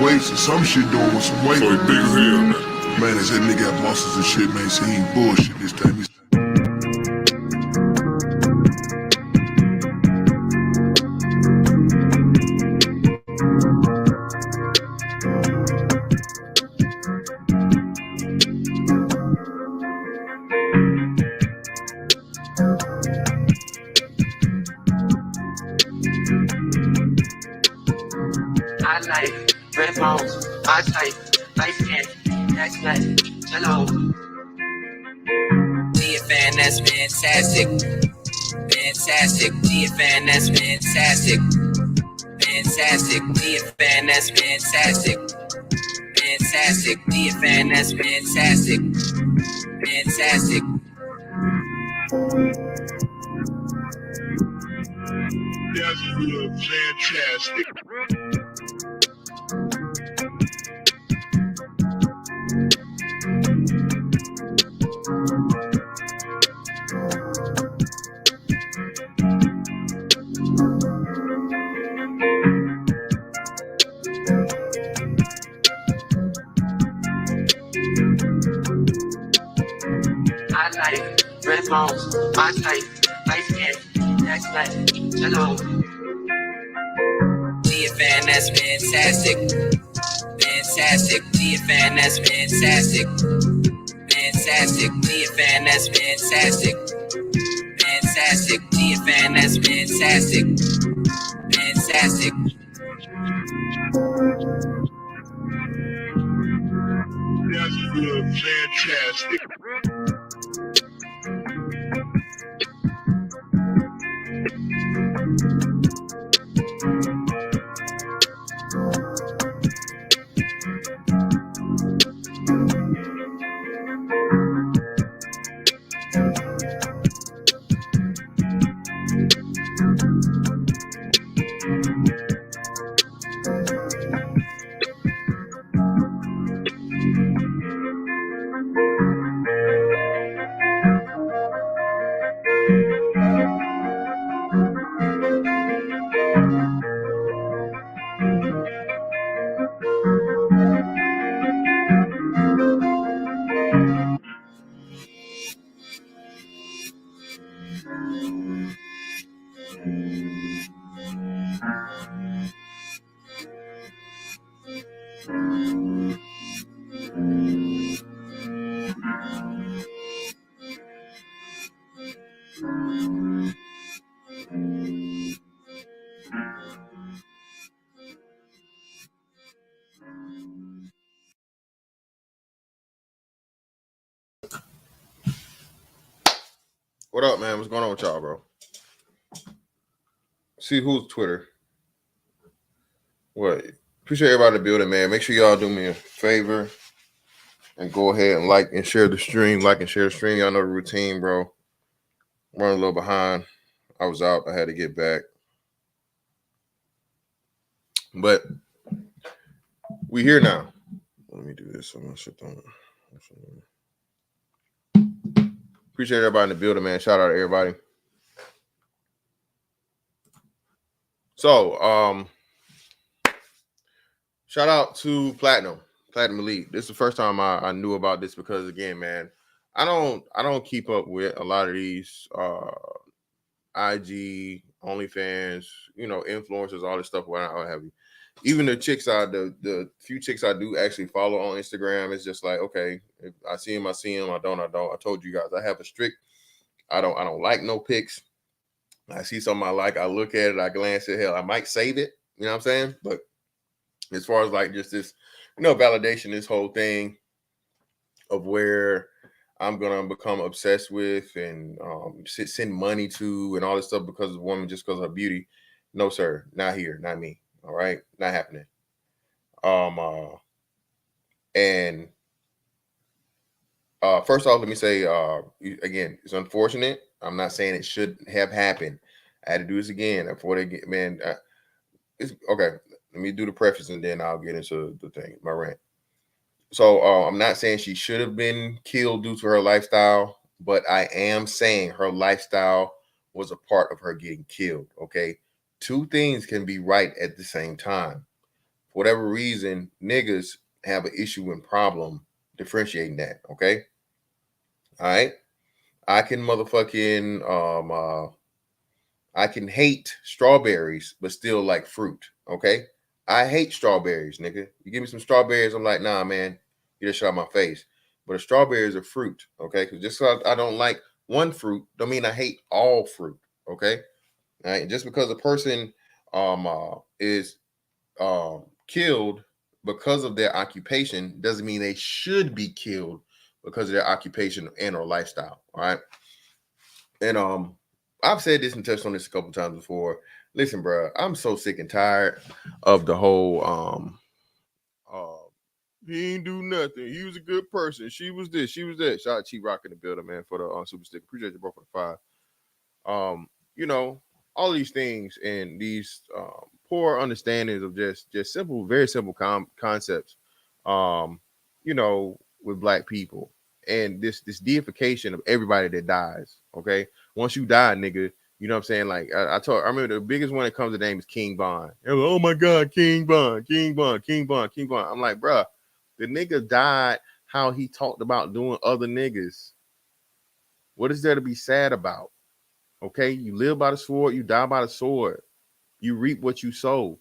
weights or some shit doing with some weight. So he big as hell, man. Man, they said nigga got muscles and shit, man. So he ain't bullshit this time. I like red bones, my type, light skin, that's nice, hello. Be a fan, that's fantastic. Fantastic, be a fan, that's fantastic. Fantastic, be a fan, that's fantastic. Fantastic, be a fan, that's fantastic. Fantastic. That's real fantastic. I like red bones, my type, light skin, that's nice, hello. Be a fan, that's fantastic. Fantastic, be a fan, that's fantastic. Fantastic, be a fan, that's fantastic. Fantastic, be a fan, that's fantastic. Fantastic. That's real fantastic. What up, man? What's going on with y'all, bro? See who's Twitter. What? Appreciate everybody in the building, man. Make sure y'all do me a favor and go ahead and like and share the stream. Like and share the stream. Y'all know the routine, bro. Running a little behind. I was out. I had to get back. But we here now. Let me do this. I'm gonna sit down. Appreciate everybody in the building, man. Shout out to everybody. So, shout out to Platinum Elite. This is the first time I knew about this because, again, man, I don't keep up with a lot of these IG, OnlyFans, influencers, all this stuff. What have you. Even the chicks the few chicks I do actually follow on Instagram, it's just like, okay, if I see them, I see them. I don't. I told you guys, I have a strict. I don't like no pics. I see something I like, I look at it, I glance at, hell, I might save it. You know what I'm saying? But as far as like just this, validation, this whole thing of where I'm gonna become obsessed with and send money to and all this stuff because of a woman just because of her beauty. No, sir, not here, not me. All right, not happening. And first off, let me say again, it's unfortunate. I'm not saying it should have happened. I had to do this again before they get, man. It's okay. Let me do the preface and then I'll get into the thing, my rant. So I'm not saying she should have been killed due to her lifestyle, but I am saying her lifestyle was a part of her getting killed. Okay. Two things can be right at the same time. For whatever reason, niggas have an issue and problem differentiating that. Okay. All right. I can motherfucking I can hate strawberries, but still like fruit. Okay. I hate strawberries, nigga. You give me some strawberries, I'm like, nah, man, get that shit out of my face. But a strawberry is a fruit, okay? Because just because I don't like one fruit, don't mean I hate all fruit, okay? All right. And just because a person is killed because of their occupation doesn't mean they should be killed because of their occupation and or lifestyle. All right. And I've said this and touched on this a couple times before. Listen, bro, I'm so sick and tired of the whole uh he ain't do nothing. He was a good person. She was this, she was that. Shout out Chief Rock in the building, man, for the super stick. Appreciate you, bro, for the 5. You know, all these things and these poor understandings of just simple, very simple concepts. You know, with black people and this deification of everybody that dies. Okay, once you die, nigga, you know what I'm saying? Like I remember the biggest one that comes to name is King Von. Like, oh my God, King Von, King Von, King Von, King Von. I'm like, bruh, the nigga died how he talked about doing other niggas. What is there to be sad about? Okay, you live by the sword, you die by the sword. You reap what you sow.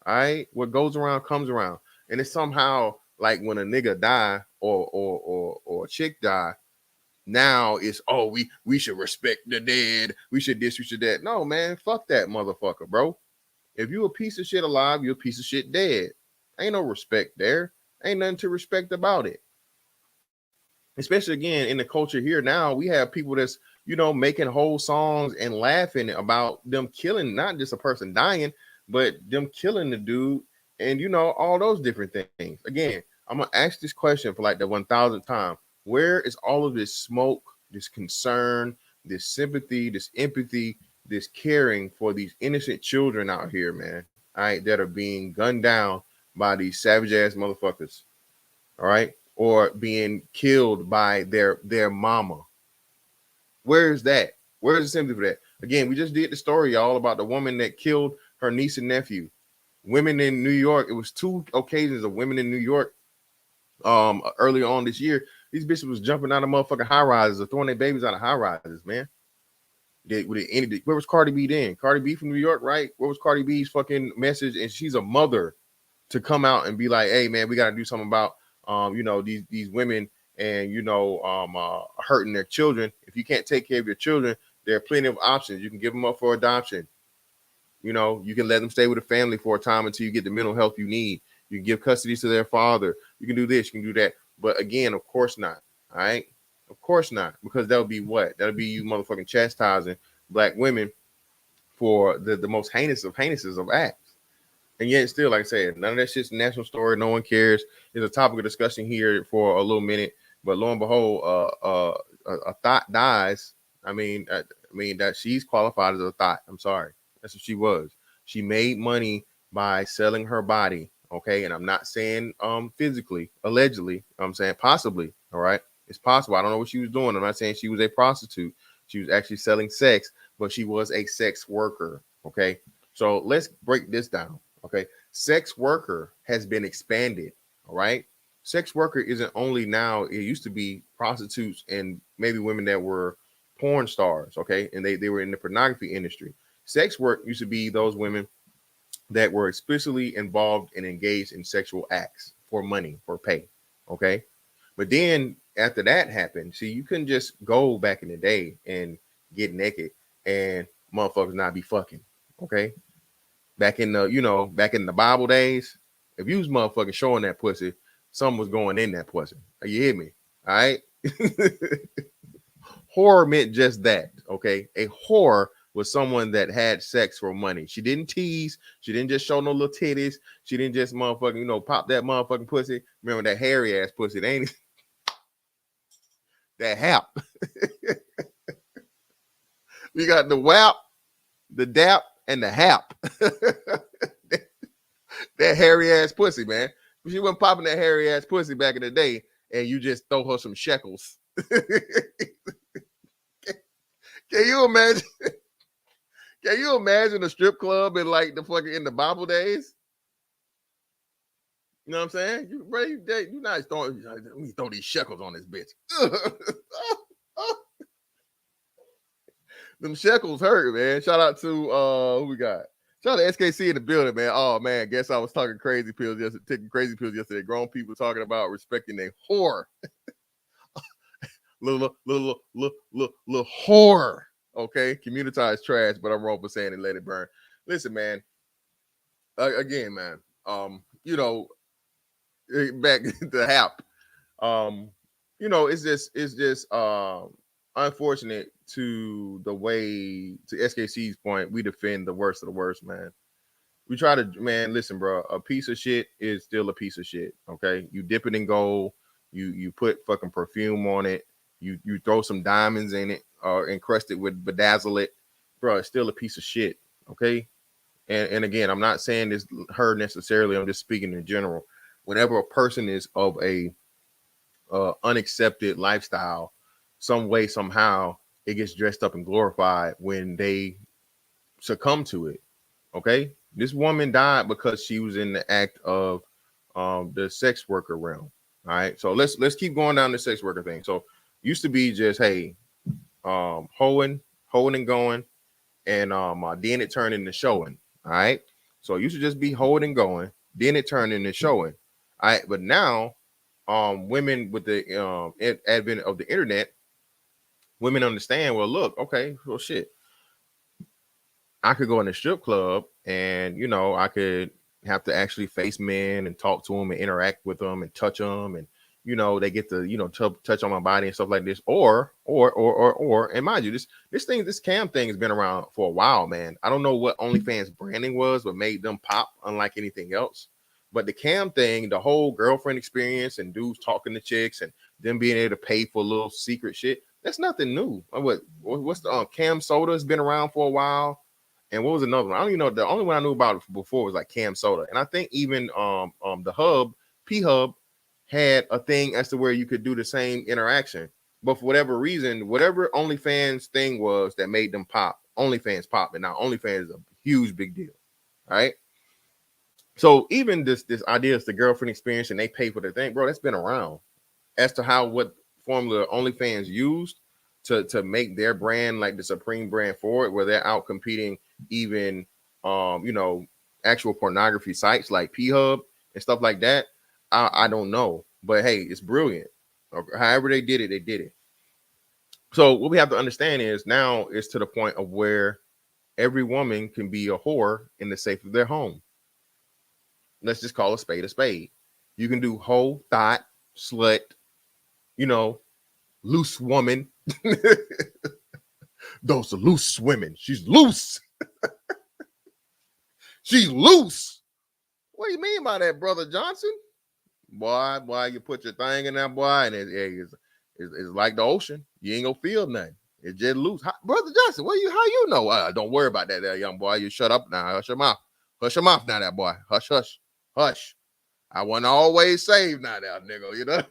All right, what goes around comes around, and it's somehow like when a nigga die or a chick die. Now it's we should respect the dead. We should this, we should that. No, man, fuck that motherfucker, bro. If you a piece of shit alive, you're a piece of shit dead. Ain't no respect there. Ain't nothing to respect about it. Especially again in the culture here now, we have people that's making whole songs and laughing about them killing not just a person dying, but them killing the dude, and all those different things. Again, I'm gonna ask this question for like the 1,000th time. Where is all of this smoke, this concern, this sympathy, this empathy, this caring for these innocent children out here, man? All right, that are being gunned down by these savage ass motherfuckers. All right, or being killed by their mama. Where is that? Where's the sympathy for that? Again, we just did the story, y'all, about the woman that killed her niece and nephew. Women in New York. It was 2 occasions of women in New York earlier on this year. These bitches was jumping out of motherfucking high rises or throwing their babies out of high rises, man. Where was Cardi B then? Cardi B from New York, right? Where was Cardi B's fucking message? And she's a mother to come out and be like, hey, man, we got to do something about these women and hurting their children. If you can't take care of your children, there are plenty of options. You can give them up for adoption. You can let them stay with a family for a time until you get the mental health you need. You can give custody to their father. You can do this, you can do that. But again, of course not. All right. Of course not. Because that would be what? That would be you motherfucking chastising black women for the most heinous of acts. And yet still, like I said, none of that shit's a national story. No one cares. It's a topic of discussion here for a little minute. But lo and behold, a thought dies. I mean that she's qualified as a thought. I'm sorry. That's what she was. She made money by selling her body. Okay. And I'm not saying physically, allegedly. I'm saying possibly. All right. It's possible. I don't know what she was doing. I'm not saying she was a prostitute. She was actually selling sex, but she was a sex worker. Okay. So let's break this down. Okay. Sex worker has been expanded. All right. Sex worker isn't only now, it used to be prostitutes and maybe women that were porn stars. Okay. And they were in the pornography industry. Sex work used to be those women that were explicitly involved and engaged in sexual acts for money, for pay. Okay. But then after that happened, see, you couldn't just go back in the day and get naked and motherfuckers not be fucking. Okay. Back in the Bible days, if you was motherfucking showing that pussy, something was going in that pussy. You hear me? All right. Whore meant just that. Okay. A whore was someone that had sex for money. She didn't tease. She didn't just show no little titties. She didn't just motherfucking, pop that motherfucking pussy. Remember that hairy ass pussy? They ain't that hap. We got the WAP, the DAP, and the hap. That hairy ass pussy, man. She wasn't popping that hairy ass pussy back in the day, and you just throw her some shekels. Can you imagine? Can you imagine a strip club in like in the Bible days? You know what I'm saying? You ready? You not throwing. Let me throw these shekels on this bitch. Them shekels hurt, man. Shout out to who we got. Shout out to SKC in the building, man. Oh man, guess I was talking crazy pills yesterday, taking crazy pills yesterday. Grown people talking about respecting their whore. little whore. Okay, communitized trash, but I'm wrong for saying it. Let it burn. Listen, man. Again, man. You know, back to Hap. You know, it's just unfortunate to the way, to SKC's point, we defend the worst of the worst, man. We try to, man, listen, bro, a piece of shit is still a piece of shit. Okay. You dip it in gold, you put fucking perfume on it, you throw some diamonds in it, or encrust it with bedazzle it, bro, it's still a piece of shit. Okay. And again, I'm not saying this her necessarily, I'm just speaking in general. Whenever a person is of a unaccepted lifestyle, some way, somehow, it gets dressed up and glorified when they succumb to it. Okay, this woman died because she was in the act of the sex worker realm. All right, so let's keep going down the sex worker thing. So used to be just, hey, hoeing and going, and then it turned into showing. All right, so it used to just be hoeing and going, then it turned into showing. All right, but now women, with the advent of the internet, women understand, well, look, okay, well, shit, I could go in a strip club and, you know, I could have to actually face men and talk to them and interact with them and touch them. And, you know, they get to, you know, touch on my body and stuff like this. Or, and mind you, this cam thing has been around for a while, man. I don't know what OnlyFans branding was, but made them pop unlike anything else. But the cam thing, the whole girlfriend experience and dudes talking to chicks and them being able to pay for a little secret shit, that's nothing new. What's the Cam Soda has been around for a while. And what was another one? I don't even know. The only one I knew about before was like Cam Soda. And I think even the Hub, P Hub, had a thing as to where you could do the same interaction. But for whatever reason, whatever OnlyFans thing was that made them pop, OnlyFans pop. And now OnlyFans is a huge big deal. Right? So even this idea is the girlfriend experience and they pay for the thing, bro, that's been around. As to how what formula OnlyFans used to make their brand like the supreme brand for it, where they're out competing even you know, actual pornography sites like P-Hub and stuff like that. I don't know, but hey, it's brilliant. However they did it. So what we have to understand is now it's to the point of where every woman can be a whore in the safe of their home. Let's just call a spade a spade. You can do hoe, thought, slut, you know, loose woman. Those are loose women. She's loose. She's loose. What do you mean by that, Brother Johnson? Boy, you put your thing in that, boy, and it's like the ocean. You ain't gonna feel nothing. It's just loose. Brother Johnson, how you know? Don't worry about that there, young boy. You shut up now. Hush your mouth. Hush your mouth now, that boy. Hush, hush, hush. I wasn't always saved now, that nigga. You know?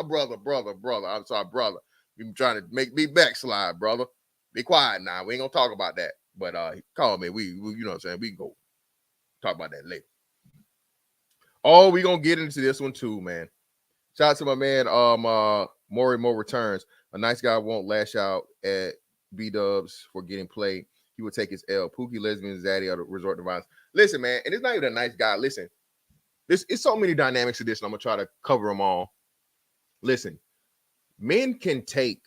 brother. I'm sorry, brother. You trying to make me backslide, brother. Be quiet now. We ain't gonna talk about that. But call me. We you know what I'm saying? We can go talk about that later. Oh, we gonna get into this one too, man. Shout out to my man, More Returns. A nice guy won't lash out at B-dubs for getting played. He would take his L. Pookie, lesbian, zaddy, or resort to violence. Listen, man, and it's not even a nice guy. Listen, it's so many dynamics to this, and I'm gonna try to cover them all. Listen, men can take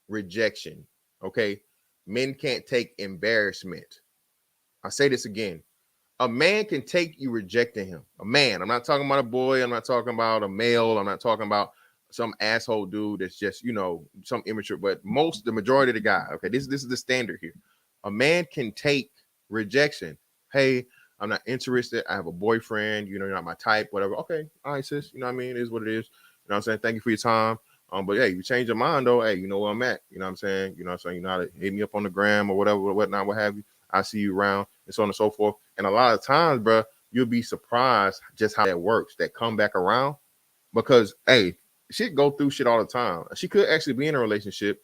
rejection, okay? Men can't take embarrassment. I say this again. A man can take you rejecting him. A man. I'm not talking about a boy. I'm not talking about a male. I'm not talking about some asshole dude that's just, you know, some immature. But the majority of the guy. Okay, this is the standard here. A man can take rejection. Hey, I'm not interested. I have a boyfriend. You know, you're not my type. Whatever. Okay, all right, sis. You know what I mean? It is what it is. You know what I'm saying? Thank you for your time. But hey, you change your mind though. Hey, you know where I'm at. You know what I'm saying? You know what I'm saying? You know how to hit me up on the gram or whatever, whatnot, what have you. I see you around and so on and so forth. And a lot of times, bro, you'll be surprised just how that works, that come back around. Because, hey, she go through shit all the time. She could actually be in a relationship,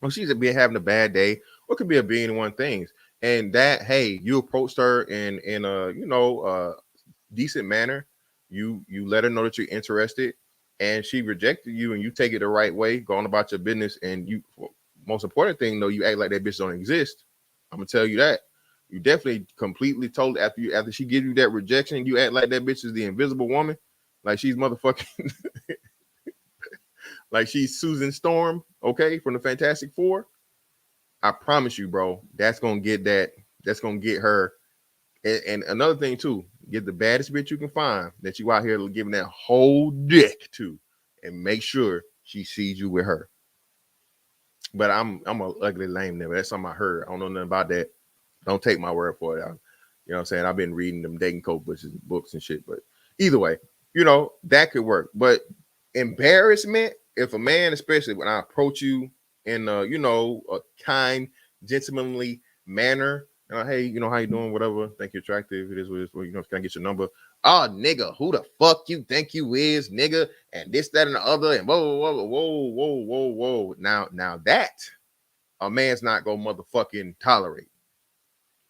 or she's be having a bad day, or could be a billion and one things. And that, hey, you approached her in a, you know, decent manner. you let her know that you're interested, and she rejected you, and you take it the right way, going about your business, and you, most important thing though, you act like that bitch don't exist. I'm gonna tell you that. You definitely completely told after she gives you that rejection, you act like that bitch is the invisible woman, like she's motherfucking like she's Susan Storm, okay, from the Fantastic Four. I promise you, bro, that's gonna get her. And another thing too, get the baddest bitch you can find that you out here giving that whole dick to, and make sure she sees you with her. But I'm a ugly lame nigga. That's something I heard. I don't know nothing about that. Don't take my word for it. You know what I'm saying? I've been reading them dating coach books and shit. But either way, that could work. But embarrassment, if a man, especially when I approach you in a kind, gentlemanly manner, hey, how you doing? Whatever. Think you're attractive. It is what it is. Can I get your number? Oh, nigga, who the fuck you think you is, nigga? And this, that, and the other, and whoa. Now that a man's not gonna motherfucking tolerate.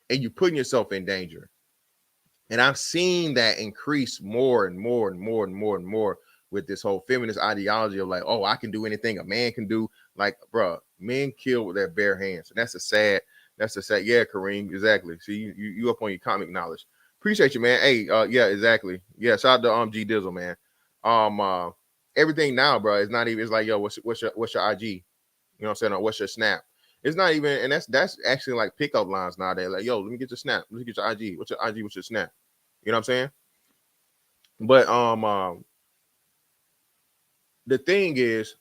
And you're putting yourself in danger. And I've seen that increase more and more with this whole feminist ideology of like, oh, I can do anything a man can do. Like, bro, men kill with their bare hands. And that's a sad, yeah, Kareem, exactly. See, you up on your comic knowledge. Appreciate you, man. Hey, yeah, exactly. Yeah, shout out to G Dizzle, man. Everything now, bro, it's not even, it's like, yo, what's your IG? You know what I'm saying? Or what's your Snap? It's not even, and that's actually like pickup lines nowadays. Like, yo, let me get your Snap. Let me get your IG. What's your IG? What's your Snap? You know what I'm saying? But the thing is,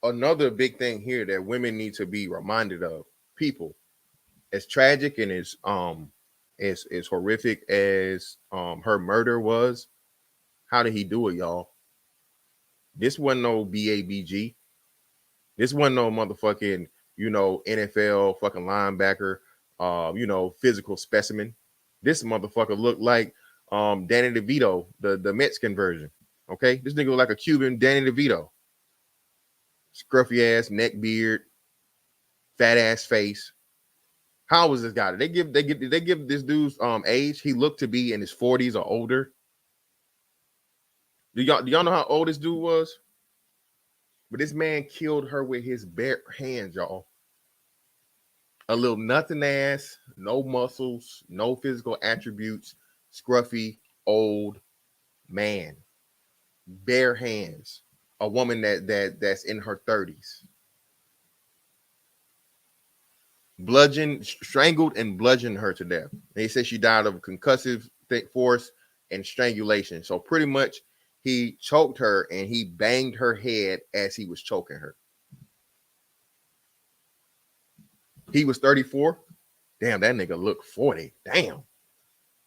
another big thing here that women need to be reminded of, people, as tragic and as horrific as her murder was, how did he do it, y'all? This wasn't no BABG. This wasn't no motherfucking, NFL fucking linebacker, physical specimen. This motherfucker looked like Danny DeVito, the Mexican version. Okay, this nigga looked like a Cuban Danny DeVito. Scruffy ass neck beard, fat ass face. How was this guy? They give this dude's age? He looked to be in his 40s or older. Do y'all know how old this dude was? But this man killed her with his bare hands, y'all. A little nothing ass, no muscles, no physical attributes, scruffy, old man. Bare hands. A woman that's in her 30s. Strangled and bludgeoned her to death. They say she died of concussive force and strangulation. So pretty much he choked her and he banged her head as he was choking her. He was 34. Damn, that nigga looked 40. Damn.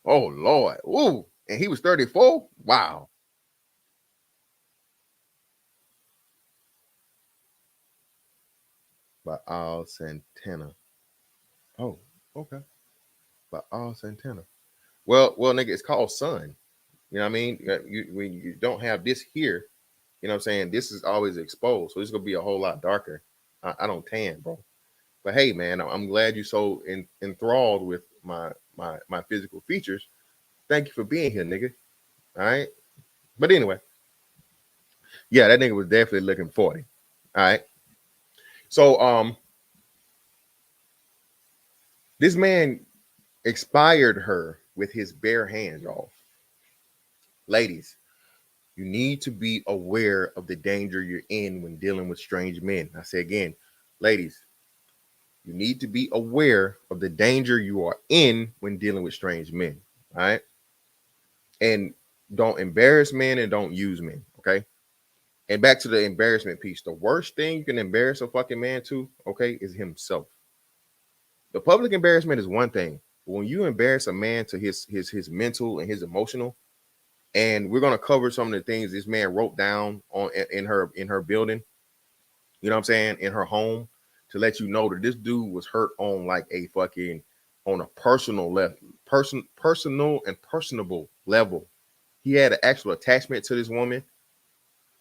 Oh, Lord. Ooh. And he was 34? Wow. By Al Santana. Oh, okay. By Al Santana. Well, nigga, it's called Sun. You know what I mean? When you don't have this here, you know what I'm saying? This is always exposed. So it's going to be a whole lot darker. I don't tan, bro. But hey, man, I'm glad you're so enthralled with my physical features. Thank you for being here, nigga. All right. But anyway, yeah, that nigga was definitely looking 40. All right. So this man expired her with his bare hands, y'all. Ladies, you need to be aware of the danger you're in when dealing with strange men. I say again, ladies, you need to be aware of the danger you are in when dealing with strange men. All right. And don't embarrass men and don't use men. Okay. And back to the embarrassment piece. The worst thing you can embarrass a fucking man to, okay, is himself. The public embarrassment is one thing. But when you embarrass a man to his mental and his emotional, and we're gonna cover some of the things this man wrote down in her building, you know what I'm saying, in her home, to let you know that this dude was hurt on like a fucking, on a personal level, personal and personable level. He had an actual attachment to this woman.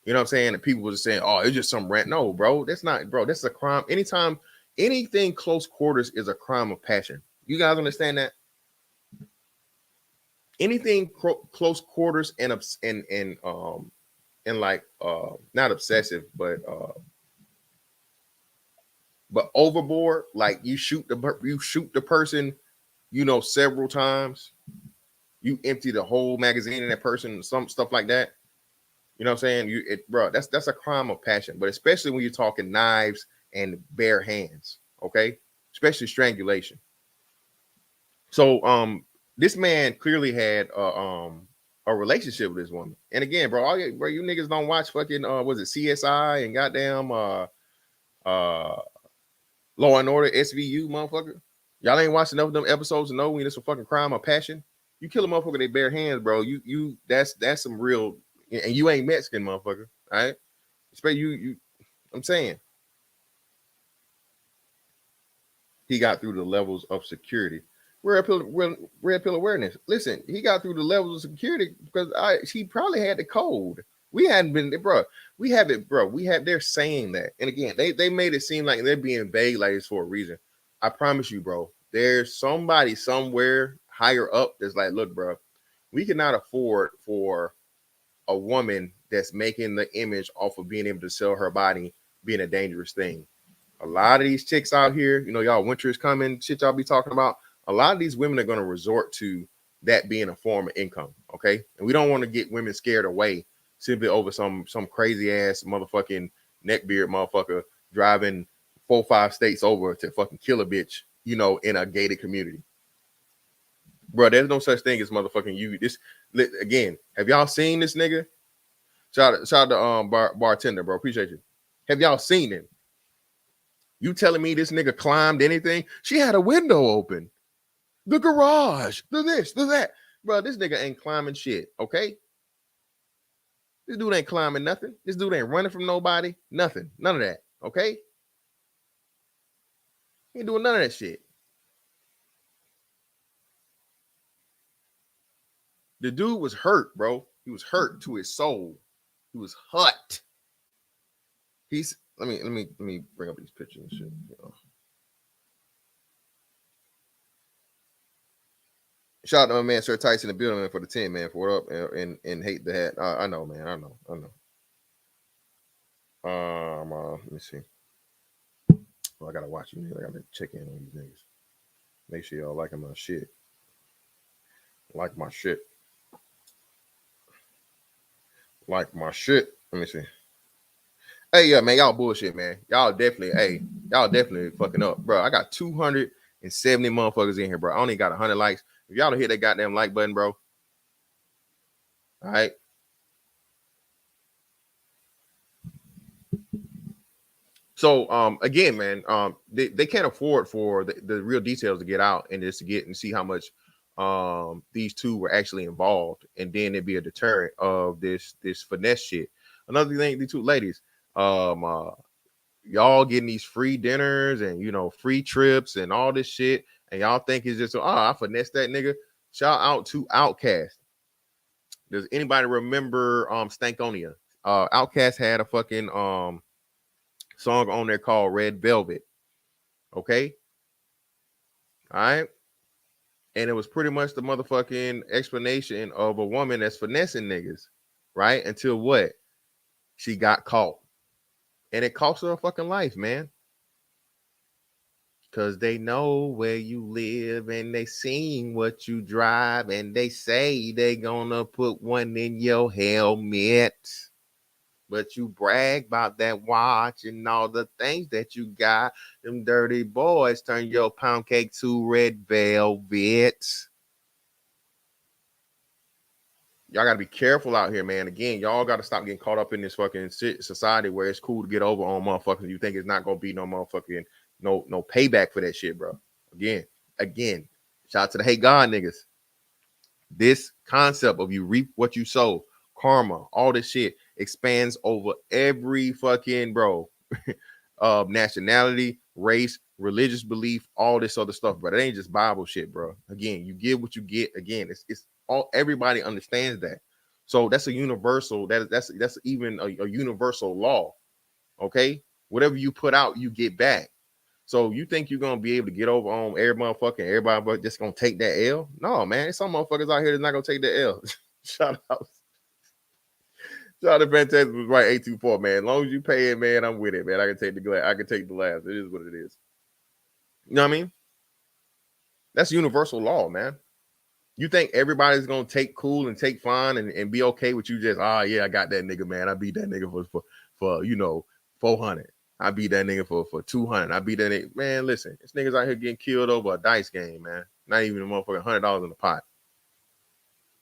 You know what I'm saying? And people were just saying, oh, it's just some rant. No, bro, that's not, bro. That's a crime. Anytime anything close quarters is a crime of passion. You guys understand that? anything close quarters and like not obsessive, but overboard, like you shoot the person, several times. You empty the whole magazine in that person, some stuff like that. You know what I'm saying? Bro, that's a crime of passion, but especially when you're talking knives and bare hands, okay? Especially strangulation. So this man clearly had a relationship with this woman. And again, bro, you niggas don't watch fucking was it CSI and goddamn Law and Order SVU, motherfucker. Y'all ain't watching enough of them episodes to know when it's a fucking crime of passion. You kill a motherfucker with their bare hands, bro. That's some real, and you ain't Mexican, motherfucker. All right, especially you. I'm saying he got through the levels of security. Red pill awareness. Listen, he got through the levels of security because he probably had the code. We hadn't been, bro. We have it, bro. They're saying that, and again, they made it seem like they're being vague like this for a reason. I promise you, bro. There's somebody somewhere higher up that's like, look, bro, we cannot afford for a woman that's making the image off of being able to sell her body being a dangerous thing. A lot of these chicks out here, y'all, winter is coming, shit y'all be talking about. A lot of these women are going to resort to that being a form of income, okay? And we don't want to get women scared away simply over some crazy ass motherfucking neckbeard motherfucker driving 4-5 states over to fucking kill a bitch, in a gated community. Bro, there's no such thing as motherfucking you. This again, have y'all seen this nigga? Shout out to bartender, bro. Appreciate you. Have y'all seen him? You telling me this nigga climbed anything? She had a window open. The garage, the this, the that. Bro, this nigga ain't climbing shit, okay? This dude ain't climbing nothing. This dude ain't running from nobody. Nothing. None of that, okay? He ain't doing none of that shit. The dude was hurt, bro. He was hurt to his soul. He was hurt. Let me bring up these pictures and shit. Shout out to my man Sir Tyson in the building, man, for the 10, man, for what up and hate the hat. I know, man. I know. Let me see. Well, I gotta watch you. I gotta check in on these niggas. Make sure y'all liking my shit. Like my shit. Let me see. Hey, yeah, man, y'all bullshit, man. Y'all definitely fucking up, bro. I got 270 motherfuckers in here, bro. I only got 100 likes. If y'all don't hit that goddamn like button, bro. All right. So again, man, they can't afford for the real details to get out and just to get and see how much these two were actually involved, and then it'd be a deterrent of this finesse shit. Another thing, the two ladies, y'all getting these free dinners and free trips and all this shit, and y'all think it's just I finesse that nigga. Shout out to Outkast. Does anybody remember Stankonia? Outkast had a fucking song on there called Red Velvet. Okay. All right. And it was pretty much the motherfucking explanation of a woman that's finessing niggas, right? Until what? She got caught. And it cost her a fucking life, man. Because they know where you live and they seen what you drive and they say they gonna put one in your helmet. But you brag about that watch and all the things that you got. Them dirty boys turn your pound cake to red velvet. Y'all got to be careful out here, man. Again, y'all got to stop getting caught up in this fucking society where it's cool to get over on motherfuckers. You think it's not going to be no motherfucking, no payback for that shit, bro. Again, shout out to the Hey God niggas. This concept of you reap what you sow, karma, all this shit expands over every fucking nationality, race, religious belief, all this other stuff, bro. It ain't just Bible shit, bro. Again, you get what you get. Again, it's all, everybody understands that. So that's a universal, that's even a universal law. Okay, whatever you put out, you get back. So you think you're gonna be able to get over on every motherfucker and everybody but just gonna take that L? No, man. There's some motherfuckers out here that's not gonna take that L. Shout out. Shout out to Fantastic was right 824, man. As long as you pay it, man, I'm with it, man. I can take the glass. I can take the last. It is what it is. You know what I mean? That's universal law, man. You think everybody's gonna take cool and take fine and be okay with you just, yeah, I got that nigga, man. I beat that nigga for 400. I beat that nigga for 200. I beat that nigga. Man, listen, this nigga's out here getting killed over a dice game, man. Not even a motherfucking $100 in the pot.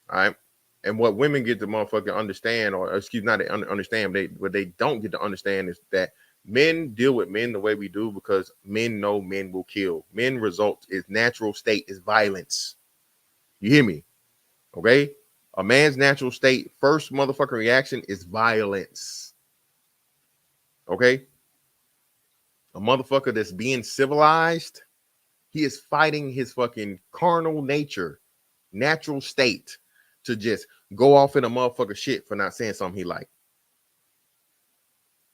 All right. And what women get to motherfucking understand, or excuse not to understand, what they don't get to understand is that men deal with men the way we do because men know men will kill. Men result is natural state is violence. You hear me? Okay. A man's natural state, first motherfucking reaction is violence. Okay. A motherfucker that's being civilized, he is fighting his fucking carnal nature, natural state to just go off in a motherfucker shit for not saying something he like.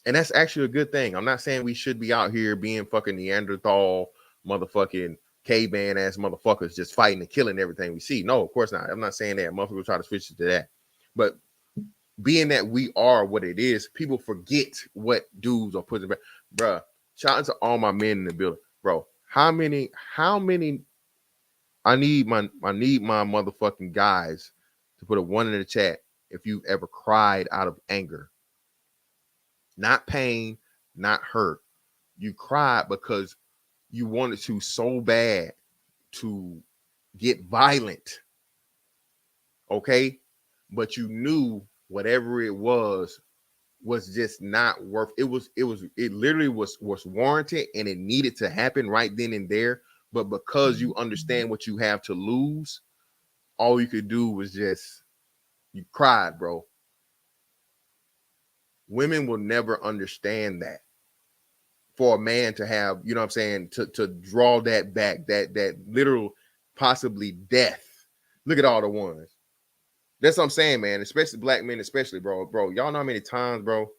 And that's actually a good thing. I'm not saying we should be out here being fucking Neanderthal, motherfucking caveman ass motherfuckers just fighting and killing everything we see. No, of course not. I'm not saying that. Motherfuckers try to switch it to that. But being that we are what it is, people forget what dudes are putting back. Bruh, shout out to all my men in the building. Bro, how many I need my motherfucking guys to put a 1 in the chat if you've ever cried out of anger. Not pain, not hurt. You cried because you wanted to so bad to get violent. Okay? But you knew whatever it was just not worth it. It literally was warranted and it needed to happen right then and there. But because you understand what you have to lose, all you could do was just you cried, bro. Women will never understand that. For a man to have, you know what I'm saying, to draw that back, that literal possibly death. Look at all the ones. That's what I'm saying, man. Especially black men, especially, bro. Bro, y'all know how many times, bro.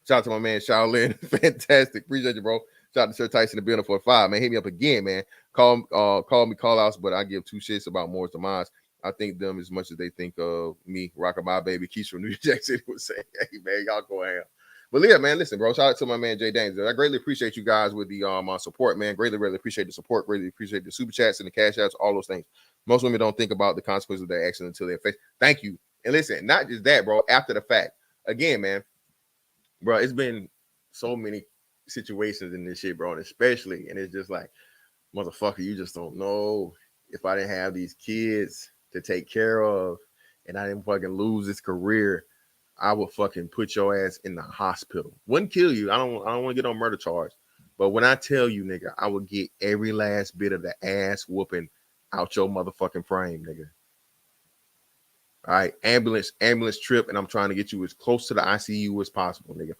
Shout out to my man Shaolin. Fantastic. Appreciate you, bro. Shout out to Sir Tyson the building for 5, man. Hit me up again, man. Call me call outs, but I give 2 shits about Morris demise. I think them as much as they think of me. Rockabye baby. Keys from New Jack City was saying, hey man, y'all go ham. But yeah, man, listen, bro. Shout out to my man Jay Danes. I greatly appreciate you guys with the support, man. Greatly appreciate the support. Greatly appreciate the super chats and the cash outs, all those things. Most women don't think about the consequences of their actions until they're faced. Thank you. And listen, not just that, bro. After the fact, again, man, bro, it's been so many situations in this shit, bro, and especially, and it's just like, motherfucker, you just don't know if I didn't have these kids to take care of and I didn't fucking lose this career, I would fucking put your ass in the hospital. Wouldn't kill you. I don't want to get on murder charge. But when I tell you, nigga, I would get every last bit of the ass whooping out your motherfucking frame, nigga. All right, ambulance trip, and I'm trying to get you as close to the ICU as possible, nigga.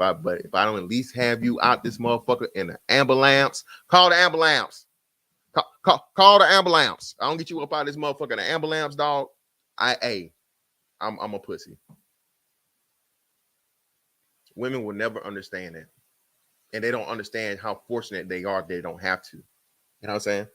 If I don't at least have you out this motherfucker in the ambulance, call the ambulance. Call the ambulance. I don't get you up out of this motherfucker in the ambulance, dog. I'm a pussy. Women will never understand that. And they don't understand how fortunate they are they don't have to. You know what I'm saying?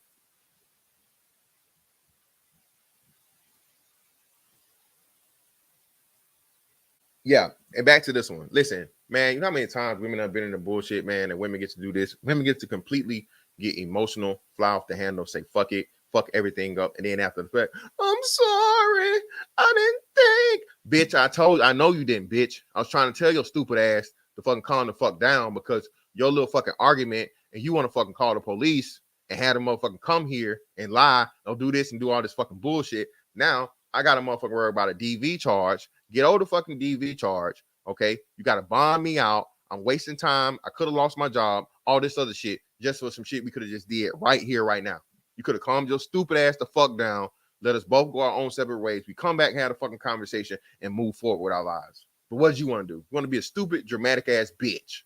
Yeah. And back to this one. Listen, man, you know how many times women have been in the bullshit, man, and women get to do this? Women get to completely get emotional, fly off the handle, say fuck it, fuck everything up. And then after the fact, I'm sorry. I didn't think. Bitch, I know you didn't, bitch. I was trying to tell your stupid ass to fucking calm the fuck down because your little fucking argument and you want to fucking call the police and have them motherfucking come here and lie, or do this and do all this fucking bullshit. Now I got a motherfucking worry about a DV charge. Get over the fucking DV charge. Okay. You got to bond me out. I'm wasting time. I could have lost my job, all this other shit, just for some shit we could have just did right here, right now. You could have calmed your stupid ass the fuck down. Let us both go our own separate ways. We come back, have a fucking conversation, and move forward with our lives. But what did you want to do? You want to be a stupid, dramatic ass bitch.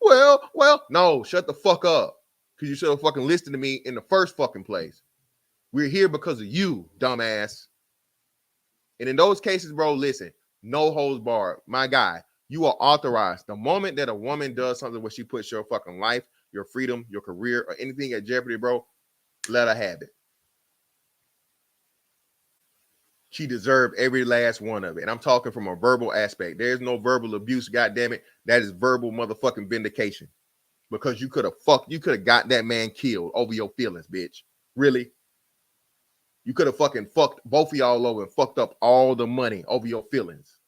Well, no, shut the fuck up. Because you should have fucking listened to me in the first fucking place. We're here because of you, dumbass. And in those cases, bro, listen, no holds barred. My guy, You are authorized. The moment that a woman does something where she puts your fucking life, your freedom, your career, or anything at jeopardy, bro, let her have it. She deserved every last one of it. And I'm talking from a verbal aspect. There's no verbal abuse, goddammit. That is verbal motherfucking vindication. Because you could have got that man killed over your feelings, bitch. Really? You could have fucking fucked both of y'all over and fucked up all the money over your feelings.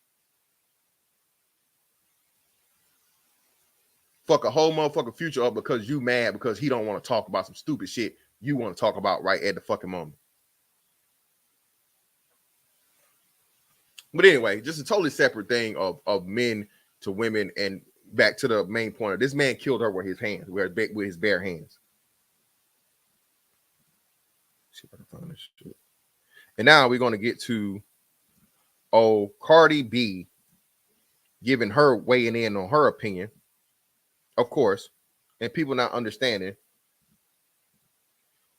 Fuck a whole motherfucking future up because you mad because he don't want to talk about some stupid shit you want to talk about right at the fucking moment. But anyway, just a totally separate thing of men to women, and back to the main point of this man killed her with his hands, with his bare hands. Let's see if I can find this shit. And now we're going to get to Cardi B giving her weighing in on her opinion, of course, and people not understanding.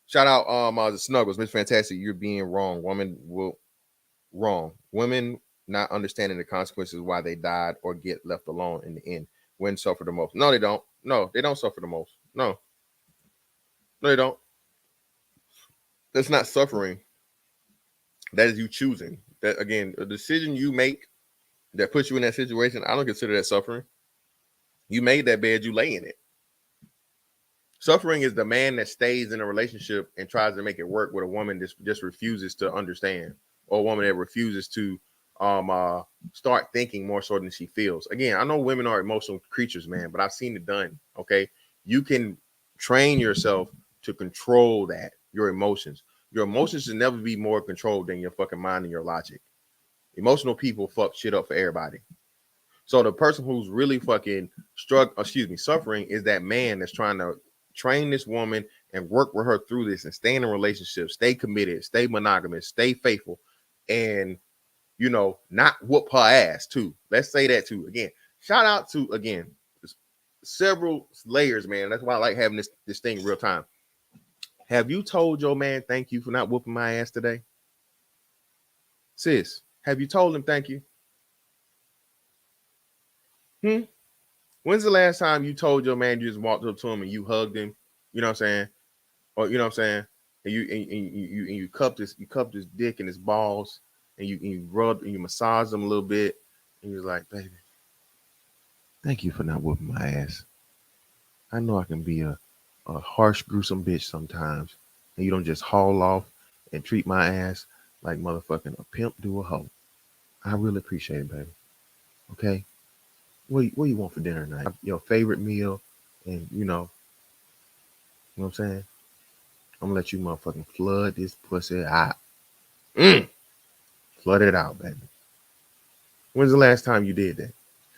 Shout out the Snuggles, Miss Fantastic. You're being wrong. Women not understanding the consequences why they died or get left alone in the end. Women suffer the most. No, they don't. No, they don't suffer the most. No, they don't. That's not suffering. That is you choosing. That, again, a decision you make that puts you in that situation, I don't consider that suffering. You made that bed, you lay in it. Suffering is the man that stays in a relationship and tries to make it work with a woman that just refuses to understand, or a woman that refuses to start thinking more so than she feels. Again, I know women are emotional creatures, man, but I've seen it done. Okay, you can train yourself to control that, your emotions. Your emotions should never be more controlled than your fucking mind and your logic. Emotional people fuck shit up for everybody. So the person who's really fucking suffering is that man that's trying to train this woman and work with her through this and stay in a relationship, stay committed, stay monogamous, stay faithful, and not whoop her ass too. Let's say that too. Again, shout out to several layers, man. That's why I like having this thing real time. Have you told your man thank you for not whooping my ass today? Sis, have you told him thank you? When's the last time you told your man you just walked up to him and you hugged him? You know what I'm saying? Or you know what I'm saying? And you cupped his dick and his balls, and you rubbed and you massaged him a little bit, and you was like, baby, thank you for not whooping my ass. I know I can be a harsh, gruesome bitch sometimes, and you don't just haul off and treat my ass like motherfucking a pimp do a hoe. I really appreciate it, baby. Okay? What you want for dinner tonight? Your favorite meal, and you know what I'm saying? I'm gonna let you motherfucking flood this pussy out. Flood it out, baby. When's the last time you did that?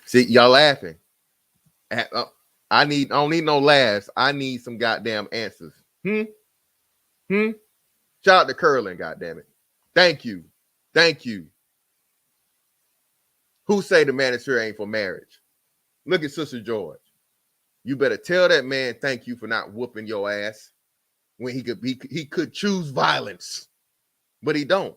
See, y'all laughing. I don't need no laughs. I need some goddamn answers. Shout out to Curling, goddamn it. Thank you. Who say the manicure ain't for marriage? Look at Sister George. You better tell that man thank you for not whooping your ass when he could choose violence, but he don't.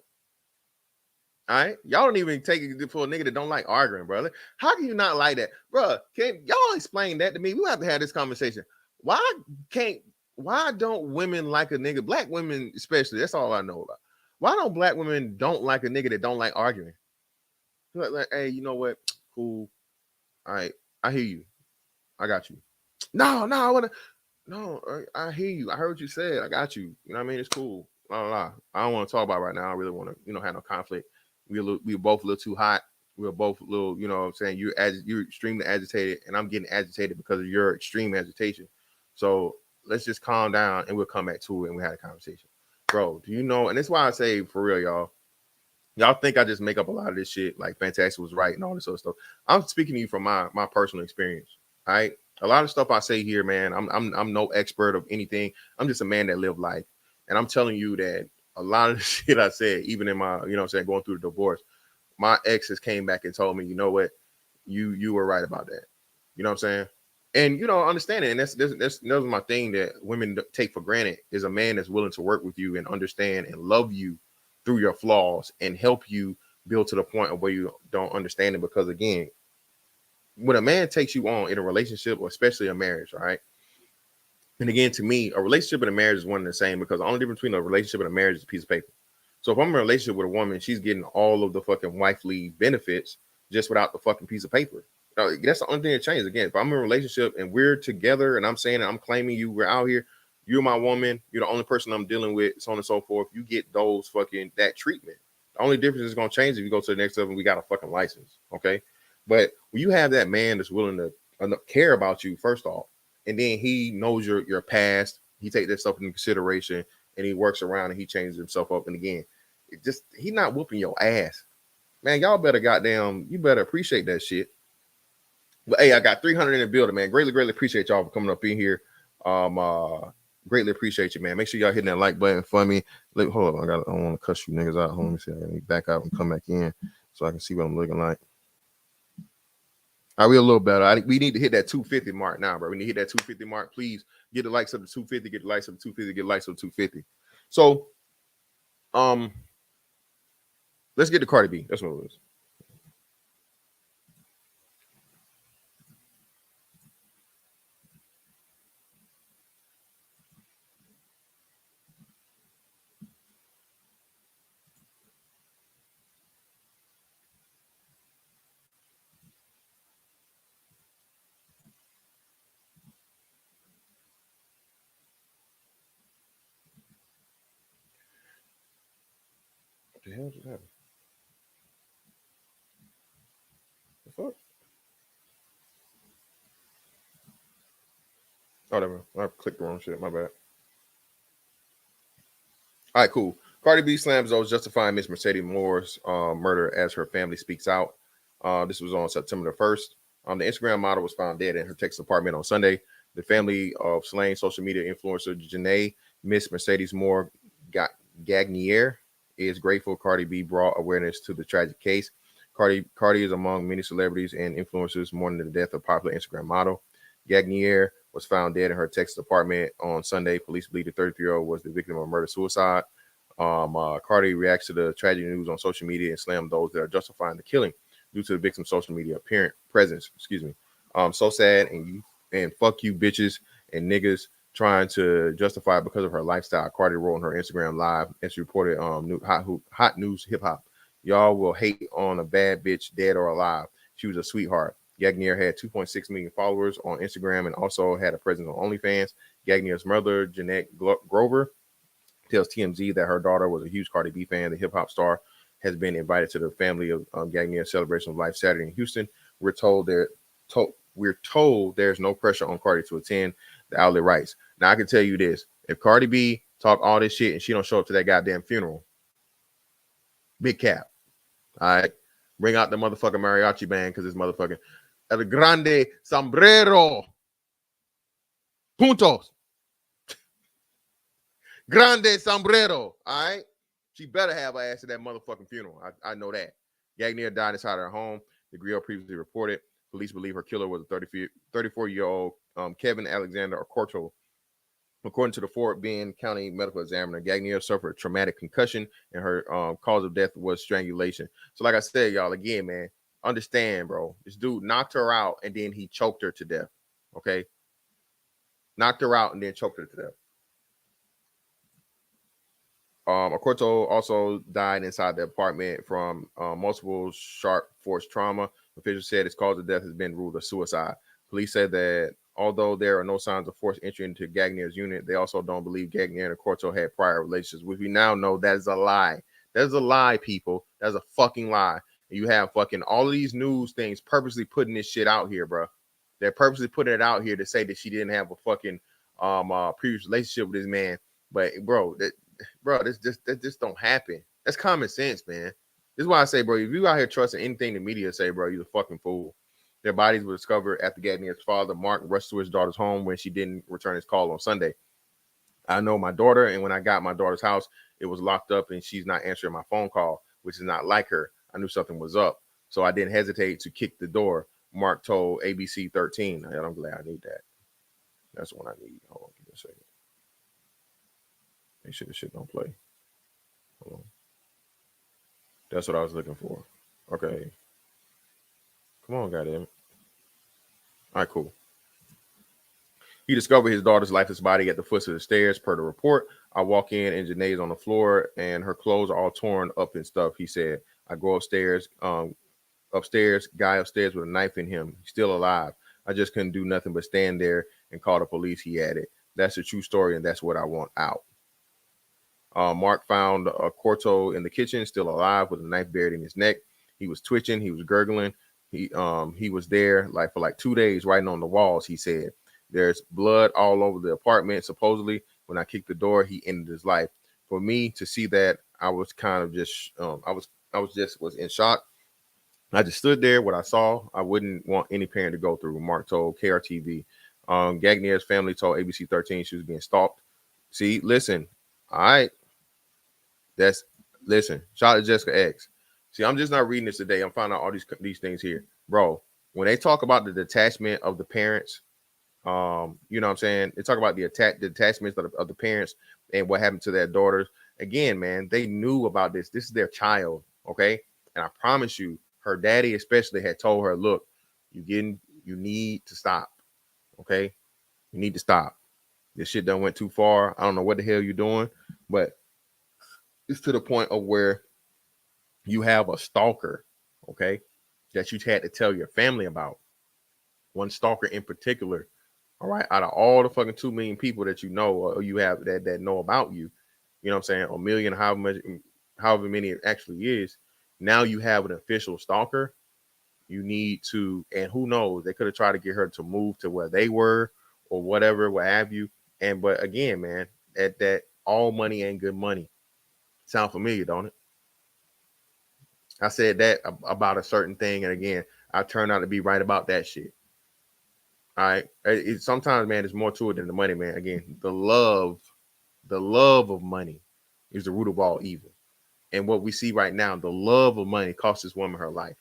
All right, y'all don't even take it for a nigga that don't like arguing, brother. How can you not like that, bro? Can y'all explain that to me? We have to have this conversation. Why don't women like a nigga? Black women especially. That's all I know about. Why don't black women don't like a nigga that don't like arguing? Like, hey, you know what? Cool. All right, I hear you. I got you. No, I wanna. No, I hear you. I heard what you said. I got you. You know what I mean? It's cool. Blah, blah, blah. I don't want to talk about it right now. I really want to, have no conflict. We were both a little too hot. We were both a little, you know what I'm saying? You're extremely agitated, and I'm getting agitated because of your extreme agitation. So let's just calm down, and we'll come back to it, and we had a conversation. Bro, do you know? And that's why I say, for real, y'all think I just make up a lot of this shit, like Fantastic was right and all this other stuff. I'm speaking to you from my personal experience, all right? A lot of stuff I say here, man, I'm no expert of anything. I'm just a man that lived life. And I'm telling you that a lot of the shit I said, even in my, going through the divorce, my exes came back and told me, you know what, you were right about that. You know what I'm saying? And, understanding, and that's my thing that women take for granted, is a man that's willing to work with you and understand and love you through your flaws and help you build to the point of where you don't understand it. Because again, when a man takes you on in a relationship, or especially a marriage, right? And again, to me, a relationship and a marriage is one and the same, because the only difference between a relationship and a marriage is a piece of paper. So if I'm in a relationship with a woman, she's getting all of the fucking wifely benefits just without the fucking piece of paper. That's the only thing that changes. Again, if I'm in a relationship and we're together and I'm saying that I'm claiming you, we're out here, you're my woman, you're the only person I'm dealing with, so on and so forth, you get those fucking that treatment. The only difference is going to change if you go to the next level and we got a fucking license. Okay. But when you have that man that's willing to care about you, first off, and then he knows your past, he takes that stuff into consideration, and he works around and he changes himself up. And again, it just he not whooping your ass, man. Y'all better you better appreciate that shit. But hey, I got 300 in the building, man. Greatly appreciate y'all for coming up in here. Greatly appreciate you, man. Make sure y'all hitting that like button for me. Hold on, I don't want to cuss you niggas out. Hold on, let me see. I gotta back out and come back in so I can see what I'm looking like. All right, we a little better. We need to hit that 250 mark now, bro. We need to hit that 250 mark. Please get the likes up to 250. Get the likes up to 250. Get the likes up to 250. So, let's get to Cardi B. That's what it is. What the hell just happened? The fuck? Oh, never mind. I clicked the wrong shit. My bad. All right, cool. Cardi B slams those justifying Miss Mercedes Morr's murder as her family speaks out. This was on September the 1st. The Instagram model was found dead in her Texas apartment on Sunday. The family of slain social media influencer Janae Miss Mercedes Morr Gagnier is grateful Cardi B brought awareness to the tragic case. Cardi is among many celebrities and influencers mourning the death of popular Instagram model. Gagnier was found dead in her Texas apartment on Sunday. Police believe the 33-year-old was the victim of murder-suicide. Cardi reacts to the tragic news on social media and slammed those that are justifying the killing due to the victim's social media presence. Excuse me. So sad and fuck you bitches and niggas trying to justify it because of her lifestyle. Cardi wrote on her Instagram live and she reported hot news hip hop. Y'all will hate on a bad bitch, dead or alive. She was a sweetheart. Gagnier had 2.6 million followers on Instagram and also had a presence on Onlyfans. Gagnier's mother, Jeanette Grover, tells TMZ that her daughter was a huge Cardi B fan. The hip hop star has been invited to the family of Gagnier's celebration of life Saturday in Houston. We're told there's no pressure on Cardi to attend. The outlet writes. Now I can tell you this: if Cardi B talk all this shit and she don't show up to that goddamn funeral, big cap. All right, bring out the motherfucking mariachi band because it's motherfucking El Grande Sombrero. Puntos. Grande Sombrero. All right. She better have her ass at that motherfucking funeral. I know that. Gagnier died inside her home. The Griot previously reported. Police believe her killer was a 34-year-old Kevin Alexander Ocorto. According to the Fort Bend County Medical Examiner, Gagnier suffered a traumatic concussion and her cause of death was strangulation. So like I said, y'all, again, man, understand, bro. This dude knocked her out and then he choked her to death. Okay? Knocked her out and then choked her to death. Ocorto also died inside the apartment from multiple sharp force trauma. Officials said his cause of death has been ruled a suicide. Police said that although there are no signs of forced entry into Gagnier's unit, they also don't believe Gagnier and Ocorto had prior relationships, which we now know that is a lie. That's a lie, people. That's a fucking lie. And you have fucking all of these news things purposely putting this shit out here, bro. They're purposely putting it out here to say that she didn't have a fucking previous relationship with this man. But bro, this just don't happen. That's common sense, man. This is why I say, bro, if you out here trusting anything the media say, bro, you're a fucking fool. Their bodies were discovered after Gagnier's father, Mark, rushed to his daughter's home when she didn't return his call on Sunday. I know my daughter, and when I got my daughter's house, it was locked up and she's not answering my phone call, which is not like her. I knew something was up. So I didn't hesitate to kick the door, Mark told ABC 13. I'm glad I need that. That's the one I need. Hold on, give me a second. Make sure this shit don't play. Hold on. That's what I was looking for. Okay. Come on, goddamn it. All right, cool. He discovered his daughter's lifeless body at the foot of the stairs, per the report. I walk in and Janae's on the floor and her clothes are all torn up and stuff. He said, I go upstairs, guy upstairs with a knife in him. He's still alive. I just couldn't do nothing but stand there and call the police. He added, that's a true story and that's what I want out. Mark found Corto in the kitchen, still alive with a knife buried in his neck. He was twitching. He was gurgling. He was there for like 2 days writing on the walls, he said. There's blood all over the apartment. Supposedly, when I kicked the door, he ended his life. For me to see that, I was kind of just, was in shock. I just stood there. What I saw, I wouldn't want any parent to go through. Mark told KRTV. Gagnier's family told ABC 13 she was being stalked. See, listen, all right. Listen. Shout out to Jessica X. See, I'm just not reading this today. I'm finding out all these things here, bro. When they talk about the detachment of the parents, you know what I'm saying? They talk about the detachments of the parents and what happened to their daughters. Again, man, they knew about this. This is their child, okay? And I promise you, her daddy especially had told her, look, you need to stop, okay? You need to stop. This shit done went too far. I don't know what the hell you're doing, but it's to the point of where you have a stalker, okay, that you had to tell your family about. One stalker in particular. All right, out of all the fucking 2 million people that you know or you have that know about you, you know what I'm saying, a million, however many it actually is, now you have an official stalker. You need to, and who knows, they could have tried to get her to move to where they were or whatever, what have you. But again, man, that all money ain't good money. Sound familiar, don't it? I said that about a certain thing, and again, I turned out to be right about that shit. All right. Sometimes, man, there's more to it than the money, man. Again, the love of money is the root of all evil. And what we see right now, the love of money cost this woman her life.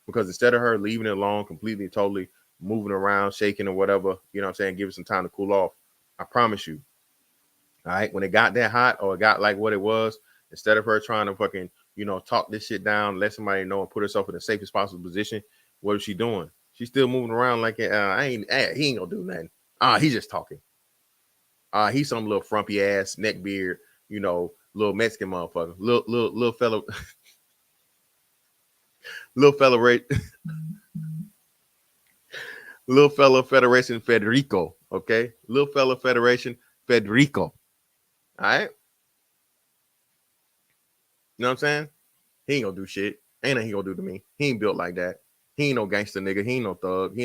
Because instead of her leaving it alone, completely, totally moving around, shaking or whatever, you know what I'm saying, give it some time to cool off. I promise you. All right. When it got that hot or it got like what it was, instead of her trying to fucking, talk this shit down, let somebody know and put herself in the safest possible position, what is she doing? She's still moving around like he ain't gonna do nothing. He's just talking. He's some little frumpy ass neck beard, little Mexican motherfucker, little fellow, little fellow, little fellow Federation Federico. Okay, little fellow Federation Federico. All right, you know what I'm saying? He ain't gonna do shit. Ain't nothing he gonna do to me. He ain't built like that. He ain't no gangster nigga. He ain't no thug. He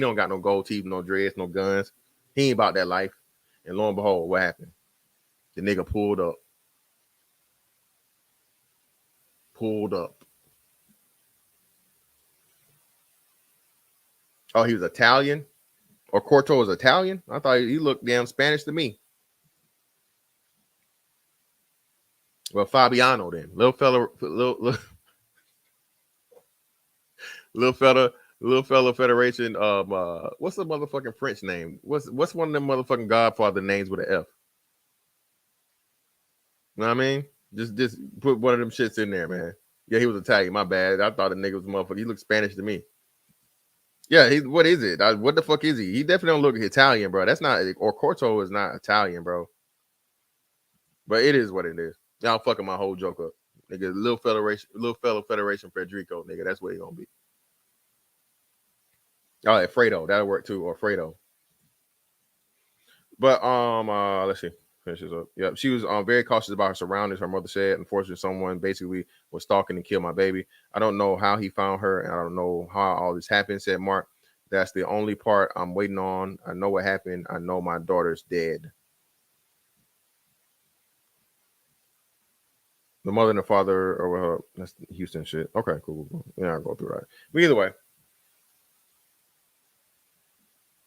don't got no gold teeth, no dreads, no guns. He ain't about that life. And lo and behold, what happened? The nigga pulled up. Oh, he was Italian? Or Corto was Italian? I thought he looked damn Spanish to me. Well, Fabiano then. Little fella Federation. What's the motherfucking French name? What's one of them motherfucking Godfather names with an F? You know what I mean? Just put one of them shits in there, man. Yeah, he was Italian. My bad. I thought the nigga was a motherfucker. He looked Spanish to me. Yeah, what is it? What the fuck is he? He definitely don't look Italian, bro. That's not, or Corto is not Italian, bro. But it is what it is. Y'all fucking my whole joke up. Nigga, little fellow Federation Federico, nigga. That's what he gonna be. Oh, Fredo. That'll work too, or Fredo. But let's see. Finish this up. Yep. She was very cautious about her surroundings. Her mother said, unfortunately, someone basically was stalking and killed my baby. I don't know how he found her, and I don't know how all this happened, said Mark. That's the only part I'm waiting on. I know what happened. I know my daughter's dead. The mother and the father, or that's Houston shit. Okay, cool. Yeah, I'll go through that. But either way,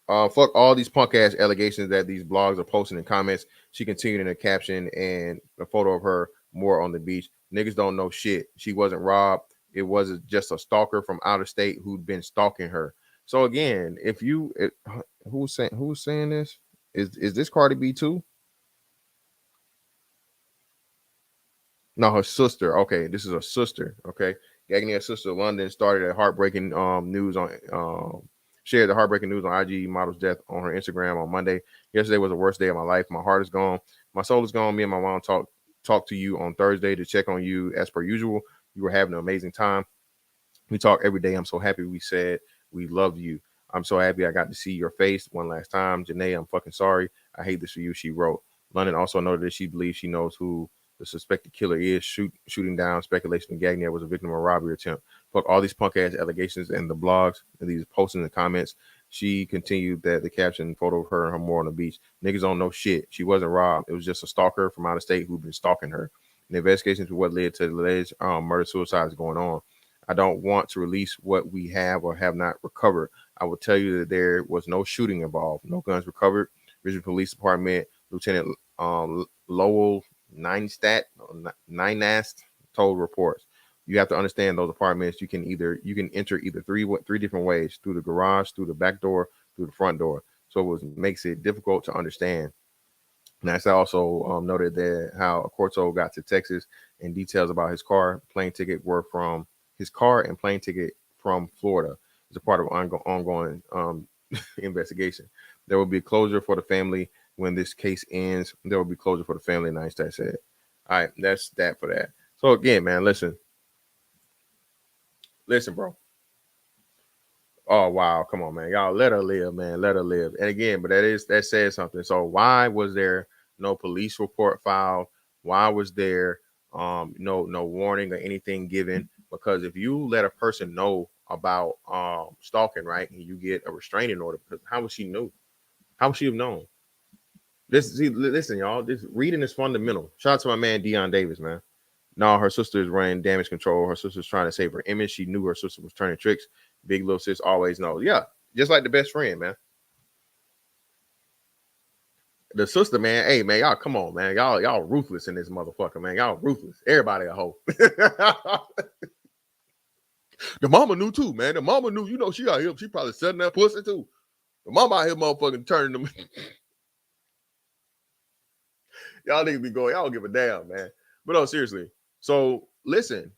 fuck all these punk ass allegations that these blogs are posting in comments. She continued in a caption and a photo of her more on the beach. Niggas don't know shit. She wasn't robbed. It was just a stalker from out of state who'd been stalking her. So again, who's saying this? Is this Cardi B too? No, her sister. Okay, this is her sister. Okay, Gagnier's sister, London, started a heartbreaking news on shared the heartbreaking news on IG model's death on her Instagram on Monday. Yesterday was the worst day of my life. My heart is gone. My soul is gone. Me and my mom talked to you on Thursday to check on you as per usual. You were having an amazing time. We talk every day. I'm so happy we said we loved you. I'm so happy I got to see your face one last time. Janae, I'm fucking sorry. I hate this for you, she wrote. London also noted that she believes she knows who the suspected killer is, shooting down speculation that Gagnier was a victim of a robbery attempt. Fuck all these punk ass allegations and the blogs and these posts in the comments. She continued that the caption photo of her and her more on the beach. Niggas don't know shit. She wasn't robbed. It was just a stalker from out of state who'd been stalking her. The investigation to what led to the alleged murder suicide is going on. I don't want to release what we have or have not recovered. I will tell you that there was no shooting involved, no guns recovered. Richmond Police Department Lieutenant Lowell Ninast told reports. You have to understand those apartments. You can enter either three different ways: through the garage, through the back door, through the front door. So it makes it difficult to understand. Nasa also noted that how Corto got to Texas and details about his car, plane ticket were from his car and plane ticket from Florida. It's a part of ongoing investigation. There will be closure for the family when this case ends. There will be closure for the family, Neistat said. All right, that's that for that. So again, man, listen, bro. Oh wow, come on, man, y'all let her live, man, let her live. And again, but that says something. So why was there no police report filed? Why was there no warning or anything given? Because if you let a person know about stalking, right, and you get a restraining order, how would she know? How would she have known? Listen, y'all. This reading is fundamental. Shout out to my man Deion Davis, man. No, her sister is running damage control. Her sister's trying to save her image. She knew her sister was turning tricks. Big little sis always knows. Yeah, just like the best friend, man. The sister, man. Hey, man, y'all come on, man. Y'all ruthless in this motherfucker, man. Y'all ruthless. Everybody a hoe. The mama knew too, man. The mama knew. You know, she out here. She probably setting that pussy too. The mama out here, motherfucking turning them. Y'all niggas be going. Y'all don't give a damn, man. But no, seriously. So listen.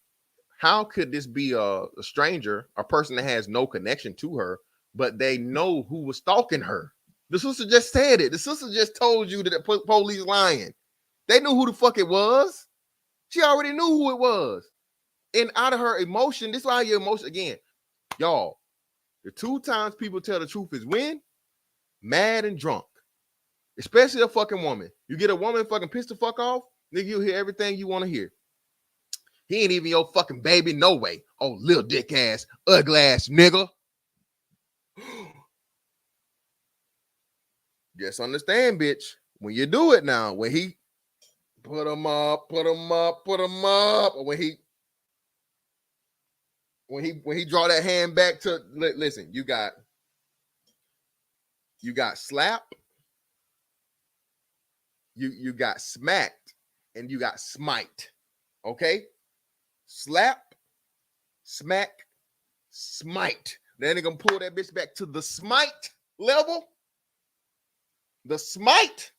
How could this be a stranger, a person that has no connection to her, but they know who was stalking her? The sister just said it. The sister just told you that the police lying. They knew who the fuck it was. She already knew who it was. And out of her emotion, this is why your emotion, again, y'all, the two times people tell the truth is when? Mad and drunk. Especially a fucking woman. You get a woman fucking pissed the fuck off, nigga, you'll hear everything you want to hear. He ain't even your fucking baby, no way. Oh, little dick ass, ugly ass nigga. Just understand, bitch. When you do it now, when he put him up, or when he draw that hand back to listen, you got slap, you got smacked, and you got smite. Okay? Slap, smack, smite. Then they're gonna pull that bitch back to the smite level. The smite,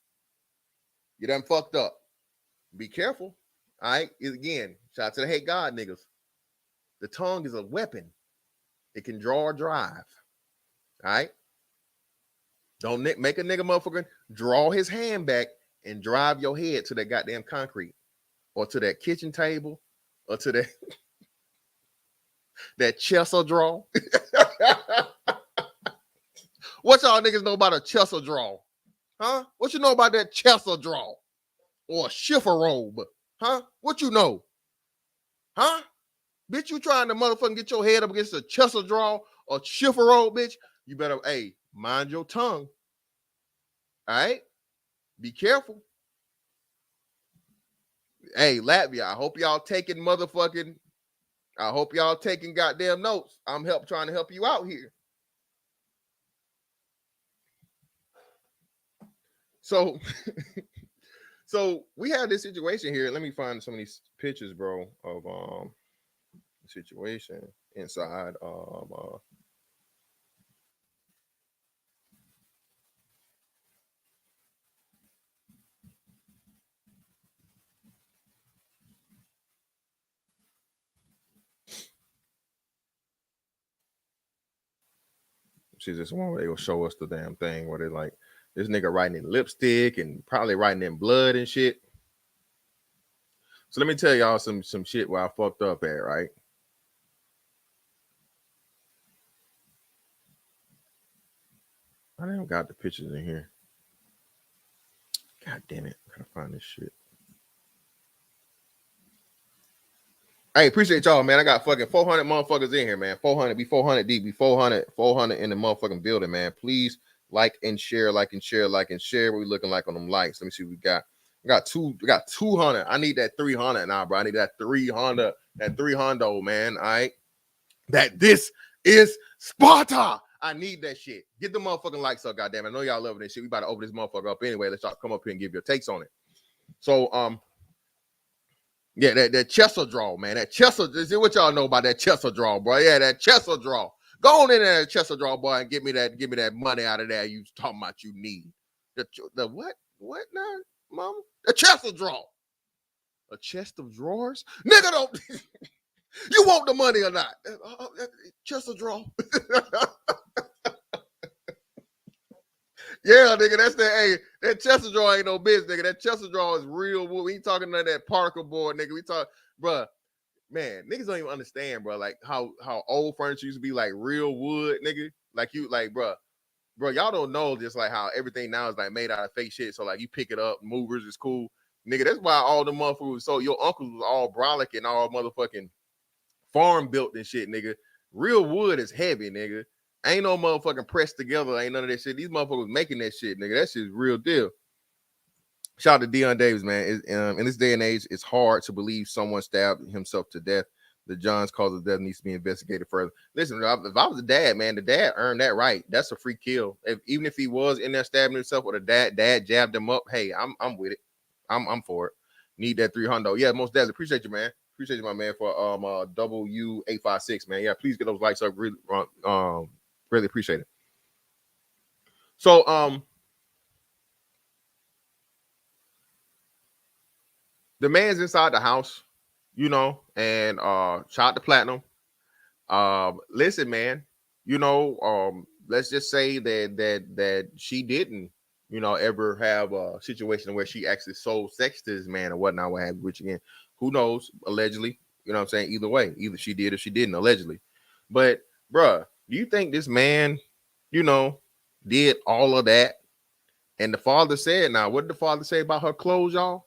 you done fucked up. Be careful. All right. Again, shout out to the hate God niggas. The tongue is a weapon. It can draw or drive. All right. Don't make a nigga motherfucker draw his hand back and drive your head to that goddamn concrete or to that kitchen table or to that that Chester draw. What y'all niggas know about a Chester draw? Huh? What you know about that Chester draw? Or a shiffer robe? Huh? What you know? Huh? Bitch, you trying to motherfucking get your head up against a Chester draw or shiffer robe, bitch? You better, hey, mind your tongue. All right? Be careful. Hey, Latvia, I hope y'all taking goddamn notes. I'm trying to help you out here. So, so we have this situation here. Let me find some of these pictures, bro, of the situation inside which is this one where they will show us the damn thing where they're like, this nigga writing in lipstick and probably writing in blood and shit. So let me tell y'all some shit where I fucked up at, right? I didn't got the pictures in here. God damn it. I gotta find this shit. Hey, appreciate y'all, man. I got fucking 400 motherfuckers in here, man. 400, be 400 deep, be 400 in the motherfucking building, man. Please like and share, like and share, like and share. What we looking like on them likes? Let me see what we got. We got 200. I need that 300 now, bro. I need that 300, man. All right. That this is Sparta. I need that shit. Get the motherfucking likes up, goddamn. I know y'all loving this shit. We about to open this motherfucker up anyway. Let's y'all come up here and give your takes on it. So, yeah, that Chester draw, man. That Chester, what y'all know about that Chester draw, bro? Yeah, that Chester draw. Go on in there, Chester draw, boy, and give me that money out of there you talking about you need. The what? What now, mama? The Chester draw. A chest of drawers? Nigga, don't. You want the money or not? Chester draw. Yeah, nigga, that's that. Hey, that Chester draw ain't no bitch, nigga. That Chester draw is real wood. We ain't talking about that Parker board, nigga. We talk, bro. Man, niggas don't even understand, bro. Like how old furniture used to be like real wood, nigga. Like you, like, bro, y'all don't know just like how everything now is like made out of fake shit. So like you pick it up, movers is cool, nigga. That's why all the motherfuckers. So your uncles was all brolic and all motherfucking farm built and shit, nigga. Real wood is heavy, nigga. Ain't no motherfucking pressed together. Ain't none of that shit. These motherfuckers making that shit, nigga. That shit's real deal. Shout out to Dion Davis, man. In this day and age, it's hard to believe someone stabbed himself to death. The John's cause of death needs to be investigated further. Listen, if I was a dad, man, the dad earned that right. That's a free kill. Even if he was in there stabbing himself or the dad jabbed him up, hey, I'm with it. I'm for it. Need that 300. Yeah, most definitely. Appreciate you, man. Appreciate you, my man, for W856, man. Yeah, please get those likes up. Really appreciate it. So the man's inside the house, you know, and shout out to Platinum. Listen, man, you know, let's just say that she didn't, you know, ever have a situation where she actually sold sex to this man or whatnot, what have you, which again, who knows, allegedly, you know what I'm saying? Either way, either she did or she didn't, allegedly. But bruh, do you think this man, you know, did all of that? And the father said, now, what did the father say about her clothes, y'all?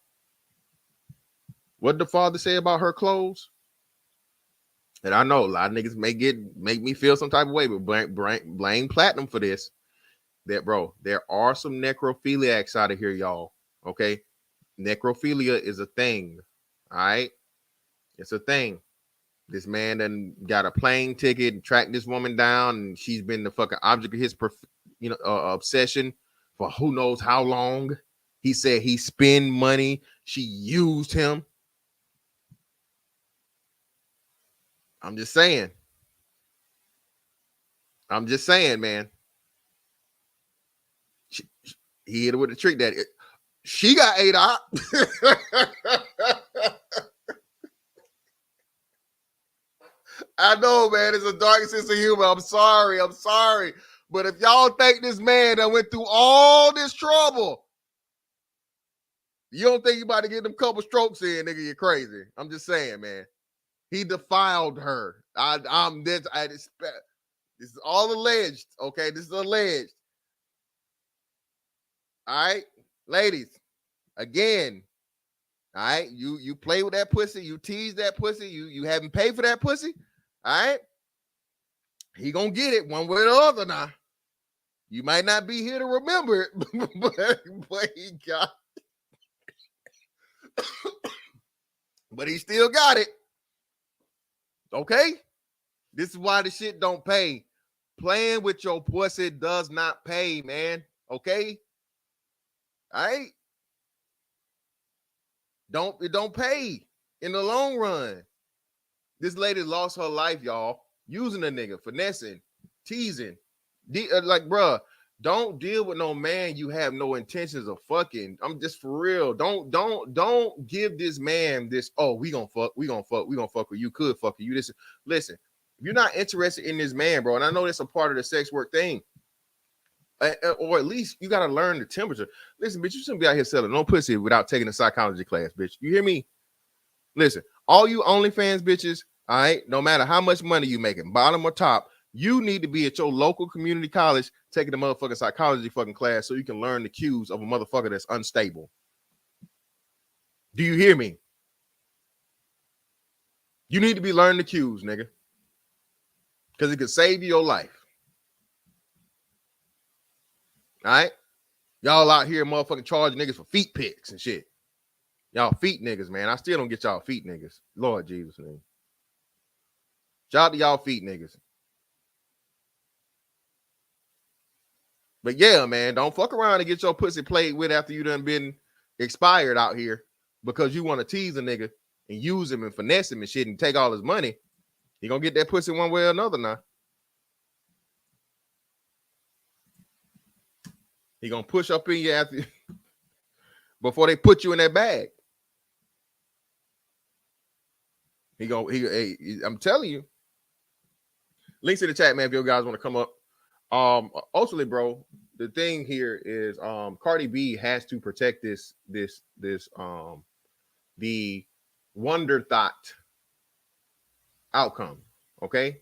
What did the father say about her clothes? And I know a lot of niggas make me feel some type of way, but blame Platinum for this. That, bro, there are some necrophiliacs out of here, y'all. Okay? Necrophilia is a thing. All right? It's a thing. This man done got a plane ticket and tracked this woman down, and she's been the fucking object of his obsession for who knows how long. He said he spent money. She used him. I'm just saying, man. He hit her with a trick that she got ate out. I know, man. It's a dark sense of humor. I'm sorry. But if y'all think this man that went through all this trouble, you don't think you about to get them couple strokes in, nigga, you're crazy. I'm just saying, man. He defiled her. This is all alleged. Okay, this is alleged. All right, ladies. Again, all right. You play with that pussy. You tease that pussy. You haven't paid for that pussy. All right. He gonna get it one way or the other now. You might not be here to remember it, but he got. But he still got it. Okay? This is why the shit don't pay. Playing with your pussy does not pay, man. Okay? All right? It don't pay in the long run. This lady lost her life, y'all, using a nigga, finessing, teasing. Like, bruh, don't deal with no man you have no intentions of fucking. I'm just for real. Don't give this man this, oh, we gonna fuck with you. Could fuck with you. Listen, If you're not interested in this man, bro, and I know that's a part of the sex work thing, or at least you got to learn the temperature. Listen, bitch, you shouldn't be out here selling no pussy without taking a psychology class, bitch. You hear me? Listen, all you OnlyFans bitches, all right, no matter how much money you making, bottom or top, you need to be at your local community college taking a motherfucking psychology fucking class so you can learn the cues of a motherfucker that's unstable. Do you hear me? You need to be learning the cues, nigga. Because it could save you your life. All right? Y'all out here motherfucking charging niggas for feet pics and shit. Y'all feet niggas, man. I still don't get y'all feet niggas. Lord Jesus, man. Shout out to y'all feet niggas. But yeah, man, don't fuck around and get your pussy played with after you done been expired out here because you want to tease a nigga and use him and finesse him and shit and take all his money. You gonna get that pussy one way or another now. He gonna push up in you after before they put you in that bag. I'm telling you. Links in the chat, man, if you guys want to come up. Ultimately, bro, the thing here is Cardi B has to protect the wonder thought outcome. Okay.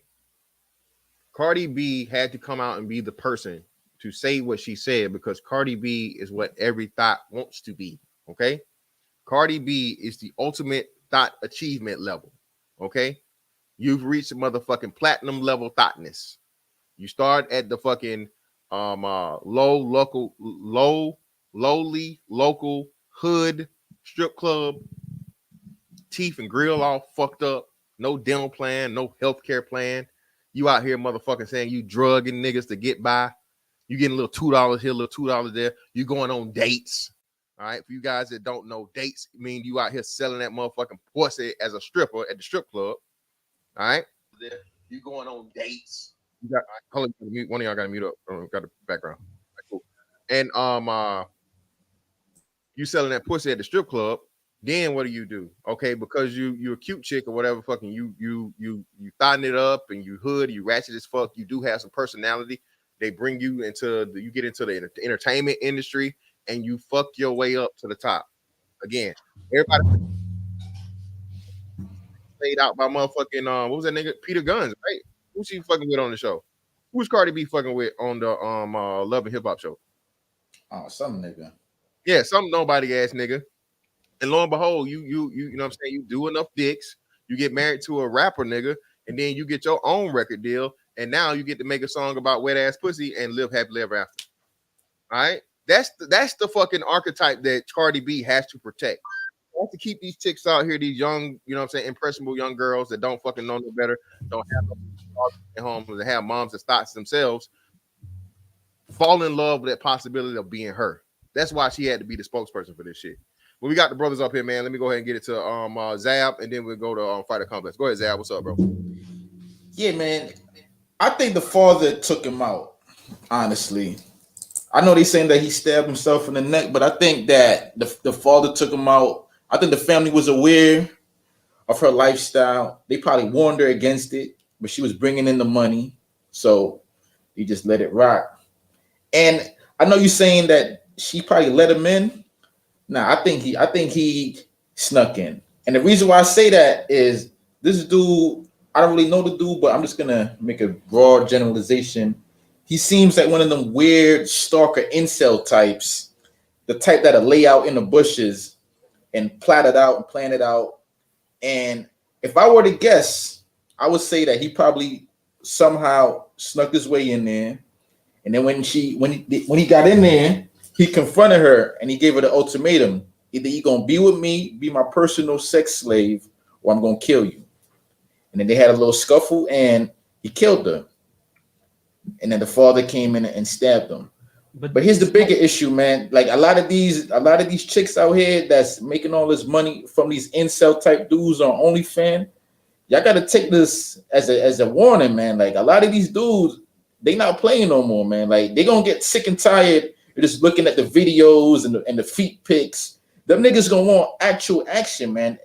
Cardi B had to come out and be the person to say what she said because Cardi B is what every thought wants to be. Okay. Cardi B is the ultimate thought achievement level. Okay. You've reached a motherfucking platinum level thoughtness. You start at the fucking lowly local hood strip club, teeth and grill all fucked up, no dental plan, no healthcare plan. You out here motherfucking saying you drugging niggas to get by. You getting a little $2 here, a little $2 there. You going on dates. All right. For you guys that don't know, dates mean you out here selling that motherfucking pussy as a stripper at the strip club. All right. You going on dates. You got, hold on, mute. One of y'all got to mute up. Got the background. Right, cool. And you selling that pussy at the strip club. Then what do? Okay, because you're a cute chick or whatever, fucking you thotting it up and you hood, you ratchet as fuck. You do have some personality. They bring you you get into the entertainment industry and you fuck your way up to the top. Again, everybody played out by motherfucking what was that nigga? Peter Guns, right? Who's she fucking with on the show? Who's Cardi B fucking with on the Love and Hip Hop show? Oh, some nigga. Yeah, some nobody ass nigga. And lo and behold, you know what I'm saying? You do enough dicks, you get married to a rapper nigga, and then you get your own record deal, and now you get to make a song about wet ass pussy and live happily ever after. All right, that's the fucking archetype that Cardi B has to protect. You have to keep these chicks out here, these young, you know what I'm saying, impressionable young girls that don't fucking know no better, don't have no at home, and have moms that thoughts themselves, fall in love with that possibility of being her. That's why she had to be the spokesperson for this shit. Well, we got the brothers up here, man. Let me go ahead and get it to Zab, and then we'll go to Fighter Complex. Go ahead, Zab. What's up, bro? Yeah, man. I think the father took him out, honestly. I know they're saying that he stabbed himself in the neck, but I think that the father took him out. I think the family was aware of her lifestyle. They probably warned her against it, but she was bringing in the money, so he just let it rock. And I know you're saying that she probably let him in. Nah, I think he snuck in. And the reason why I say that is this dude, I don't really know the dude, but I'm just gonna make a broad generalization. He seems like one of them weird stalker incel types, the type that'll lay out in the bushes and plot it out and plan it out. And if I were to guess, I would say that he probably somehow snuck his way in there. And then when he got in there, he confronted her and he gave her the ultimatum. Either you gonna be with me, be my personal sex slave, or I'm gonna kill you. And then they had a little scuffle and he killed her. And then the father came in and stabbed him. But here's the bigger issue, man. Like a lot of these chicks out here that's making all this money from these incel type dudes on OnlyFans, y'all gotta take this as a warning, man. Like a lot of these dudes, they not playing no more, man. Like they gonna get sick and tired. You're just looking at the videos and the feet pics. Them niggas gonna want actual action, man.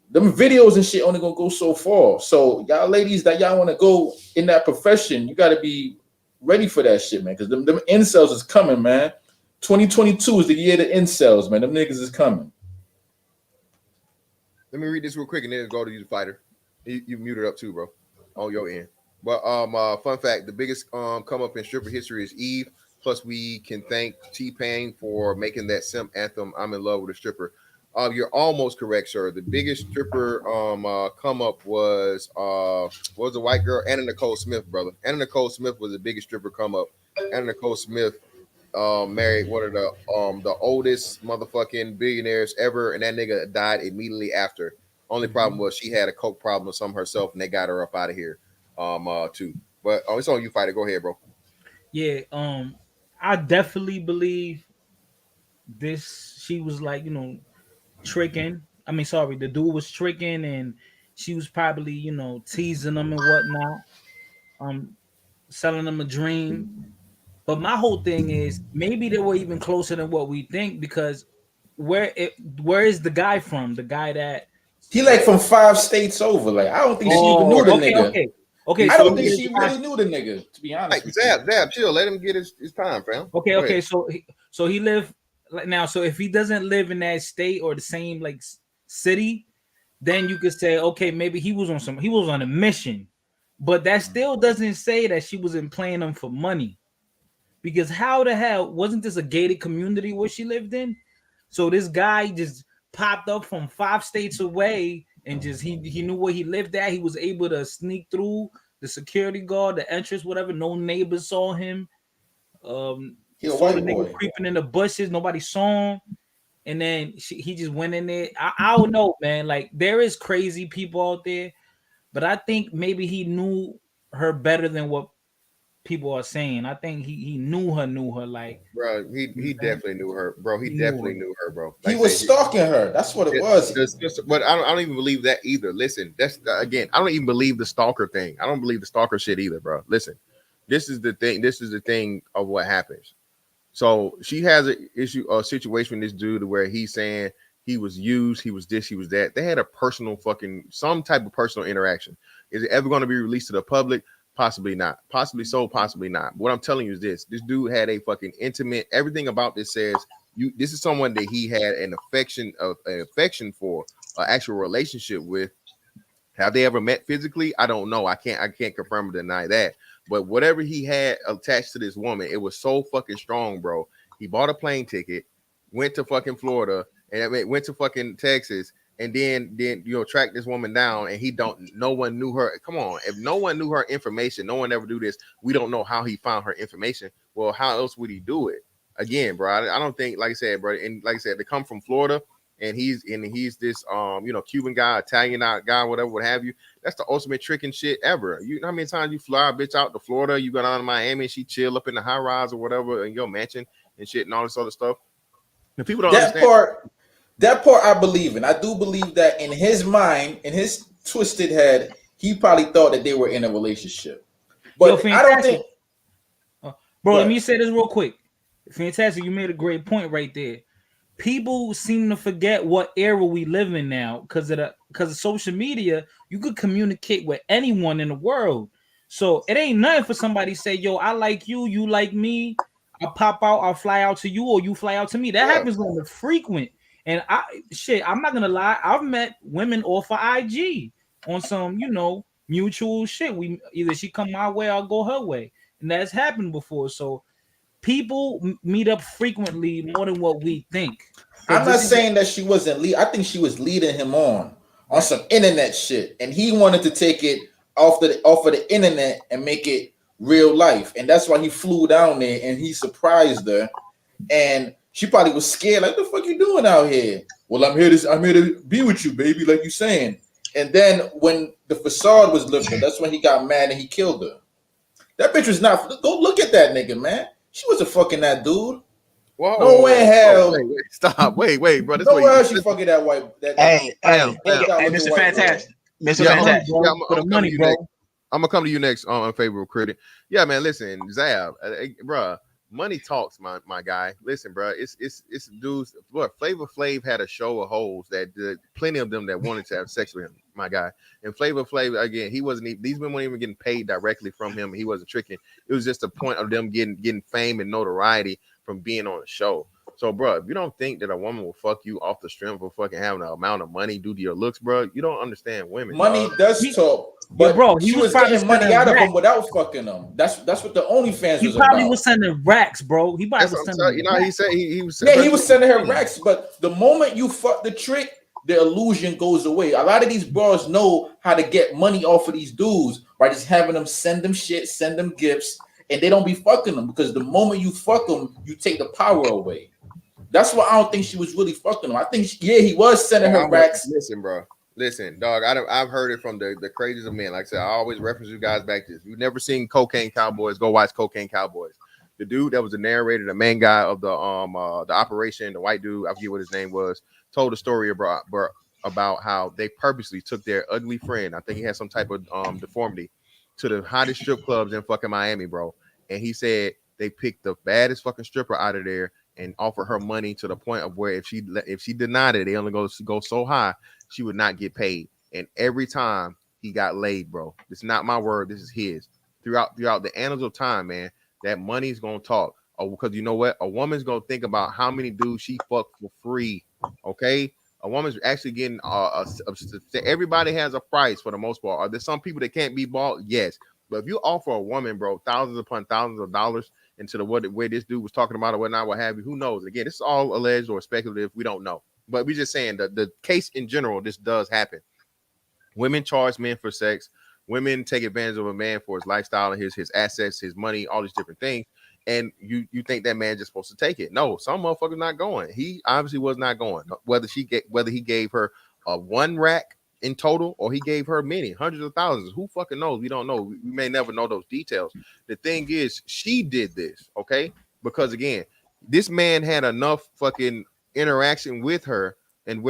them videos and shit only gonna go so far. So y'all ladies that y'all want to go in that profession, you got to be ready for that shit, man. Because them incels is coming, man. 2022 is the year of the incels, man. Them niggas is coming. Let me read this real quick and then go to you, fighter. You muted up too, bro, on your end. But fun fact: the biggest come up in stripper history is Eve. Plus, we can thank T-Pain for making that simp anthem. I'm in love with a stripper. You're almost correct, sir. The biggest stripper come up was a white girl, Anna Nicole Smith, brother. Anna Nicole Smith was the biggest stripper come up. Anna Nicole Smith married one of the oldest motherfucking billionaires ever, and that nigga died immediately after. Only problem was she had a coke problem or something herself, and they got her up out of here too. But it's on you, fighter. Go ahead, bro. Yeah, I definitely believe this. She was like, tricking. I mean, sorry, the dude was tricking, and she was probably, teasing him and whatnot, selling him a dream. But my whole thing is maybe they were even closer than what we think, because where is the guy from? The guy that he like from 5 states over. Like I don't think she even knew the nigga. Okay. I don't think she really knew the nigga. To be honest, with Zab, chill. Let him get his time, fam. Okay. So he lived now. So if he doesn't live in that state or the same like city, then you could say, okay, maybe he was on a mission, but that still doesn't say that she wasn't playing him for money. Because how the hell wasn't this a gated community where she lived in? So this guy just popped up from 5 states away and just he knew where he lived at. He was able to sneak through the security guard, the entrance, whatever. No neighbors saw him. Saw the nigga creeping in the bushes. Nobody saw him. And then he just went in there. I don't know, man. Like there is crazy people out there, but I think maybe he knew her better than what people are saying. I think he knew her like, bro. He definitely knew her, bro. He definitely knew her, bro. Like he was stalking her. That's what it was. But I don't even believe that either. Listen, that's again, I don't even believe the stalker thing. I don't believe the stalker shit either, bro. Listen, this is the thing. This is the thing of what happens. So she has a situation with this dude where he's saying he was used, he was this, he was that. They had a some type of personal interaction. Is it ever going to be released to the public? Possibly not. Possibly so, possibly not. What I'm telling you is this dude had a fucking intimate, everything about this says this is someone that he had an affection for, an actual relationship with. Have they ever met physically? I don't know. I can't confirm or deny that. But whatever he had attached to this woman, it was so fucking strong, bro. He bought a plane ticket, went to fucking Florida, and went to fucking Texas, and then track this woman down, and no one knew her. Come on, if no one knew her information, no one ever do this. We don't know how he found her information. Well, how else would he do it? Again, bro, I don't think, like I said, bro, and like I said, to come from Florida, and he's this Cuban guy, Italian guy, whatever, what have you. That's the ultimate tricking shit ever. You know how many times you fly a bitch out to Florida, you go down to Miami, and she chill up in the high rise or whatever in your mansion and shit and all this other stuff. And people don't understand. That part I believe in. I do believe that in his mind, in his twisted head, he probably thought that they were in a relationship. But I don't think. Let me say this real quick. Fantastic, you made a great point right there. People seem to forget what era we live in now because of social media. You could communicate with anyone in the world, so it ain't nothing for somebody to say, "Yo, I like you, you like me. I'll pop out, I'll fly out to you, or you fly out to me." That happens on the frequent. And I'm not gonna lie. I've met women off of IG on some, mutual shit. Either she come my way, I'll go her way, and that's happened before. So people meet up frequently more than what we think. I'm not saying that she wasn't I think she was leading him on some internet shit, and he wanted to take it off of the internet and make it real life, and that's why he flew down there and he surprised her, and she probably was scared, like, what the fuck you doing out here? Well, I'm here to be with you, baby, like you saying. And then when the facade was lifted, that's when he got mad and he killed her. That bitch was not. Go look at that nigga, man. She wasn't fucking that dude. Whoa, no way in hell. Stop. Wait, bro. No way she fucking that white. Hey, Mr. Fantastic. Mr. Fantastic. I'm gonna come to you next on Unfavorable Critic. Yeah, man. Listen, Zab, bro. money talks, my guy. Listen, bro, it's dudes. What Flavor Flav had a show of hoes that plenty of them that wanted to have sex with him, my guy. And Flavor Flav, again, he wasn't even, these women weren't even getting paid directly from him. He wasn't tricking. It was just a point of them getting fame and notoriety from being on the show. So, bro, if you don't think that a woman will fuck you off the strength of fucking having an amount of money due to your looks, bro, you don't understand women. Money does talk, but bro, he was getting money out of them without fucking them. That's what the OnlyFans was about. He probably was sending racks, bro. He probably was sending. You know, he said he was. Yeah, he was sending her racks, but the moment you fuck the trick, the illusion goes away. A lot of these bros know how to get money off of these dudes by just having them send them shit, send them gifts, and they don't be fucking them because the moment you fuck them, you take the power away. That's why I don't think she was really fucking him. I think, he was sending her racks. Listen, bro. Listen, dog. I've heard it from the craziest of men. Like I said, I always reference you guys back to this. You've never seen Cocaine Cowboys, go watch Cocaine Cowboys. The dude that was the narrator, the main guy of the operation, the white dude, I forget what his name was, told a story about how they purposely took their ugly friend. I think he had some type of deformity to the hottest strip clubs in fucking Miami, bro. And he said they picked the baddest fucking stripper out of there and offer her money to the point of where if she denied it, they only go so high, she would not get paid. And every time he got laid, bro, this is not my word, this is his. Throughout the annals of time, man, that money's gonna talk. Oh, because you know what? A woman's gonna think about how many dudes she fucked for free. Okay, a woman's actually getting everybody has a price for the most part. Are there some people that can't be bought? Yes, but if you offer a woman, bro, thousands upon thousands of dollars into the way this dude was talking about or whatnot, what have you, who knows? Again, this is all alleged or speculative. We don't know, but we're just saying that the case in general, this does happen. Women charge men for sex. Women take advantage of a man for his lifestyle and his assets, his money, all these different things. And you think that man's just supposed to take it? No, some motherfuckers not going. He obviously was not going. Whether he gave her a one rack in total or he gave her many hundreds of thousands, who fucking knows? We don't know. We may never know those details. The thing is, she did this, okay? Because again, this man had enough fucking interaction with her. And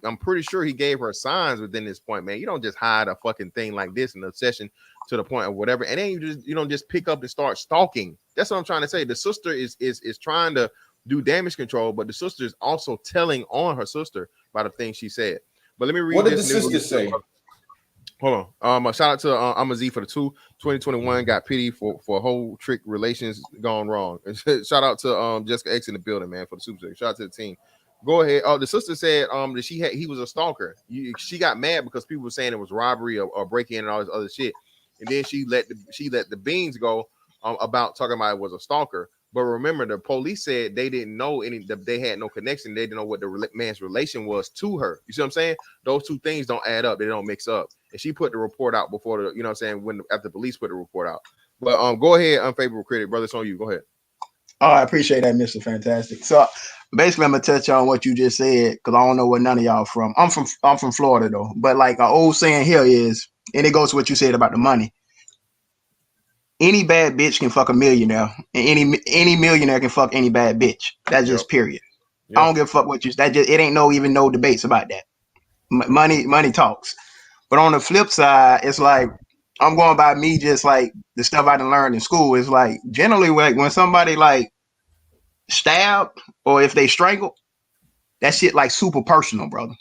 I'm pretty sure he gave her signs within this point, man. You don't just hide a fucking thing like this in a session to the point of whatever, and then you don't just pick up and start stalking. That's what I'm trying to say. The sister is trying to do damage control, but the sister is also telling on her sister by the things she said. But let me read. What did the sister say? Hold on. Shout out to Amazi for the 2021 got pity for whole trick relations gone wrong. Shout out to Jessica X in the building, man, for the super stick. Shout out to the team. Go ahead. Oh, the sister said that he was a stalker. She got mad because people were saying it was robbery or break-in and all this other shit. And then she let the beans go about talking about it was a stalker. But remember, the police said they didn't know they had no connection. They didn't know what the man's relation was to her. You see what I'm saying? Those two things don't add up. They don't mix up. And she put the report out before you know what I'm saying, after the police put the report out. But go ahead, unfavorable critic, brother. It's on you. Go ahead. Oh, I appreciate that, Mr. Fantastic. So basically, I'm gonna touch on what you just said because I don't know where none of y'all from. I'm from Florida though, but like an old saying here is, and it goes to what you said about the money. Any bad bitch can fuck a millionaire, and any millionaire can fuck any bad bitch. That's just period. Yep. I don't give a fuck what you. It ain't no debates about that. Money talks. But on the flip side, it's like I'm going by me, just like the stuff I done learned in school. Is like generally like when somebody like stabbed or if they strangle, that shit like super personal, brother.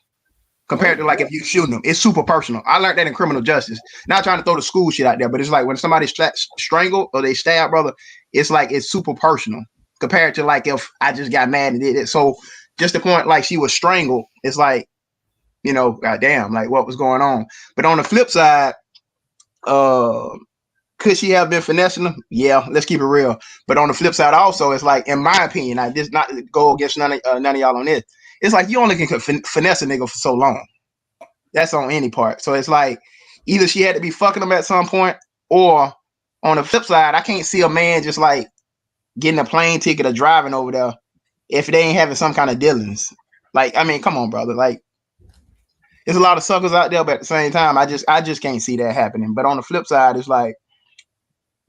Compared to like if you shooting them, it's super personal. I learned that in criminal justice. Not trying to throw the school shit out there, but it's like when somebody strangled or they stab, brother, it's like it's super personal compared to like if I just got mad and did it. So just the point, like she was strangled, it's like, you know, goddamn, like what was going on. But on the flip side, could she have been finessing them? Yeah, let's keep it real. But on the flip side, also, it's like, in my opinion, I just not go against none of y'all on this. It's like you only can finesse a nigga for so long. That's on any part. So it's like either she had to be fucking them at some point, or on the flip side, I can't see a man just like getting a plane ticket or driving over there if they ain't having some kind of dealings. Like, I mean, come on, brother. Like, there's a lot of suckers out there, but at the same time, I just can't see that happening. But on the flip side, it's like,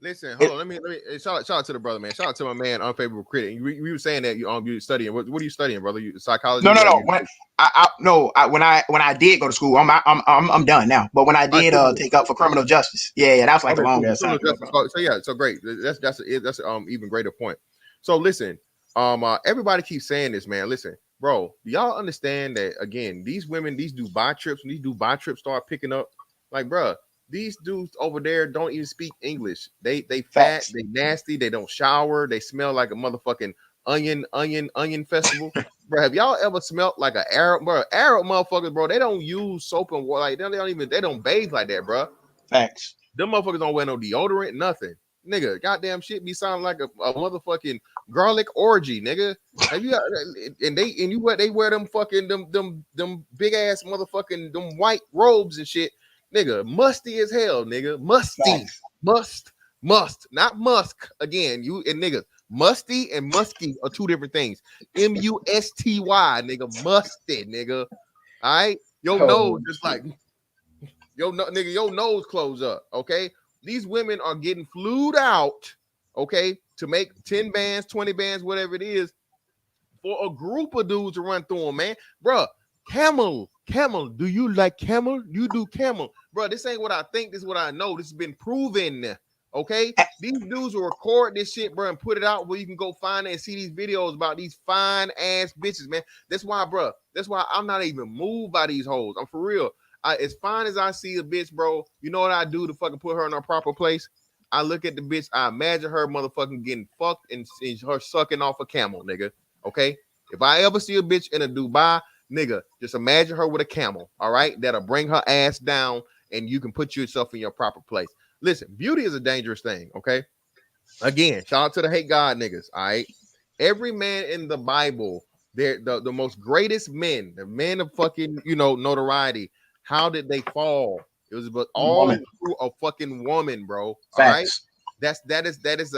listen, hold on. Let me shout out to the brother, man. Shout out to my man, unfavorable critic. You were saying that you studying. What are you studying, brother? You psychology? No. When I did go to school, I'm done now. But when I did take up for criminal justice, yeah, that was like a long ass time. So great. That's even greater point. So listen, everybody keeps saying this, man. Listen, bro, do y'all understand that again? These women, these Dubai trips, when these Dubai trips start picking up, like, bro, these dudes over there don't even speak English. They fat, Facts. they nasty, they don't shower, they smell like a motherfucking onion festival. Bro, have y'all ever smelled like an Arab, bro? Arab motherfuckers, bro, they don't use soap and water, like they don't bathe like that, bro. Facts. Them motherfuckers don't wear no deodorant, nothing. Nigga, goddamn shit be sounding like a motherfucking garlic orgy, nigga. Have you they wear them fucking them big ass motherfucking them white robes and shit, nigga. Musty as hell, nigga. Musty, Facts. must, not musk again. You and nigga, musty and musky are two different things. musty, nigga, musty, nigga. All right, your nose just like nigga, your nose close up, okay? These women are getting flued out, okay, to make 10 bands, 20 bands, whatever it is, for a group of dudes to run through them, man. Bruh, camel, do you like camel? You do camel. Bruh, this ain't what I think, this is what I know. This has been proven, okay? These dudes will record this shit, bro, and put it out where you can go find it and see these videos about these fine-ass bitches, man. That's why, bruh, that's why I'm not even moved by these hoes. I'm for real. As fine as I see a bitch, bro, you know what I do to fucking put her in her proper place? I look at the bitch, I imagine her motherfucking getting fucked and her sucking off a camel, nigga. Okay? If I ever see a bitch in a Dubai, nigga, just imagine her with a camel, all right? That'll bring her ass down and you can put yourself in your proper place. Listen, beauty is a dangerous thing, okay? Again, shout out to the hate God niggas, all right? Every man in the Bible, they're the most greatest men, the men of fucking, notoriety. How did they fall? It was but all through a fucking woman, bro. Facts. All right.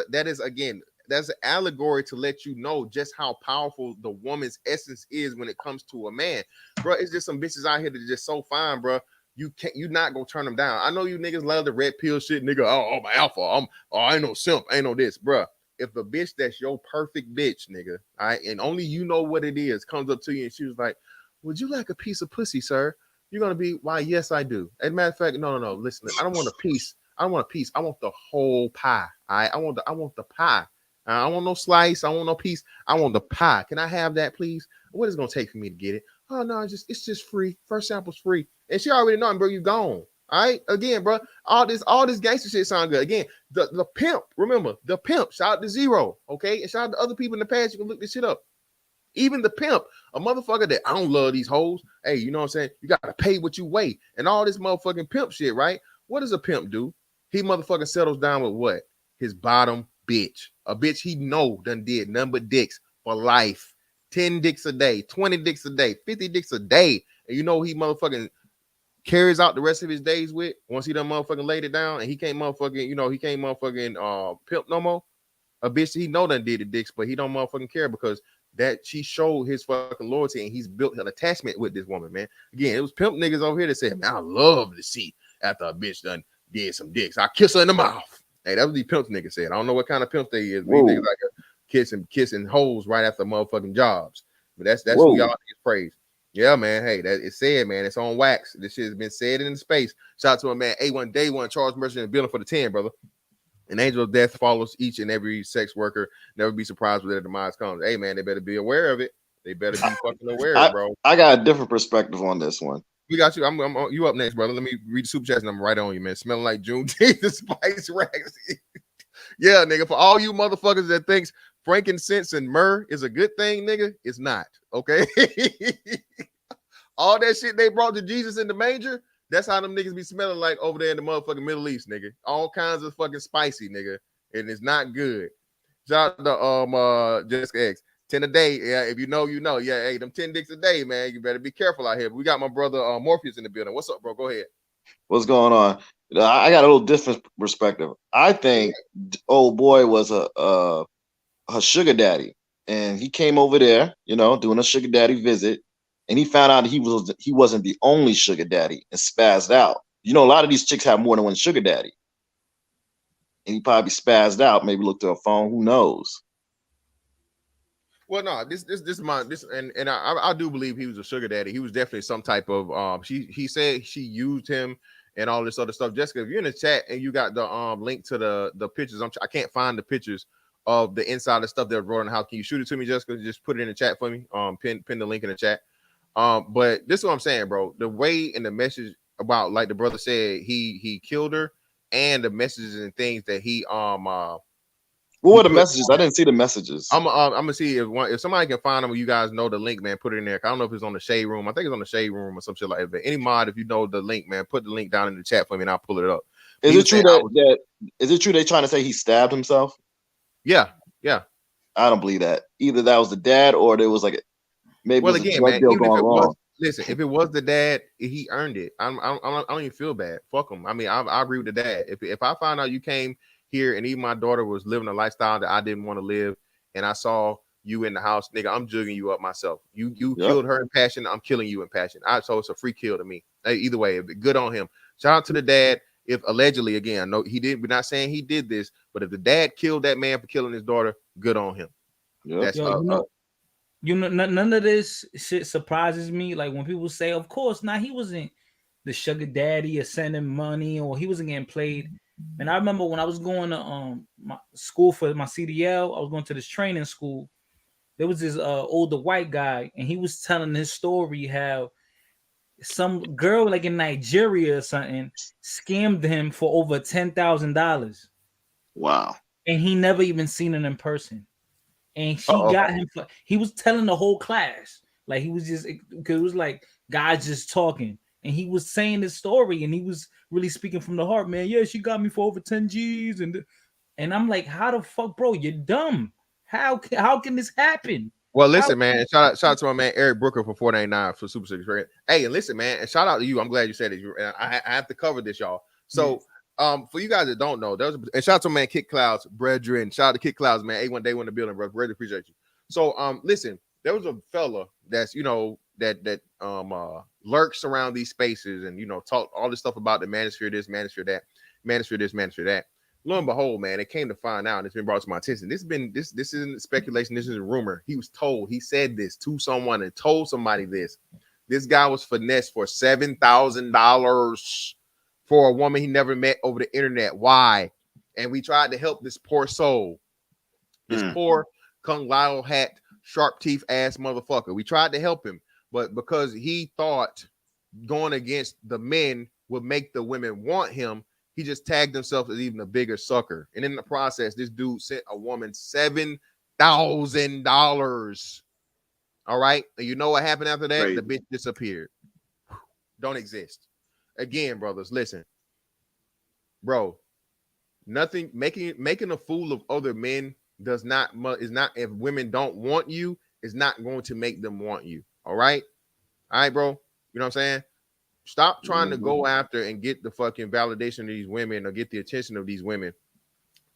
That is again, that's an allegory to let you know just how powerful the woman's essence is when it comes to a man, bro. It's just some bitches out here that are just so fine, bro. You're not gonna turn them down. I know you niggas love the red pill shit, nigga. Oh, my alpha. I ain't no simp, ain't no this, bro. If the bitch that's your perfect bitch, nigga, all right, and only you know what it is, comes up to you and she was like, "Would you like a piece of pussy, sir?" You're gonna be, why? Yes, I do. As a matter of fact, no. Listen, I don't want a piece. I don't want a piece. I want the whole pie. All right. I want the pie. I don't want no slice. I don't want no piece. I want the pie. Can I have that, please? What is it gonna take for me to get it? Oh no, it's just free. First sample's free. And she already know, bro, you gone. All right. Again, bro, all this gangster shit sound good. Again, the pimp, remember, the pimp, shout out to Zero. Okay. And shout out to other people in the past. You can look this shit up. Even the pimp, a motherfucker that I don't love these hoes. Hey, you know what I'm saying? You got to pay what you weigh and all this motherfucking pimp shit, right? What does a pimp do? He motherfucking settles down with what? His bottom bitch. A bitch he know done did nothing but dicks for life. 10 dicks a day, 20 dicks a day, 50 dicks a day. And you know he motherfucking carries out the rest of his days with once he done motherfucking laid it down and he can't motherfucking, pimp no more. A bitch that he know done did the dicks, but he don't motherfucking care because that she showed his fucking loyalty and he's built an attachment with this woman, man. Again, it was pimp niggas over here that said, man, I love to see after a bitch done did some dicks. I kiss her in the mouth. Hey, that was the pimp niggas said. I don't know what kind of pimp they is. But niggas like kissing hoes right after motherfucking jobs. But that's who y'all niggas praise. Yeah, man. Hey, that it's said, man. It's on wax. This shit has been said in space. Shout out to my man A1 Day One, Charles Merchant, and billing for the 10, brother. An angel of death follows each and every sex worker. Never be surprised when their demise comes. Hey, man, they better be aware of it. They better be fucking aware, bro. I got a different perspective on this one. We got you. I'm you up next, brother. Let me read the super chats and I'm right on you, man. Smelling like Juneteenth, the spice racks. Yeah, nigga. For all you motherfuckers that thinks frankincense and myrrh is a good thing, nigga, it's not. Okay. All that shit they brought to Jesus in the manger. That's how them niggas be smelling like over there in the motherfucking Middle East, nigga. All kinds of fucking spicy, nigga. And it's not good. Shout out to Jessica X. 10 a day. Yeah, if you know, you know. Yeah, hey, them 10 dicks a day, man. You better be careful out here. But we got my brother Morpheus in the building. What's up, bro? Go ahead. What's going on? I got a little different perspective. I think old boy was a sugar daddy. And he came over there, doing a sugar daddy visit. And he found out he wasn't the only sugar daddy and spazzed out. A lot of these chicks have more than one sugar daddy. And he probably spazzed out, maybe looked at a phone, who knows? Well, no, I do believe he was a sugar daddy. He was definitely some type of he said she used him and all this other stuff. Jessica, if you're in the chat and you got the link to the pictures, I can't find the pictures of the insider stuff that was brought in the house. Can you shoot it to me, Jessica? Just put it in the chat for me. Pin the link in the chat. But this is what I'm saying, bro. The way in the message about, like the brother said, he killed her, and the messages and things that he What were the messages? I didn't see the messages. I'm gonna see if somebody can find them. You guys know the link, man. Put it in there. I don't know if it's on the shade room. I think it's on the shade room or some shit like that. But any mod, if you know the link, man, put the link down in the chat for me, and I'll pull it up. Is it true that is it true they trying to say he stabbed himself? Yeah. I don't believe that. Either that was the dad, or there was like maybe. Well, again, man, even if it wrong. was, listen, if it was the dad, he earned it. I don't even feel bad. Fuck him. I mean, I agree with the dad. If I find out you came here and even my daughter was living a lifestyle that I didn't want to live, and I saw you in the house, nigga, I'm jugging you up myself. You killed her in passion. I'm killing you in passion. So it's a free kill to me. Either way, good on him. Shout out to the dad. If allegedly, again, I know he did. We're not saying he did this, but if the dad killed that man for killing his daughter, good on him. Yeah. That's None of this shit surprises me. Like when people say, "Of course, he wasn't the sugar daddy or sending money, or he wasn't getting played." And I remember when I was going to my school for my CDL, I was going to this training school. There was this older white guy, and he was telling his story how some girl like in Nigeria or something scammed him for over $10,000. Wow. And he never even seen it in person. And she got him. He was telling the whole class, like he was just, because it was like guys just talking, and he was saying his story, and he was really speaking from the heart, man. Yeah, she got me for over 10 G's, and I'm like, how the fuck, bro? You're dumb. How can this happen? Well, listen, man. Shout out to my man Eric Brooker for $4.99 for Super 6. Right? Hey, and listen, man, and shout out to you. I'm glad you said it. I have to cover this, y'all. So. For you guys that don't know, and shout out to man Kid Clouds, brethren. Shout out to Kid Clouds, man. A1 day one in the building, bro. Really appreciate you. So, listen, there was a fella that's that lurks around these spaces and talk all this stuff about the manosphere, this, manosphere that, manosphere this, manosphere that. Lo and behold, man, it came to find out, and it's been brought to my attention. This isn't speculation. This is a rumor. He was told. He said this to someone and told somebody this. This guy was finessed for $7,000. For a woman he never met over the internet. Why? And we tried to help this poor soul, this poor Kung Lao hat, sharp teeth ass motherfucker. We tried to help him, but because he thought going against the men would make the women want him, he just tagged himself as even a bigger sucker. And in the process, this dude sent a woman $7,000. All right. And you know what happened after that? Crazy. The bitch disappeared. Don't exist. Again, brothers, listen, bro. Nothing making a fool of other men is not. If women don't want you, is not going to make them want you. All right, bro. You know what I'm saying? Stop trying to go after and get the fucking validation of these women or get the attention of these women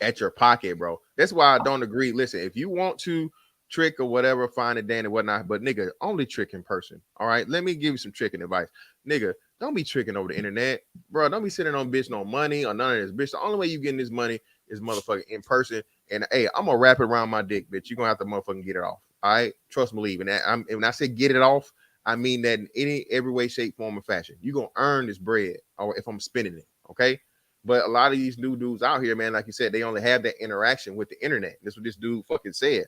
at your pocket, bro. That's why I don't agree. Listen, if you want to trick or whatever, fine and dandy and whatnot, but nigga, only trick in person. All right, let me give you some tricking advice, nigga. Don't be tricking over the internet, bro. Don't be sitting on bitch no money or none of this, bitch. The only way you getting this money is motherfucking in person. And hey, I'm gonna wrap it around my dick, bitch. You're gonna have to motherfucking get it off. All right, trust, believe. And and when I say get it off, I mean that in every way, shape, form, or fashion. You're gonna earn this bread, or if I'm spending it, okay? But a lot of these new dudes out here, man, like you said, they only have that interaction with the internet. That's what this dude fucking said.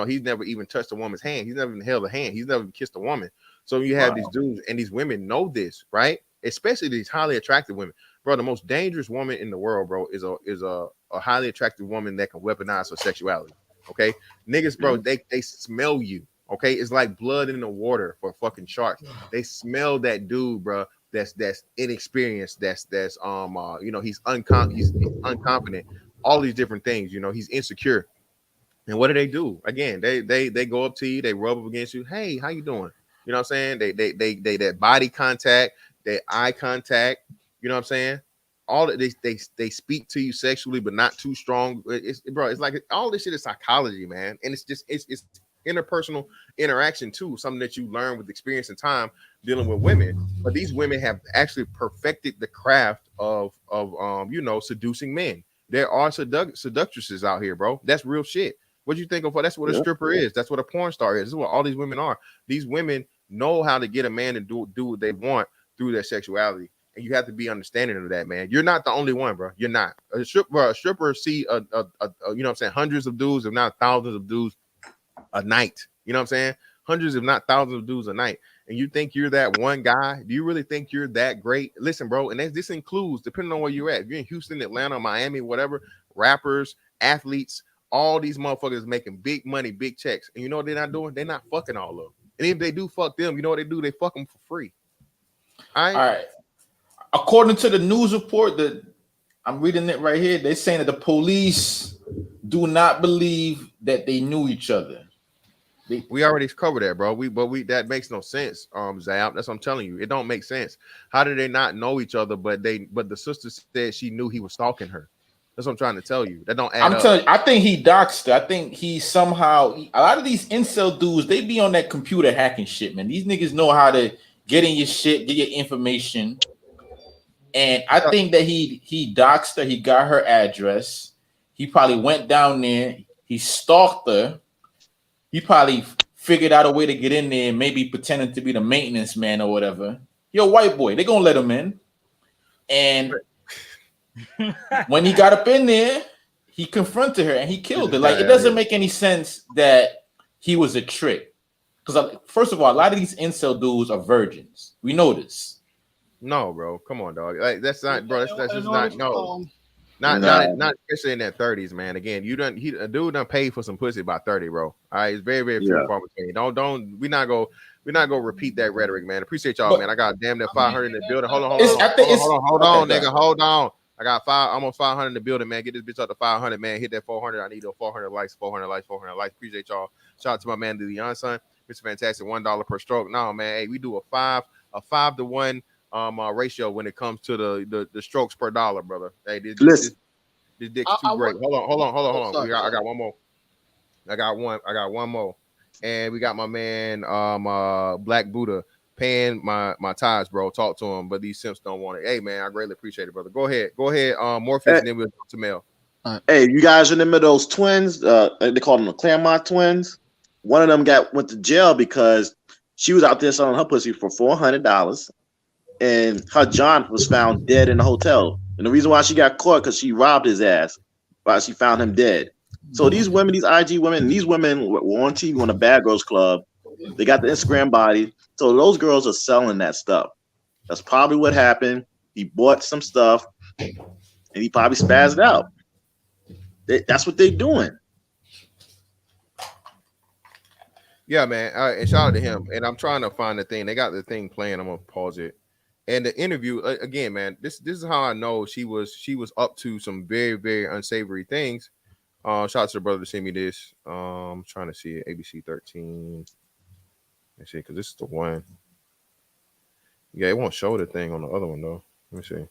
He's never even touched a woman's hand. He's never even held a hand. He's never even kissed a woman. So you have these dudes, and these women know this, right? Especially these highly attractive women, bro. The most dangerous woman in the world, bro, is a highly attractive woman that can weaponize her sexuality. Okay, niggas, bro, they smell you. Okay, it's like blood in the water for fucking sharks. They smell that dude, bro. That's inexperienced. That's he's unconfident. All these different things. He's insecure. And what do? Again, they go up to you, they rub up against you. Hey, how you doing? You know what I'm saying? They that body contact, that eye contact. You know what I'm saying? All that they speak to you sexually, but not too strong. It's like all this shit is psychology, man. And it's interpersonal interaction too, something that you learn with experience and time dealing with women. But these women have actually perfected the craft of seducing men. There are seductresses out here, bro. That's real shit. What do you think of? That's what a stripper is. That's what a porn star is. This is what all these women are. These women know how to get a man to do what they want through their sexuality. and you have to be understanding of that, man. You're not the only one, bro. You're not. A stripper see you know what I'm saying, hundreds of dudes, if not thousands of dudes a night. You know what I'm saying? Hundreds, if not thousands of dudes a night. And you think you're that one guy? Do you really think you're that great? Listen, bro, and this includes, depending on where you're at, if you're in Houston, Atlanta, Miami, whatever, rappers, athletes, all these motherfuckers making big money, big checks. And you know what they're not doing? They're not fucking all of them. And if they do fuck them, you know what they do? They fuck them for free. All right. According to the news report that I'm reading it right here, they're saying that the police do not believe that they knew each other. We already covered that, bro. We that makes no sense, Zab. That's what I'm telling you. It don't make sense. How did they not know each other? But the sister said she knew he was stalking her. That's what I'm trying to tell you. That don't add up. Telling you, I think he doxed her. I think he somehow, a lot of these incel dudes, they be on that computer hacking shit, man. These niggas know how to get in your shit, get your information. And I think that he doxed her. He got her address. He probably went down there. He stalked her. He probably figured out a way to get in there, maybe pretending to be the maintenance man or whatever. You're a white boy. They're going to let him in. And when he got up in there, he confronted her and he killed her. Like, it doesn't make any sense that he was a trick. Because, first of all, a lot of these incel dudes are virgins. We know this. No, bro. Come on, dog. Like, that's not, bro. That's just not, no. Not especially in their 30s, man. Again, a dude done paid for some pussy by 30, bro. All right, it's very, very few far between. We're not gonna repeat that rhetoric, man. Appreciate y'all, man. I got damn near 500 in the building. Hold on, nigga. Hold on. I got almost 500 in the building, man. Get this bitch up to 500, man. Hit that 400. I need those 400 likes. Appreciate y'all. Shout out to my man, Leon son. Mr. Fantastic, $1 per stroke. No, man. Hey, we do a 5 to 1 ratio when it comes to the strokes per dollar, brother. Hey, this dick's too great. Hold on. Sorry. I got one more. I got one more. And we got my man Black Buddha paying my ties, bro. Talk to him, but these simps don't want it. Hey, man, I greatly appreciate it, brother. Go ahead, Morpheus, and then we'll go to Mel. Hey, you guys remember those twins? They called them the Claremont twins. One of them went to jail because she was out there selling her pussy for $400, and her John was found dead in the hotel. And the reason why she got caught because she robbed his ass, while she found him dead. So these women, these IG women, these women were on TV on the Bad Girls Club. They got the Instagram body. So those girls are selling that stuff. That's probably what happened. He bought some stuff and he probably spazzed out. That's what they're doing. Yeah, man. And shout out to him. And I'm trying to find the thing. They got the thing playing. I'm gonna pause it. And the interview again, man. This is how I know she was up to some very, very unsavory things. Shout out to the brother to send me this. I'm trying to see it. ABC 13. Let's see, because this is the one. Yeah, it won't show the thing on the other one though. Let me see.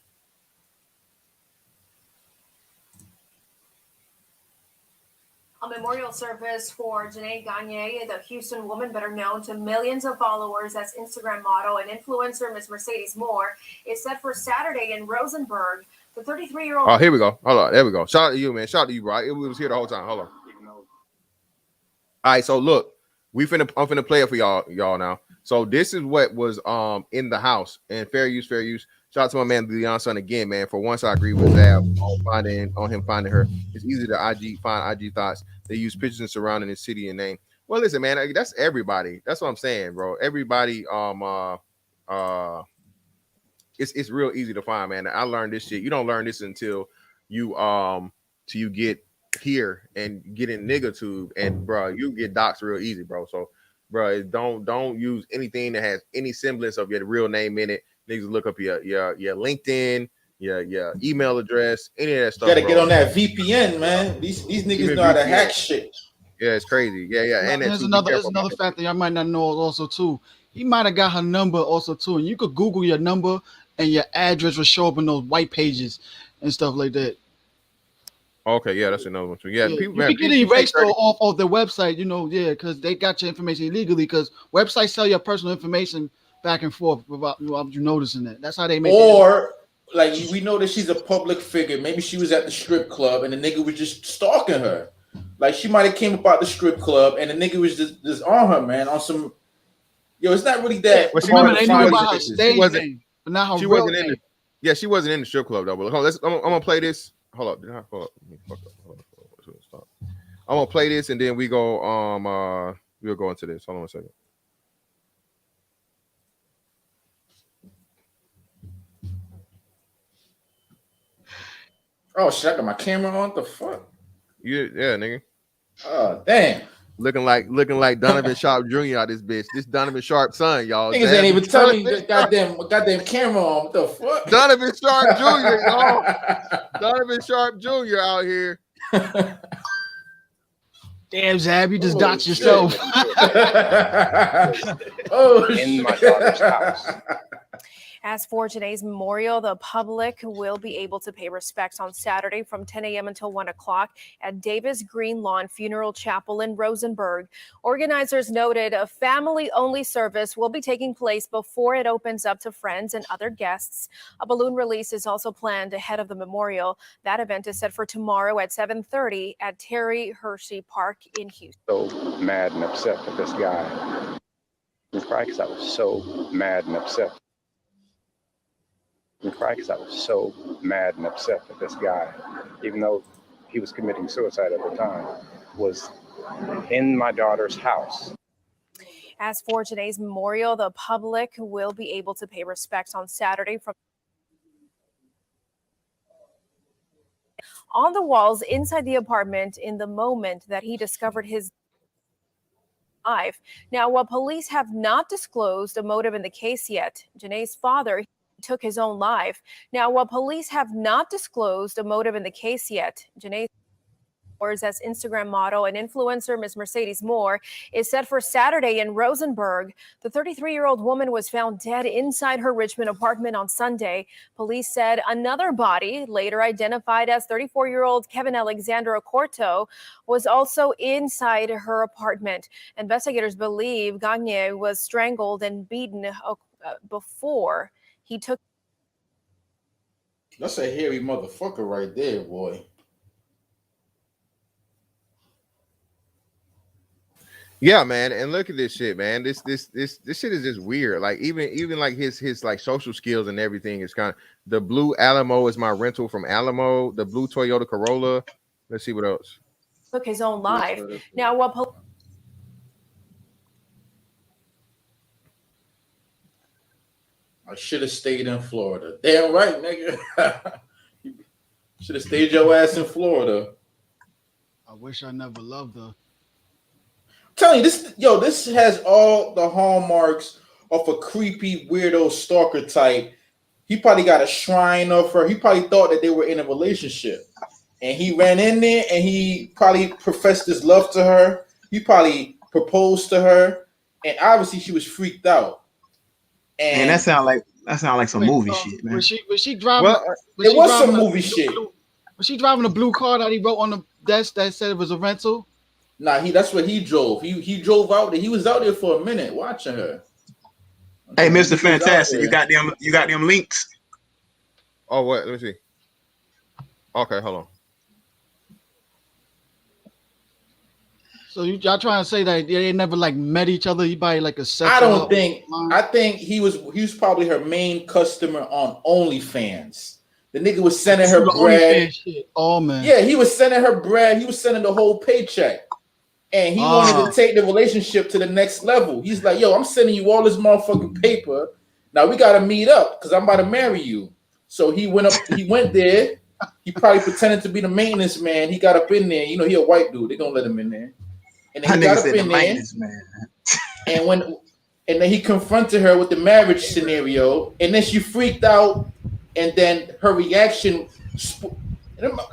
A memorial service for Janae Gagne, the Houston woman better known to millions of followers as Instagram model and influencer Miss Mercedes Morr, is set for Saturday in Rosenberg. The 33-year-old. Oh, here we go. Hold on. There we go. Shout out to you, man. Shout out to you, bro. It was here the whole time. Hold on. All right, so look, I'm finna play it for y'all now. So this is what was in the house, and fair use. Shout out to my man Leon son again, man. For once, I agree with Zab on him finding her. It's easy to find IG thoughts. They use pictures and surrounding the city and name. Well, listen, man, that's everybody. That's what I'm saying, bro. Everybody, it's real easy to find, man. I learned this shit. You don't learn this until you get here and get in nigga tube, and bro, you get doxed real easy, bro. So, bro, don't use anything that has any semblance of your real name in it. Niggas look up your LinkedIn, your email address, any of that stuff. You gotta get on that VPN, man. These niggas know how to hack shit. Yeah, it's crazy. Yeah. And there's another fact that y'all might not know also too. He might have got her number also too, and you could Google your number and your address will show up in those white pages and stuff like that. Okay, yeah, that's another one too. Yeah, people get erased off of their website, because they got your information illegally. Because websites sell your personal information back and forth without you noticing that. That's how they make. Or like we know that she's a public figure. Maybe she was at the strip club and the nigga was just stalking her. Like she might have came about the strip club and the nigga was just on her, man, on some. Yo, it's not really that. Well, remember, they knew about her stage name, but not her real name. Yeah, she wasn't in the strip club though. But hold on, I'm gonna play this. Hold up. Hold up. Hold up. Stop. I'm gonna play this and then we go. We'll go into this. Hold on a second. Oh shit! I got my camera on. What the fuck? Yeah, nigga. Oh damn. Looking like Donovan Sharp Jr. out this bitch. This Donovan Sharp son, y'all. Niggas ain't even tell me the goddamn camera on. What the fuck? Donovan Sharp Jr. y'all. Donovan Sharp Jr. out here. Damn, Zab, you just doxed yourself. In my daughter's house. As for today's memorial, the public will be able to pay respects on Saturday from 10 a.m. until 1 o'clock at Davis Green Lawn Funeral Chapel in Rosenberg. Organizers noted a family-only service will be taking place before it opens up to friends and other guests. A balloon release is also planned ahead of the memorial. That event is set for tomorrow at 7:30 at Terry Hershey Park in Houston. So mad and upset with this guy. I cried because I was so mad and upset. I cried because I was so mad and upset that this guy, even though he was committing suicide at the time, was in my daughter's house. As for today's memorial, the public will be able to pay respects on Saturday from on the walls inside the apartment in the moment that he discovered his life. Now, while police have not disclosed a motive in the case yet, Janae's father took his own life. Now, while police have not disclosed a motive in the case yet, Janae's as Instagram model and influencer Miss Mercedes Morr is set for Saturday in Rosenberg. The 33-year-old woman was found dead inside her Richmond apartment on Sunday. Police said another body, later identified as 34-year-old Kevin Alexander Ocorto, was also inside her apartment. Investigators believe Gagne was strangled and beaten before he took. That's a hairy motherfucker right there, boy. Yeah, man, and look at this shit, man. This shit is just weird. Like even like his like social skills and everything is kind of the blue Alamo is my rental from Alamo. The blue Toyota Corolla. Let's see what else. Took his own life. Now, while I should have stayed in Florida. Damn right, nigga. Should have stayed your ass in Florida. I wish I never loved her. Telling you, this has all the hallmarks of a creepy weirdo stalker type. He probably got a shrine of her. He probably thought that they were in a relationship, and he ran in there and he probably professed his love to her. He probably proposed to her, and obviously she was freaked out. And that sound like some movie shit, man. Was she driving? Well, it was some movie shit. Was she driving a blue car that he wrote on the desk that said it was a rental? Nah, that's what he drove. He drove out there. He was out there for a minute watching her. Hey, Mr. Fantastic, you got them links? Oh, what? Let me see. Okay, hold on. So y'all trying to say that they never like met each other? You buy like a set? I think he was probably her main customer on OnlyFans. The nigga was sending her bread. Oh man. Yeah, he was sending her bread. He was sending the whole paycheck. And he wanted to take the relationship to the next level. He's like, yo, I'm sending you all this motherfucking paper. Now we gotta meet up because I'm about to marry you. So he went there. He probably pretended to be the maintenance man. He got up in there. You know, he a white dude. They don't let him in there. And then he got up in there. And then he confronted her with the marriage scenario. And then she freaked out. And then her reaction.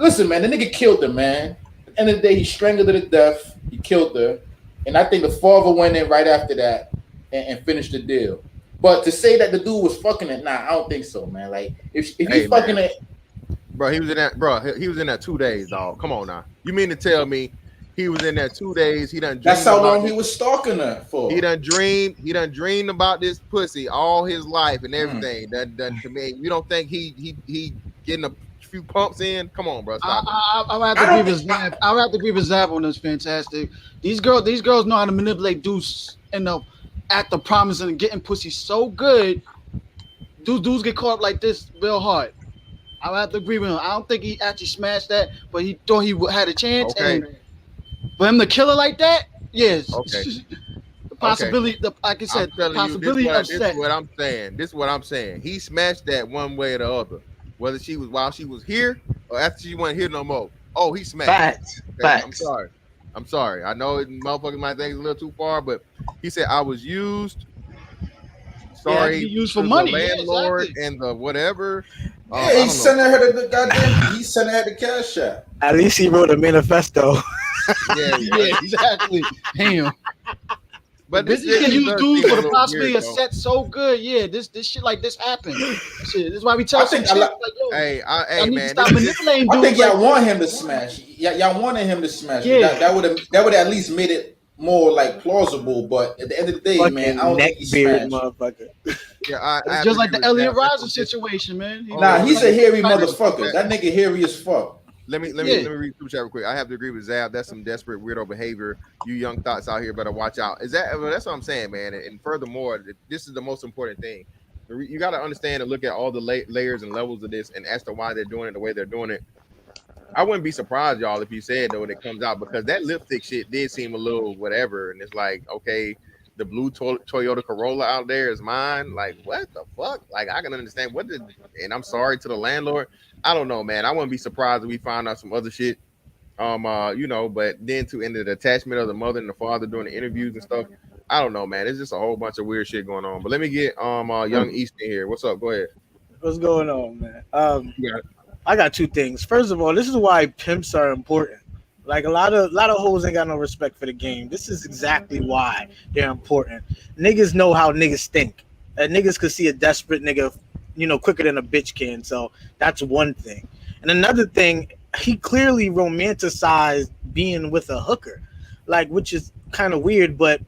Listen, man, the nigga killed her, man. At the end of the day, he strangled her to death. He killed her. And I think the father went in right after that and finished the deal. But to say that the dude was fucking it, nah, I don't think so, man. Like, if he's fucking it. Bro, he was in that 2 days, dog. Come on now. You mean to tell me he was in there 2 days? He done. That's how long he was stalking her for. He done dreamed about this pussy all his life and everything. That to me, you don't think he getting a few pumps in? Come on, bro. Stop I'll have to agree with Zab on this. Fantastic. These girls know how to manipulate dudes and act of promising and getting pussy so good dudes get caught up like this real hard. I have to agree with him. I don't think he actually smashed that, but he thought he had a chance. Okay. And for him to kill her like that, yes. Okay. The possibility, like I said, the possibility of sex. This is what I'm saying. This is what I'm saying. He smashed that one way or the other, whether she was while she was here or after she wasn't here no more. Oh, he smashed. Facts. Okay, Facts. I'm sorry. I know motherfuckers might think it's a little too far, but he said I was used. Sorry, used for money. The landlord exactly. and the whatever. Yeah, he sent her the goddamn. He sent her the cash app. At least he wrote a manifesto. Yeah, exactly. Damn. But this can use dudes for the possibility of set so good. Yeah, this shit like this happened. Shit, this is why we tell some chicks like, yo, hey man, stop manipulating dudes. I think y'all want him to smash. Y'all wanted him to smash. Yeah. That would at least made it more like plausible. But at the end of the day, fucking man, I don't think he smashed. Motherfucker. Yeah, it's just like the Elliot Rising situation, man. He's a hairy motherfucker. That nigga hairy as fuck. Let me read super chat real quick. I have to agree with Zab. That's some desperate weirdo behavior. You young thoughts out here better watch out. That's what I'm saying, man. And furthermore, this is the most important thing. You got to understand and look at all the layers and levels of this, and as to why they're doing it the way they're doing it. I wouldn't be surprised, y'all, if you said though when it comes out, because that lipstick shit did seem a little whatever, and it's like, okay, the blue Toyota Corolla out there is mine. Like, what the fuck? Like, I can understand and I'm sorry to the landlord. I don't know, man. I wouldn't be surprised if we found out some other shit. But then to end the attachment of the mother and the father during the interviews and stuff. I don't know, man. It's just a whole bunch of weird shit going on. But let me get young Easton here. What's up? Go ahead. What's going on, man? I got two things. First of all, this is why pimps are important. Like a lot of hoes ain't got no respect for the game. This is exactly why they're important. Niggas know how niggas think. Niggas could see a desperate nigga, quicker than a bitch can. So that's one thing. And another thing, he clearly romanticized being with a hooker, like, which is kind of weird, but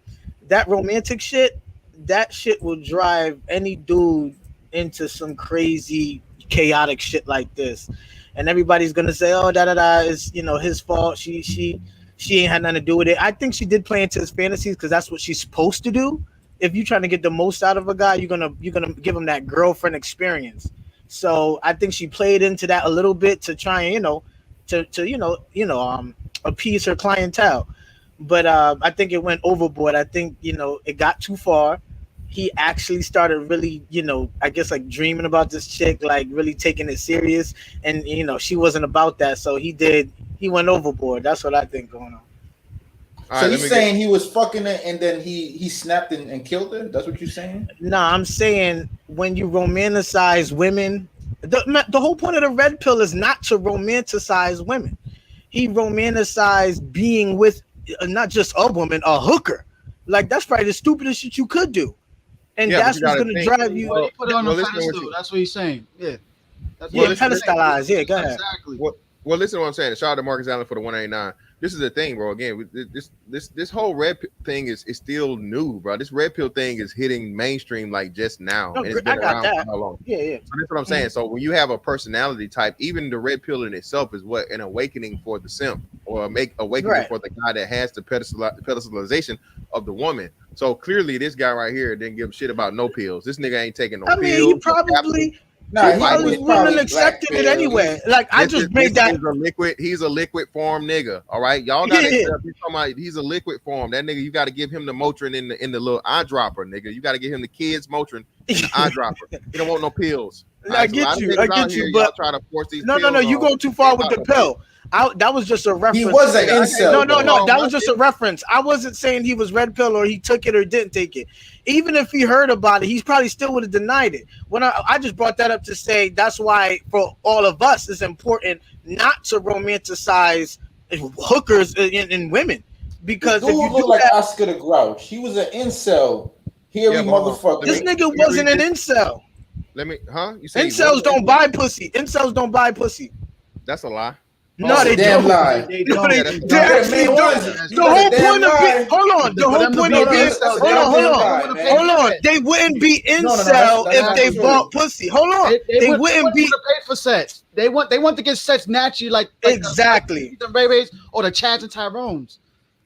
that romantic shit, that shit will drive any dude into some crazy chaotic shit like this. And everybody's gonna say, oh, it's his fault. She ain't had nothing to do with it. I think she did play into his fantasies because that's what she's supposed to do. If you're trying to get the most out of a guy, you're gonna give him that girlfriend experience. So I think she played into that a little bit to try and appease her clientele. But I think it went overboard. I think it got too far. He actually started really, I guess like dreaming about this chick, like really taking it serious, and she wasn't about that. So he went overboard. That's what I think going on. So you're saying he was fucking her and then he snapped and killed her? That's what you're saying? No, I'm saying when you romanticize women, the whole point of the red pill is not to romanticize women. He romanticized being with not just a woman, a hooker. Like that's probably the stupidest shit you could do. And that's what's going to drive you. Put it on the pedestal. That's what he's saying. Yeah. Pedestalize. Yeah, go ahead. Exactly. Well, listen to what I'm saying. Shout out to Marcus Allen for the 189. This is the thing, bro. Again, this whole red pill thing is still new, bro. This red pill thing is hitting mainstream like just now. No, and it's been around for how long? Yeah. So that's what I'm saying. So when you have a personality type, even the red pill in itself is what an awakening for the simp, or awakening for the guy that has the pedestalization of the woman. So clearly, this guy right here didn't give a shit about no pills. This nigga ain't taking no pills. He probably. He wouldn't accepted it anyway. Like I just made that. He's a liquid form nigga. All right, y'all got to. He's a liquid form. That nigga, you got to give him the Motrin in the little eyedropper, nigga. You got to give him the kids Motrin in the eyedropper. He don't want no pills. I get you, but try to force these. No, you go too far with the pill. That was just a reference. He was an incel. No, that was just a reference. I wasn't saying he was red pill or he took it or didn't take it. Even if he heard about it, he probably still would have denied it. When I just brought that up to say that's why for all of us it's important not to romanticize hookers and women, because if you do like that, Oscar the Grouch, he was an incel. Hairy motherfucker. This nigga wasn't an incel. You say incels don't buy pussy. Incels don't buy pussy. That's a lie. No, they don't. Lie. They actually don't. The whole point of it. Hold on. The whole point of it. Hold on. They wouldn't be incel if they bought pussy. Hold on. They wouldn't be pay for sets. They want to get sets naturally, like exactly the Ray Rays or the Chads and Tyrones.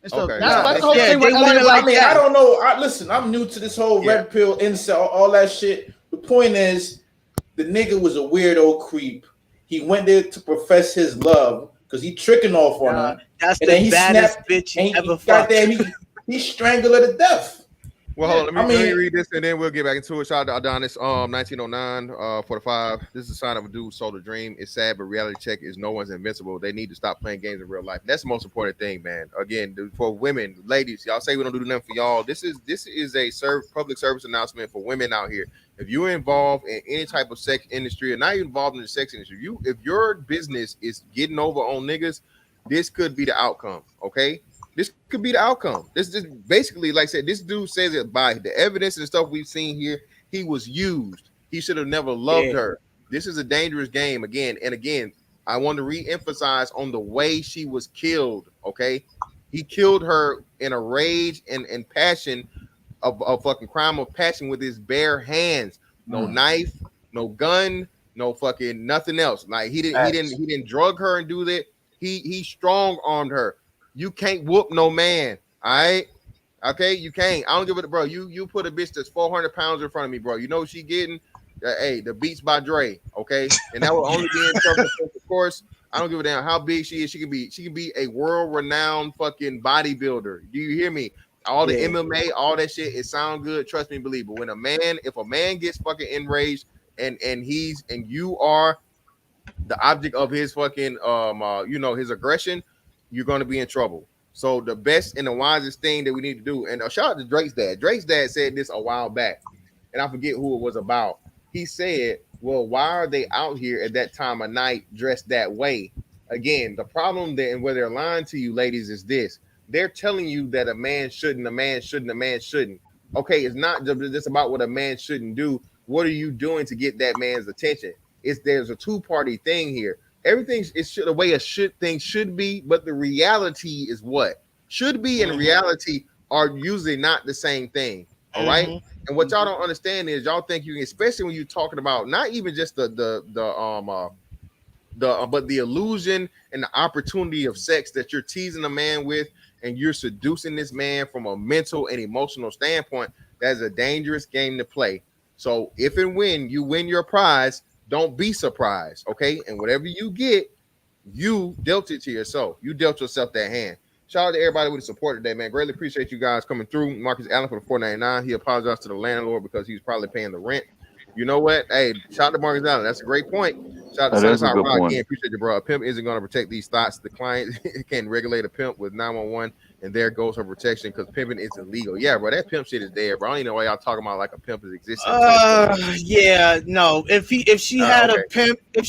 And so Okay. that's the whole thing. They want it like that. I don't know. Listen, I'm new to this whole red pill incel, all that shit. point is, the nigga was a weirdo creep. He went there to profess his love because he tricking off on her. That's And the then he baddest snapped bitch you and ever he fucked. goddamn he strangled her to death. Well, hold on. I Let me mean, read this and then we'll get back into it. Shout out to Adonis, 1909, 45. This is a sign of a dude sold a dream. It's sad, but reality check is no one's invincible. They need to stop playing games in real life. That's the most important thing, man. Again, for women, ladies, y'all say we don't do nothing for y'all. This is a public service announcement for women out here. If you're involved in any type of sex industry or not even involved in the sex industry, if your business is getting over on niggas, this could be the outcome. Okay. This could be the outcome. This is basically, like I said, this dude says it by the evidence and stuff we've seen here. He was used. He should have never loved her. This is a dangerous game again. And again, I want to re-emphasize on the way she was killed. Okay. He killed her in a rage and passion of fucking crime of passion with his bare hands. No knife, no gun, no fucking nothing else. Like he didn't drug her and do that. He strong-armed her. You can't whoop no man. All right. Okay. You can't. I don't give it, bro. You put a bitch that's 400 pounds in front of me, bro. You know what she getting? Hey, the Beats by Dre. Okay. And that will only be in trouble. Of course, I don't give a damn how big she is. She can be a world-renowned fucking bodybuilder. Do you hear me? All the MMA, all that shit, it sound good. Trust me, believe. But if a man gets fucking enraged and you are the object of his fucking his aggression, you're going to be in trouble. So the best and the wisest thing that we need to do, and shout out to Drake's dad. Drake's dad said this a while back, and I forget who it was about. He said, well, why are they out here at that time of night dressed that way? Again, the problem that, and where they're lying to you, ladies, is this. They're telling you that a man shouldn't. Okay, it's not just about what a man shouldn't do. What are you doing to get that man's attention? There's a two-party thing here. Everything is the way things should be, but the reality is what should be and reality are usually not the same thing. All right. And what y'all don't understand is y'all think you can, especially when you're talking about not even just but the illusion and the opportunity of sex that you're teasing a man with, and you're seducing this man from a mental and emotional standpoint. That's a dangerous game to play. So if and when you win your prize, don't be surprised, okay? And whatever you get, you dealt it to yourself. You dealt yourself that hand. Shout out to everybody with the support today, man. Greatly appreciate you guys coming through. Marcus Allen for the $4.99. He apologized to the landlord because he was probably paying the rent. You know what? Hey, shout out to Marcus Allen. That's a great point. Shout out to Sunnyside Rock. Again, appreciate you, bro. A pimp isn't going to protect these thoughts. The client can regulate a pimp with 911, and there goes her protection because pimping is illegal. Yeah, bro, that pimp shit is there, bro. I don't even know why y'all talking about like a pimp is existing. Yeah, no. If she had a pimp, that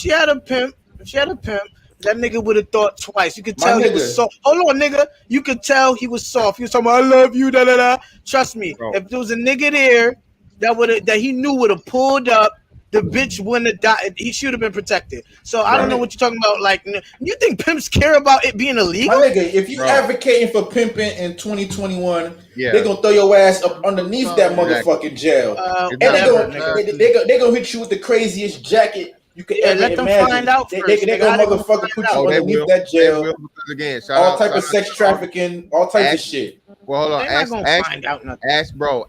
nigga would have thought twice. You could tell he was soft. Hold on, nigga. You could tell he was soft. He was talking about, I love you, da da da. Trust me, bro. If there was a nigga there that he knew would have pulled up, the bitch wouldn't have died. He should have been protected. So I don't know what you're talking about. Like, you think pimps care about it being illegal? My nigga, if you advocating for pimping in 2021, they're gonna throw your ass up underneath that motherfucking jail, and they're gonna hit you with the craziest jacket you could ever let them imagine. find out first. They're gonna motherfucking put you underneath that jail. Again, all type of sex trafficking, all types of shit. Well, hold on. Ask most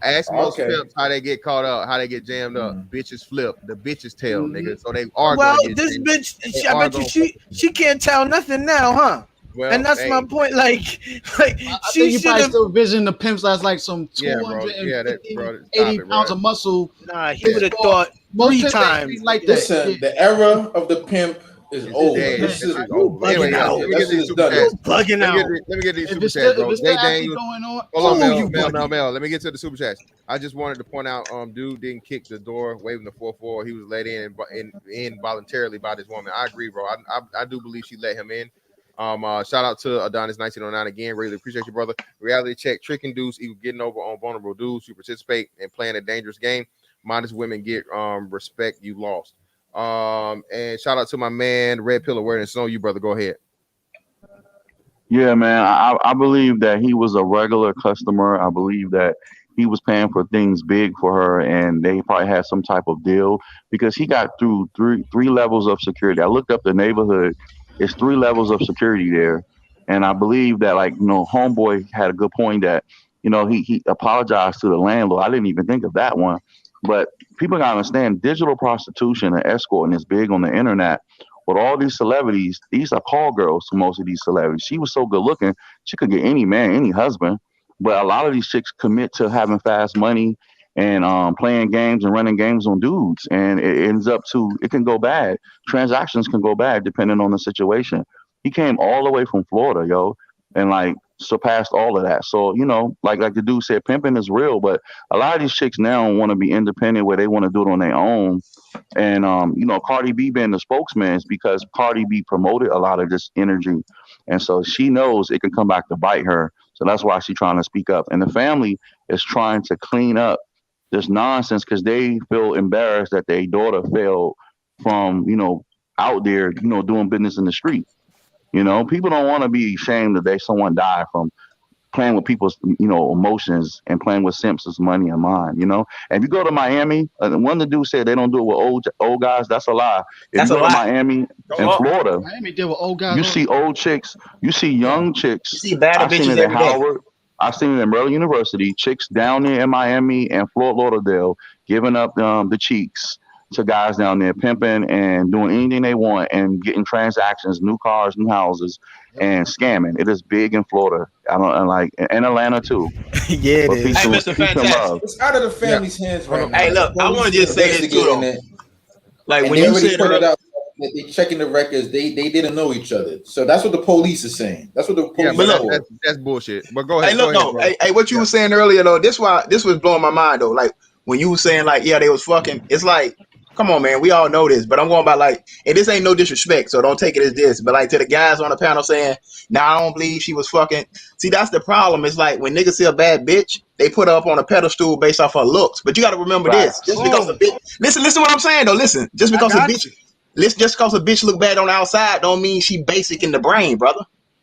Okay. pimps how they get caught up, how they get jammed up. Bitches flip, the bitches tell, nigga. So they are. Well, gonna get this jammed. bitch, I bet you she can't tell nothing now, huh? Well, and that's my point. Like I think you probably still vision the pimps as like some 80 pounds of muscle. Nah, he would have thought most 3 times like that. Listen, the era of the pimp is over. This is over. Anyway, let me get these super chats. Let me get these super chats, bro. Jay Daniels. Hold on, Mel. Let me get to the super chats. I just wanted to point out, dude didn't kick the door, waving the 4-4. He was let in voluntarily by this woman. I agree, bro. I do believe she let him in. Shout out to Adonis 1909 again. Really appreciate you, brother. Reality check, tricking dudes, equal getting over on vulnerable dudes. You participate in playing a dangerous game. Modest women get respect you lost. And shout out to my man, Red Pill Awareness. On you, brother. Go ahead. Yeah, man. I believe that he was a regular customer. I believe that he was paying for things big for her, and they probably had some type of deal because he got through three levels of security. I looked up the neighborhood. It's 3 levels of security there. And I believe that, like, homeboy had a good point that, he apologized to the landlord. I didn't even think of that one. But people gotta understand digital prostitution and escorting is big on the internet. With all these celebrities, these are call girls to most of these celebrities. She was so good looking, she could get any man, any husband. But a lot of these chicks commit to having fast money and playing games and running games on dudes, and it ends up to it can go bad. Transactions can go bad depending on the situation. He came all the way from Florida, yo, and like surpassed all of that. So like the dude said, pimping is real, but a lot of these chicks now want to be independent where they want to do it on their own. And Cardi B being the spokesman is because Cardi B promoted a lot of this energy, and so she knows it can come back to bite her. So that's why she's trying to speak up. And the family is trying to clean up this nonsense because they feel embarrassed that their daughter failed from out there doing business in the street. People don't want to be ashamed that someone died from playing with people's emotions and playing with Simpsons money and mine. And if you go to Miami, one of the dudes said they don't do it with old guys. That's a lie. If That's you a go to lie. Miami and Florida, Miami deal with old guys. you see old chicks, you see young chicks. You see bad I've seen bitches it at every day. Howard. I've seen it in Maryland University. Chicks down there in Miami and Fort Lauderdale giving up the cheeks to guys down there pimping and doing anything they want and getting transactions, new cars, new houses, and scamming. It is big in Florida. I don't and like in Atlanta too. Yeah, it But is. peace Hey, and, Mr. peace and Fantastic. love. It's out of the family's hands right now. Hey, look, I want to just say this too, though. Like And when they you already said pointed earlier, out that they checking the records. They didn't know each other. So that's what the police is saying. That's what the police. Yeah, but are for. that's bullshit. But go ahead. Hey, look, go ahead, no, bro. hey, what you were saying earlier though, this was blowing my mind though. Like when you were saying like, yeah, they was fucking. It's like, come on, man, we all know this, but I'm going by like, and this ain't no disrespect, so don't take it as this. But like to the guys on the panel saying, nah, I don't believe she was fucking. See, that's the problem. It's like when niggas see a bad bitch, they put her up on a pedestal based off her looks. But you got to remember this: just because a bitch, listen to what I'm saying though. Listen, just because a bitch. Just because a bitch look bad on the outside don't mean she basic in the brain, brother.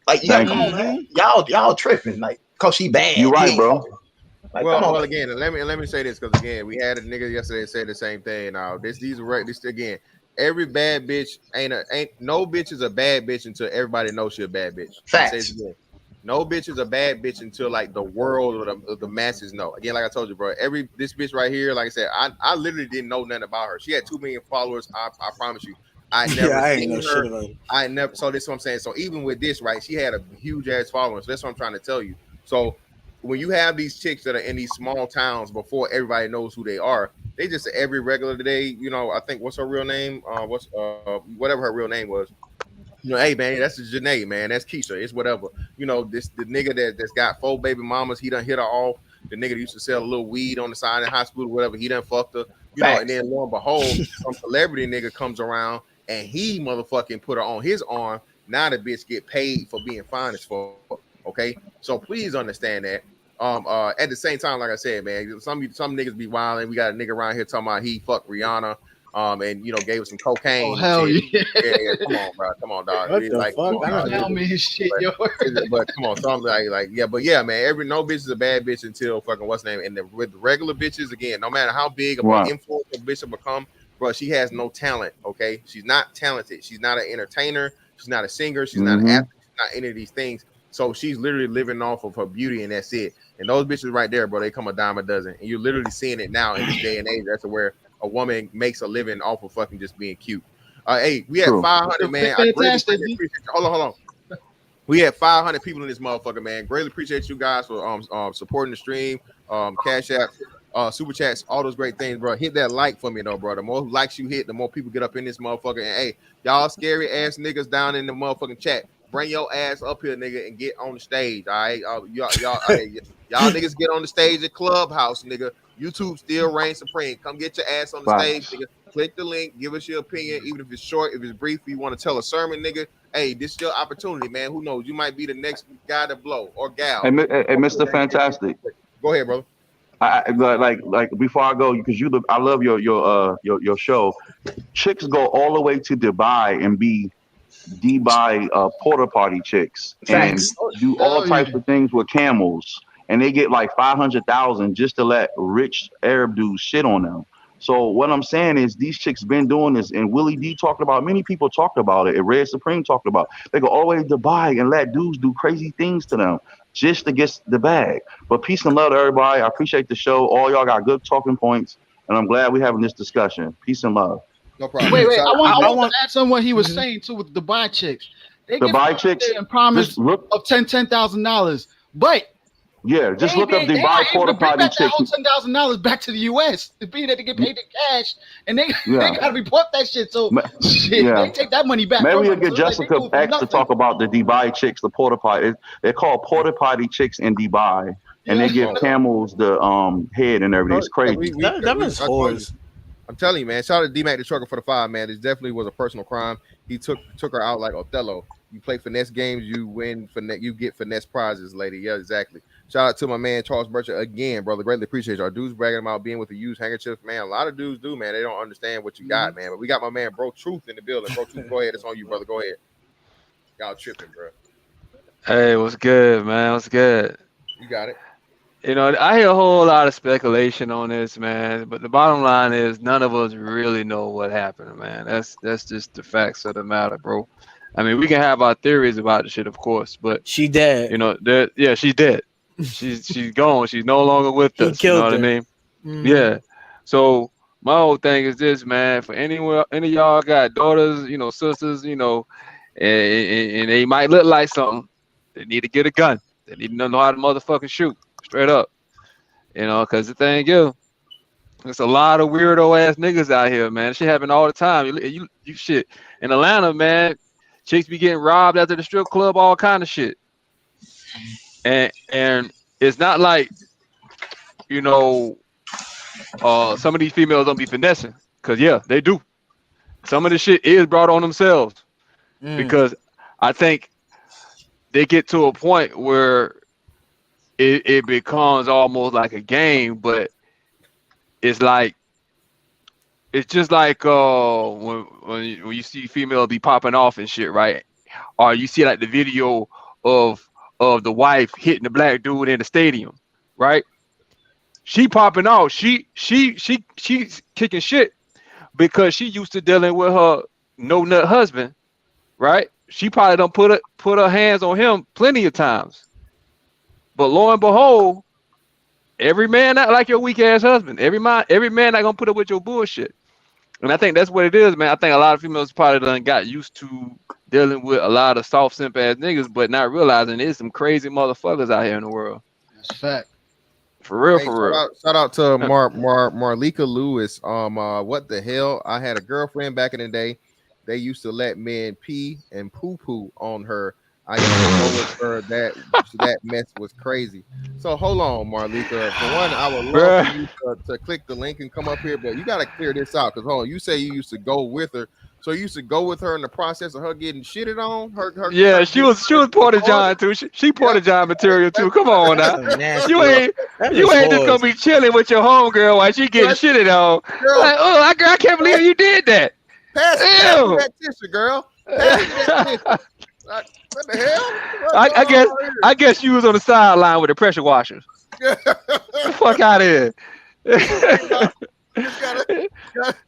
Like you gotta come on, man. Y'all tripping. Like, cause she bad. You right, bro. Like, well, come on. well, again, let me say this because again, we had a nigga yesterday say the same thing. Now, this again, every bad bitch ain't no bitch is a bad bitch until everybody knows she a bad bitch. Facts. No bitch is a bad bitch until like the world or the masses know. Again, like I told you, bro, this bitch right here, like I said, I literally didn't know nothing about her. She had 2 million followers. I promise you. I never seen her. Shit about it. I never. So this is what I'm saying. So even with this, right, she had a huge ass following. So that's what I'm trying to tell you. So when you have these chicks that are in these small towns before everybody knows who they are, they just every regular today. I think what's her real name? Whatever her real name was. Hey man, that's Janae, man. That's Keisha. It's whatever. The nigga that's got 4 baby mamas. He done hit her off. The nigga that used to sell a little weed on the side in high school or whatever. He done fucked her. And then lo and behold, some celebrity nigga comes around and he motherfucking put her on his arm. Now the bitch get paid for being fine as fuck. Okay, so please understand that. At the same time, like I said, man, some niggas be wilding. We got a nigga around here talking about he fucked Rihanna. And gave us some cocaine. Oh hell yeah. Yeah, come on, bro. Come on, dog. What the fuck? Shit, but come on, something but yeah, man. No bitch is a bad bitch until fucking what's name. And with the regular bitches, again, no matter how big of an influence a bitch will become, bro, she has no talent. Okay, she's not talented. She's not an entertainer. She's not a singer. She's not an athlete. She's not any of these things. So she's literally living off of her beauty, and that's it. And those bitches right there, bro, they come a dime a dozen. And you're literally seeing it now in this day and age. That's where a woman makes a living off of fucking just being cute. Hey, we had 500, man. I greatly appreciate you. Hold on. We had 500 people in this motherfucker, man. Greatly appreciate you guys for supporting the stream, Cash App, Super Chats, all those great things, bro. Hit that like for me, though, bro. The more likes you hit, the more people get up in this motherfucker. And hey, y'all scary ass niggas down in the motherfucking chat, bring your ass up here, nigga, and get on the stage. All right, y'all niggas get on the stage at Clubhouse, nigga. YouTube still reigns supreme. Come get your ass on the stage, nigga. Click the link, give us your opinion, even if it's short, if it's brief. If you want to tell a sermon, nigga, hey, this is your opportunity, man. Who knows? You might be the next guy to blow or gal. Hey, Mr. Fantastic. Go ahead, bro. Like before I go, because I love your show. Chicks go all the way to Dubai and be Dubai porta party chicks and do all types of things with camels. And they get like 500,000 just to let rich Arab dudes shit on them. So what I'm saying is these chicks been doing this, and Willie D talked about. Many people talked about it. And Red Supreme talked about. They go all the way to Dubai and let dudes do crazy things to them just to get the bag. But peace and love to everybody. I appreciate the show. All y'all got good talking points, and I'm glad we're having this discussion. Peace and love. No problem. Wait. Shout I out- want to add on what he was saying too with the Dubai chicks. They The get Dubai chicks, and promise just look, of $10,000, but yeah, just look up they Dubai not able porta to bring potty back that chicks. whole $10,000 back to the U.S. to be that they get paid in cash, and they Yeah. got to report that shit. So Ma- shit, yeah. they take that money back. Maybe from we'll them. get So it's like Jessica they do it for X to nothing. talk about the Dubai chicks, the porta potty. They're called porta potty chicks in Dubai, and they give camels the head and everything. It's crazy. That was I told you. whores. I'm telling you, man. Shout out to D-Mac the trucker for the 5, man. This definitely was a personal crime. He took her out like Othello. You play finesse games, you win you get finesse prizes, lady. Yeah, exactly. Shout out to my man Charles Burcher again, brother. Greatly appreciate you. Our dudes bragging about being with a used handkerchief, man. A lot of dudes do, man. They don't understand what you got, man. But we got my man Bro Truth in the building. Bro Truth, go ahead. It's on you, brother. Go ahead. Y'all tripping, bro. Hey, what's good, man? What's good? You got it. You know, I hear a whole lot of speculation on this, man. But the bottom line is, none of us really know what happened, man. That's just the facts of the matter, bro. I mean, we can have our theories about the shit, of course, but She dead. you know, yeah, she's dead. She's gone. She's no longer with He us. You know killed what I her. mean? Mhm. Yeah. So my whole thing is this, man. For any of y'all got daughters, you know, sisters, you know, and they might look like something, they need to get a gun. They need to know how to motherfucking shoot. Straight up. You know, because the thing is, there's a lot of weirdo ass niggas out here, man. Shit happen all the time. You shit in Atlanta, man. Chicks be getting robbed after the strip club, all kind of shit. And it's not like, you know, some of these females don't be finessing, because yeah, they do. Some of the shit is brought on themselves, because I think they get to a point where it becomes almost like a game, but it's like, it's just like when you see females be popping off and shit, right? Or you see like the video of the wife hitting the black dude in the stadium, right? She popping off. She's kicking shit because she used to dealing with her no nut husband, right? She probably done put her hands on him plenty of times. But lo and behold, every man not like your weak ass husband. Every man not gonna put up with your bullshit. And I think that's what it is, man. I think a lot of females probably done got used to dealing with a lot of soft simp ass niggas, but not realizing there's some crazy motherfuckers out here in the world. That's a fact. For real, Hey, for real. Shout out to Marlika Lewis. What the hell? I had a girlfriend back in the day. They used to let men pee and poo poo on her. I used to go with her. That mess was crazy. So hold on, Marlika. For one, I would love for you to click the link and come up here, but you got to clear this out, because hold on, you say you used to go with her. So you used to go with her in the process of her getting shitted on. Yeah, she was Porta John too. She Porta John material too. Come on now. You ain't just gonna be chilling with your homegirl while she getting shitted on. Like, oh, I can't believe you did that. Pass me that tissue, girl. Pass me that tissue. What the hell? I guess you was on the sideline with the pressure washers. Get the fuck out of here.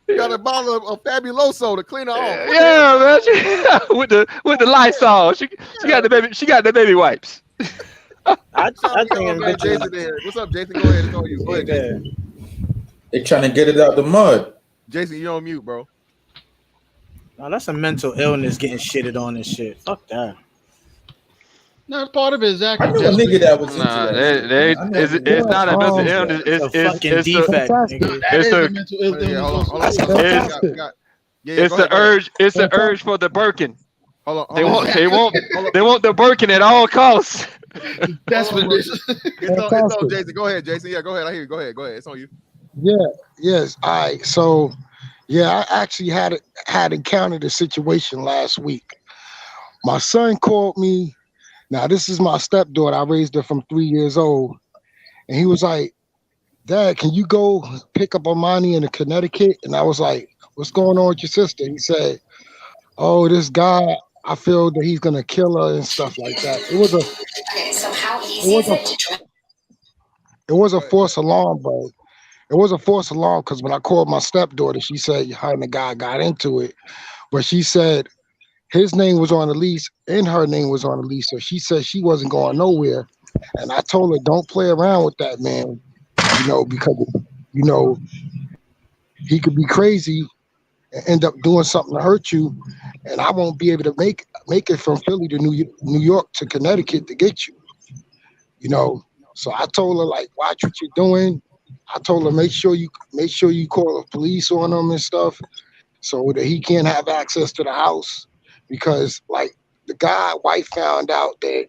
You got a bottle of Fabuloso to clean her off. Yeah, man. With the Lysol. She got the baby wipes. I think Jason there. What's up, Jason? Go ahead. It's on you. Go ahead, Jason. They trying to get it out the mud. Jason, you're on mute, bro. No, that's a mental illness getting shitted on and shit. Fuck that. No, it's part of it, exactly. I knew a nigga that was into Nah, that. it's not a mental illness. It's a fucking defect, nigga. It's the urge. It's the urge for the Birkin. Hold on. They want the Birkin at all costs. That's what it is. It's on Jason. Go ahead, Jason. Yeah, go ahead. I hear you. Go ahead. It's on you. Yeah. Yes. All right. So, yeah, I actually had encountered a situation last week. My son called me. Now, this is my stepdaughter. I raised her from 3 years old. And he was like, Dad, can you go pick up Amani in Connecticut? And I was like, what's going on with your sister? He said, oh, this guy, I feel that he's going to kill her and stuff like that. It was a false alarm, bro. It was a false alarm because when I called my stepdaughter, she said her and the guy got into it. But she said his name was on the lease and her name was on the lease. So she said she wasn't going nowhere. And I told her, don't play around with that man, because, he could be crazy and end up doing something to hurt you, and I won't be able to make it from Philly to New York to Connecticut to get you. You know, so I told her like, watch what you're doing. I told her make sure you call the police on him and stuff, so that he can't have access to the house, because like the guy wife found out that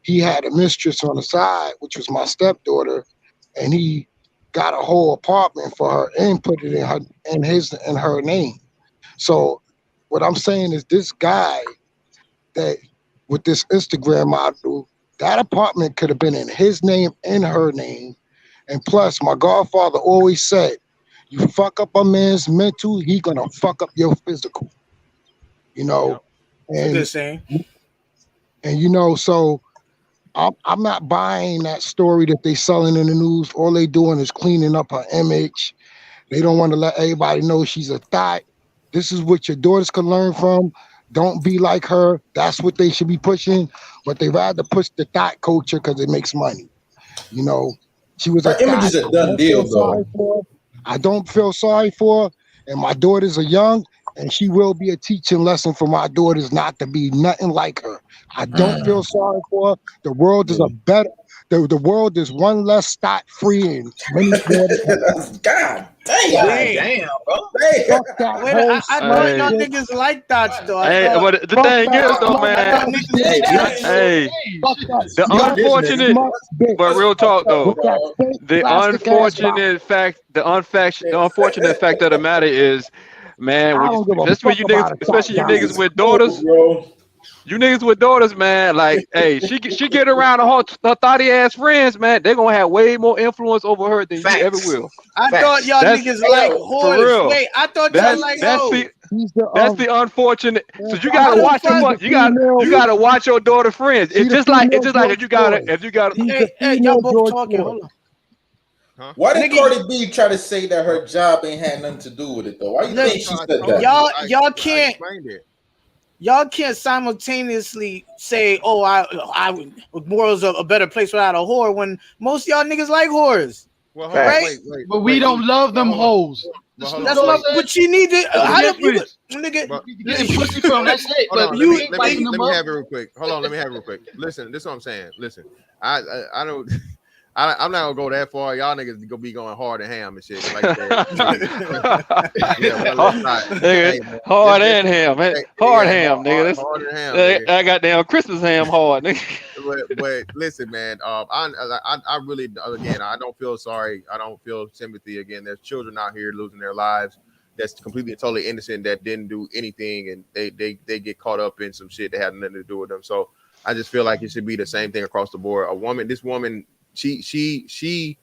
he had a mistress on the side, which was my stepdaughter, and he got a whole apartment for her and put it in her name. So what I'm saying is this guy that with this Instagram model, that apartment could have been in his name and her name. And plus, my godfather always said, you fuck up a man's mental, he gonna fuck up your physical. You know, It's a good and saying. you know, so I'm not buying that story that they selling in the news. All they doing is cleaning up her image. They don't want to let everybody know she's a thought. This is what your daughters can learn from. Don't be like her. That's what they should be pushing. But they rather push the thought culture because it makes money. You know, she was a Her image thought. is a done deal, though. I don't feel sorry for her. And my daughters are young, and she will be a teaching lesson for my daughters not to be nothing like her. I don't feel sorry for her. The world is a better. The world is one less thought free and many more. God Damn, bro. Wait, I thought y'all niggas like thoughts though. Hey, but the thing is though, man. Hey, the unfortunate, but real talk though. The unfortunate fact of the matter is, man, when especially you niggas with daughters. You niggas with daughters, man, like, hey, she get around her thotty ass friends, man. They gonna have way more influence over her than you ever will. I thought y'all niggas like for whores. real. Wait, I thought y'all like hoes. That's the unfortunate. So you gotta watch you gotta watch your daughter friends. It's just like if you gotta. Hey, y'all both talking. Hold on. Why did Cardi B try to say that her job ain't had nothing to do with it though? Why you think she said that? Y'all can't. Y'all can't simultaneously say, "Oh, Morrow's a better place without a whore," when most of y'all niggas like whores, well, right? But we don't love them hoes. That's what you need to. How you nigga? You getting pussy from that's it. Hold But on, you let me have it real quick. Hold on, let me have it real quick. Listen, this is what I'm saying. Listen, I don't. I'm not gonna go that far. Y'all niggas gonna be going hard and ham and shit like that. Hard and ham, man. Hard ham, nigga. Hard and ham. I got damn Christmas ham hard, nigga. But listen, man. I really, again, I don't feel sorry. I don't feel sympathy. Again, there's children out here losing their lives. That's completely and totally innocent. That didn't do anything, and they get caught up in some shit that had nothing to do with them. So I just feel like it should be the same thing across the board. This woman. She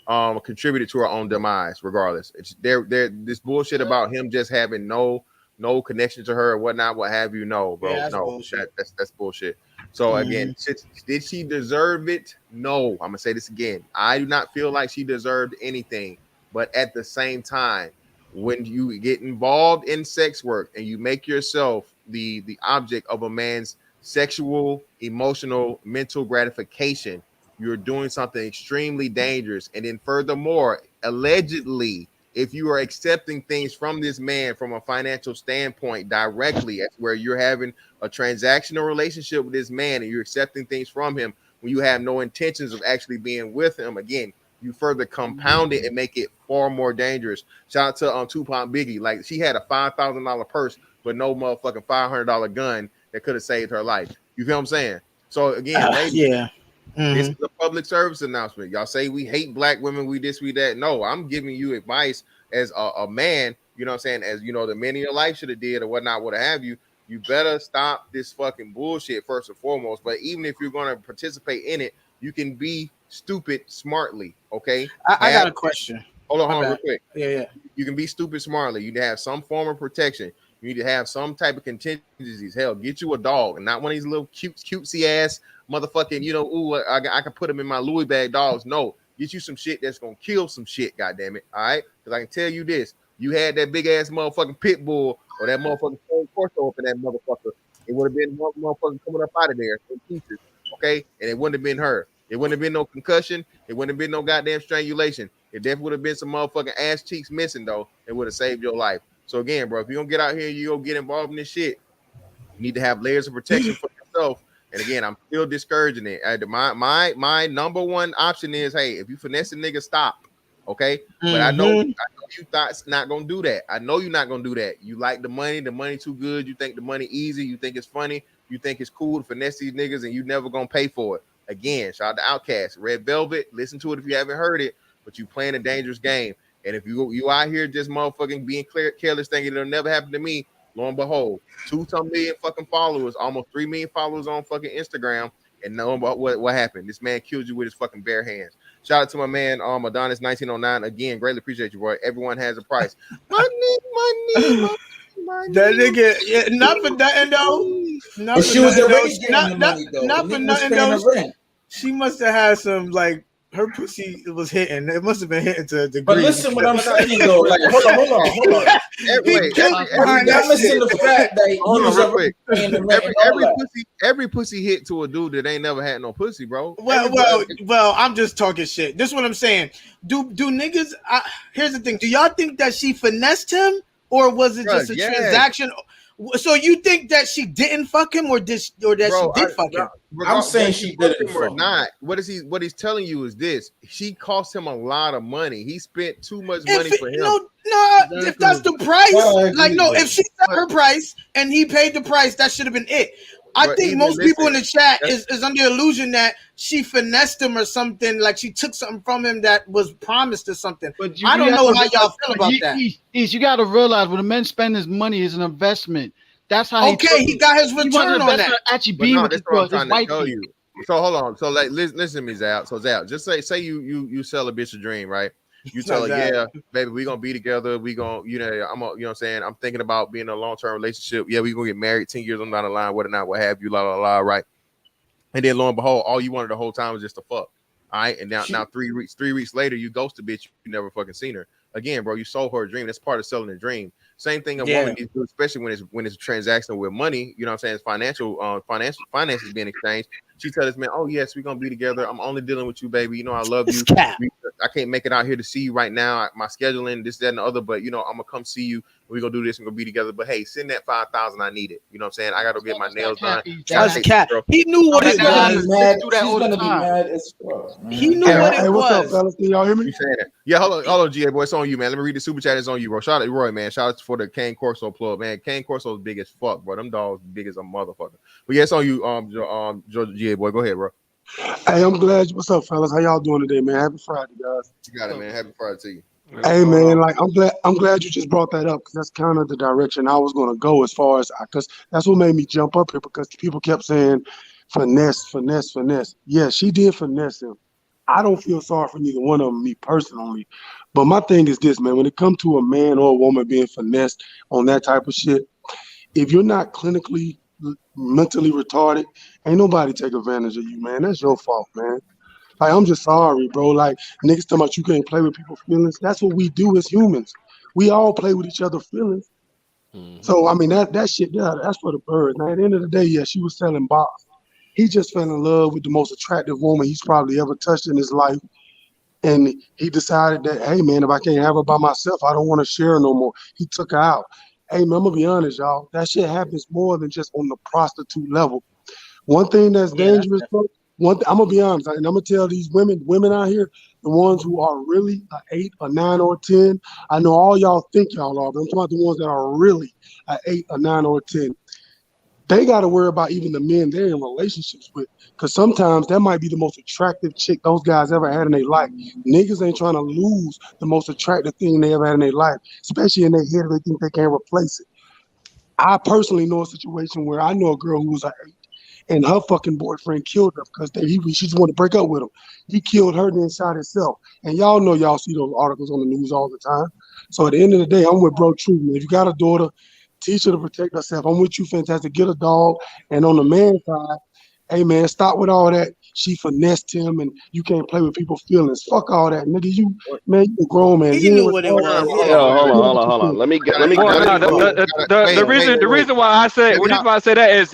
contributed to her own demise regardless. It's this bullshit about him just having no connection to her or whatnot, what have you. No, bro. Yeah, no, that's bullshit. So again, did she deserve it? No. I'm gonna say this again. I do not feel like she deserved anything, but at the same time, when you get involved in sex work and you make yourself the object of a man's sexual, emotional, mental gratification, you're doing something extremely dangerous. And then furthermore, allegedly, if you are accepting things from this man from a financial standpoint directly, that's where you're having a transactional relationship with this man and you're accepting things from him when you have no intentions of actually being with him. Again, you further compound it and make it far more dangerous. Shout out to Tupac Biggie. Like, she had a $5,000 purse, but no motherfucking $500 gun that could have saved her life. You feel what I'm saying? So again, ladies, yeah. This is a public service announcement. Y'all say we hate black women, we this, we that. No, I'm giving you advice as a man, you know what I'm saying? As you know, the men in your life should have did or whatnot, what have you. You better stop this fucking bullshit first and foremost. But even if you're going to participate in it, you can be stupid smartly, okay? I got a question. Hold on, real quick. Yeah. You can be stupid smartly. You need to have some form of protection. You need to have some type of contingencies. Hell, get you a dog and not one of these little cutesy ass motherfucking, you know, ooh, I can put them in my Louis bag dogs. No, get you some shit that's gonna kill some shit, goddamn it. All right, because I can tell you this: you had that big ass motherfucking pit bull or that motherfucking Corso up in that motherfucker, it would have been one motherfucker coming up out of there in pieces, okay? And it wouldn't have been her. It wouldn't have been no concussion. It wouldn't have been no goddamn strangulation. It definitely would have been some motherfucking ass cheeks missing though. It would have saved your life. So again, bro, if you're gonna get out here, you gonna get involved in this shit. You need to have layers of protection for yourself. And again, I'm still discouraging it. My number one option is, hey, if you finesse a nigga, stop. Okay. But I know you thought not gonna do that. I know you're not gonna do that. You like the money too good. You think the money easy. You think it's funny. You think it's cool to finesse these niggas, and you never gonna pay for it. Again, shout out to Outkast, Red Velvet. Listen to it if you haven't heard it. But you playing a dangerous game. And if you out here just motherfucking being careless, thinking it'll never happen to me, lo and behold, 2 million fucking followers, almost 3 million followers on fucking Instagram, and know what happened. This man killed you with his fucking bare hands. Shout out to my man, Adonis 1909. Again, greatly appreciate you, boy. Everyone has a price. Money. That nigga, yeah, not for nothing though. Not for nothing though. She must have had some like her pussy was hitting. It must have been hitting to a degree. But listen, what I'm saying though, like, hold on. Y'all missing the fact that hold on real quick. Every pussy hit to a dude that ain't never had no pussy, bro. Well, I'm just talking shit. This is what I'm saying. Do niggas? Here's the thing. Do y'all think that she finessed him, or was it just a transaction? So you think that she didn't fuck him, or that she did fuck him? I'm saying she didn't or not. What he's telling you is this: she cost him a lot of money. He spent too much money for him. No, if that's the price, if she set her price and he paid the price, that should have been it. I think most people in the chat is under the illusion that she finessed him or something, like she took something from him that was promised or something. But I don't know how y'all feel about that. You got to realize when a man spends his money is an investment. That's how he got his return on that. Actually, being with his wife. So hold on. So like, listen to me, Zal. So Zal, just say you sell a bitch a dream, right? You tell her, yeah, baby, we gonna be together. We gonna, I'm you know what I'm saying? I'm thinking about being in a long-term relationship. Yeah, we gonna get married 10 years on down the line, what or not, what have you, right? And then lo and behold, all you wanted the whole time was just to fuck. All right. And now 3 weeks later, you ghost a bitch, you never fucking seen her. Again, bro, you sold her a dream. That's part of selling a dream. Same thing a woman needs to do, especially when it's a transaction with money, you know what I'm saying? It's finances being exchanged. She tells us, man, oh yes, we're gonna be together. I'm only dealing with you, baby. You know, I love you. I can't make it out here to see you right now. My scheduling, this, that, and the other, but I'm gonna come see you. We're gonna do this and gonna be together. But hey, send that 5,000. I need it. You know what I'm saying? I gotta get my nails done. That's cat. He knew what it was. He knew what it was. What's up, fellas? Can y'all hear me? Yeah, hold on, GA boy. It's on you, man. Let me read the super chat. It's on you, bro. Shout out to Roy, man. Shout out for the Kane Corso plug, man. Kane Corso is big as fuck, bro. Them dogs big as a motherfucker. But yeah, it's on you, GA boy. Go ahead, bro. Hey, I'm glad. What's up, fellas? How y'all doing today, man? Happy Friday, guys. You got it, man. Happy Friday to you. Hey, man, like I'm glad you just brought that up because that's kind of the direction I was gonna go as far as because that's what made me jump up here because people kept saying finesse. Yeah, she did finesse him. I don't feel sorry for neither one of them, me personally. But my thing is this, man. When it comes to a man or a woman being finessed on that type of shit, if you're not clinically mentally retarded, ain't nobody take advantage of you, man. That's your fault, man. Like, I'm just sorry, bro. Like, niggas talking about you can't play with people's feelings. That's what we do as humans. We all play with each other's feelings. So, I mean, that shit, yeah, that's for the birds. Now, at the end of the day, yeah, she was selling box. He just fell in love with the most attractive woman he's probably ever touched in his life. And he decided that, hey, man, if I can't have her by myself, I don't want to share her no more. He took her out. Hey, man, I'm going to be honest, y'all. That shit happens more than just on the prostitute level. One thing that's dangerous, bro, I'm going to be honest, and I'm going to tell these women out here, the ones who are really an 8 or 9 or 10, I know all y'all think y'all are, but I'm talking about the ones that are really an 8 or 9 or 10. They got to worry about even the men they're in relationships with, because sometimes that might be the most attractive chick those guys ever had in their life. Niggas ain't trying to lose the most attractive thing they ever had in their life, especially in their head if they think they can't replace it. I personally know a situation where I know a girl who was an 8, and her fucking boyfriend killed her because she just wanted to break up with him. He killed her and then shot himself. And y'all know y'all see those articles on the news all the time. So at the end of the day, I'm with Bro True, man. If you got a daughter, teach her to protect herself. I'm with you, fantastic. Get a dog. And on the man side, hey man, stop with all that. She finessed him, and you can't play with people's feelings. Fuck all that, nigga. You man, you a grown man. He You ain't knew what it was. responsible. Yeah. Yo, You know what hold you on. feel. Let me get Well, no, the wait. reason why I say Maybe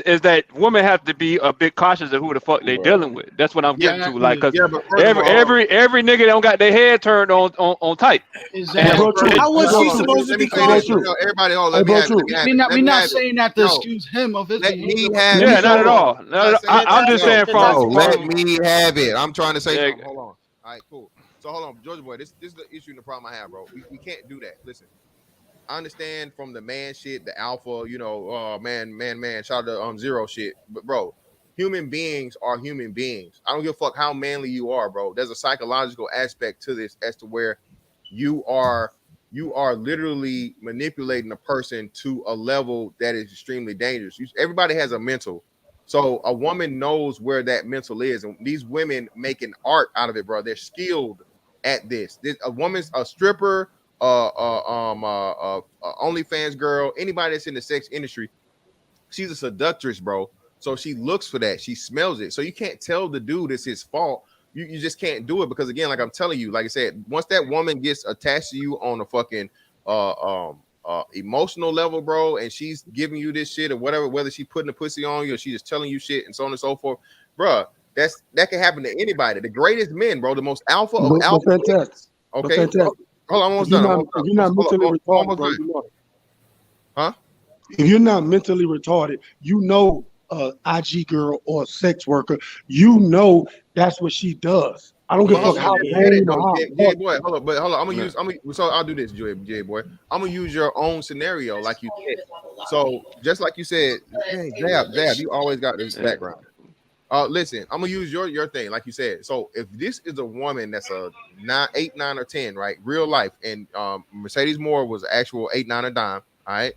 is that women have to be a bit cautious of who the fuck they dealing with. That's what I'm getting to. Like, cause but first of all, every nigga don't got their head turned on tight. Hey, bro, true. How was Hey, she bro, true. supposed to let be me say this. cautious? No, everybody, hold on. Hey, Let me bro, have it. true. Let me have it. We're not Let saying that to No, excuse him of his let me behavior. have Let me Yeah, it. not at say all. I'm just saying Bro, from let me have it. I'm trying to say yeah, something. Hold on. All right, cool. So hold on, Georgia boy. This is the issue and the problem I have, bro. We can't do that. Listen, I understand from the man shit, the alpha, man. Shout out to zero shit. But bro, human beings are human beings. I don't give a fuck how manly you are, bro. There's a psychological aspect to this as to where you are literally manipulating a person to a level that is extremely dangerous. Everybody has a mental. So a woman knows where that mental is, and these women make an art out of it, bro. They're skilled at this. A woman's a stripper, OnlyFans girl, anybody that's in the sex industry, she's a seductress, bro. So she looks for that. She smells it. So you can't tell the dude it's his fault. You just can't do it because again, like I'm telling you, like I said, once that woman gets attached to you on a fucking emotional level, bro, and she's giving you this shit or whatever, whether she's putting the pussy on you or she's just telling you shit and so on and so forth, bro, that can happen to anybody. The greatest men, bro, the most alpha of But alpha. fantastic. But Okay, fantastic. hold on, I'm If you're not, almost done. if you're not mentally I'm retarded, almost bro, done. you know it. Huh? If you're not mentally retarded, you know, IG girl or sex worker, you know that's what she does. I don't give a But hold fuck on, how I get it lame or though, how Jay fuck. boy. Hold on. So I'll do this, Jay boy. I'm gonna use your own scenario, like you said. So just like you said, hey, Zab, you always got this background. Listen, I'm gonna use your thing, like you said. So if this is a woman that's a 8, 9, or 10, right, real life, and Mercedes Morr was actual 8, 9, or dime, all right.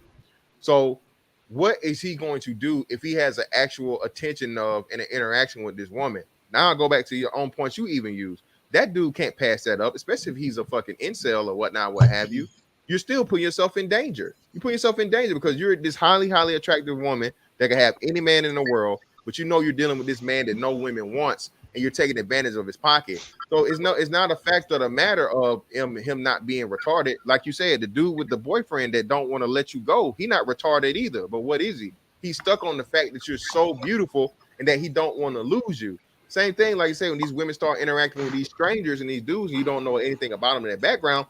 So what is he going to do if he has an actual attention of and an interaction with this woman? Now I'll go back to your own points you even use. That dude can't pass that up, especially if he's a fucking incel or whatnot, what have you. You're still putting yourself in danger. You put yourself in danger because you're this highly, highly attractive woman that can have any man in the world, but you know you're dealing with this man that no women wants, and you're taking advantage of his pocket. So it's not a fact of the matter of him not being retarded. Like you said, the dude with the boyfriend that don't want to let you go, he not retarded either. But what is he? He's stuck on the fact that you're so beautiful and that he don't want to lose you. Same thing, like you say, when these women start interacting with these strangers and these dudes, and you don't know anything about them in their background,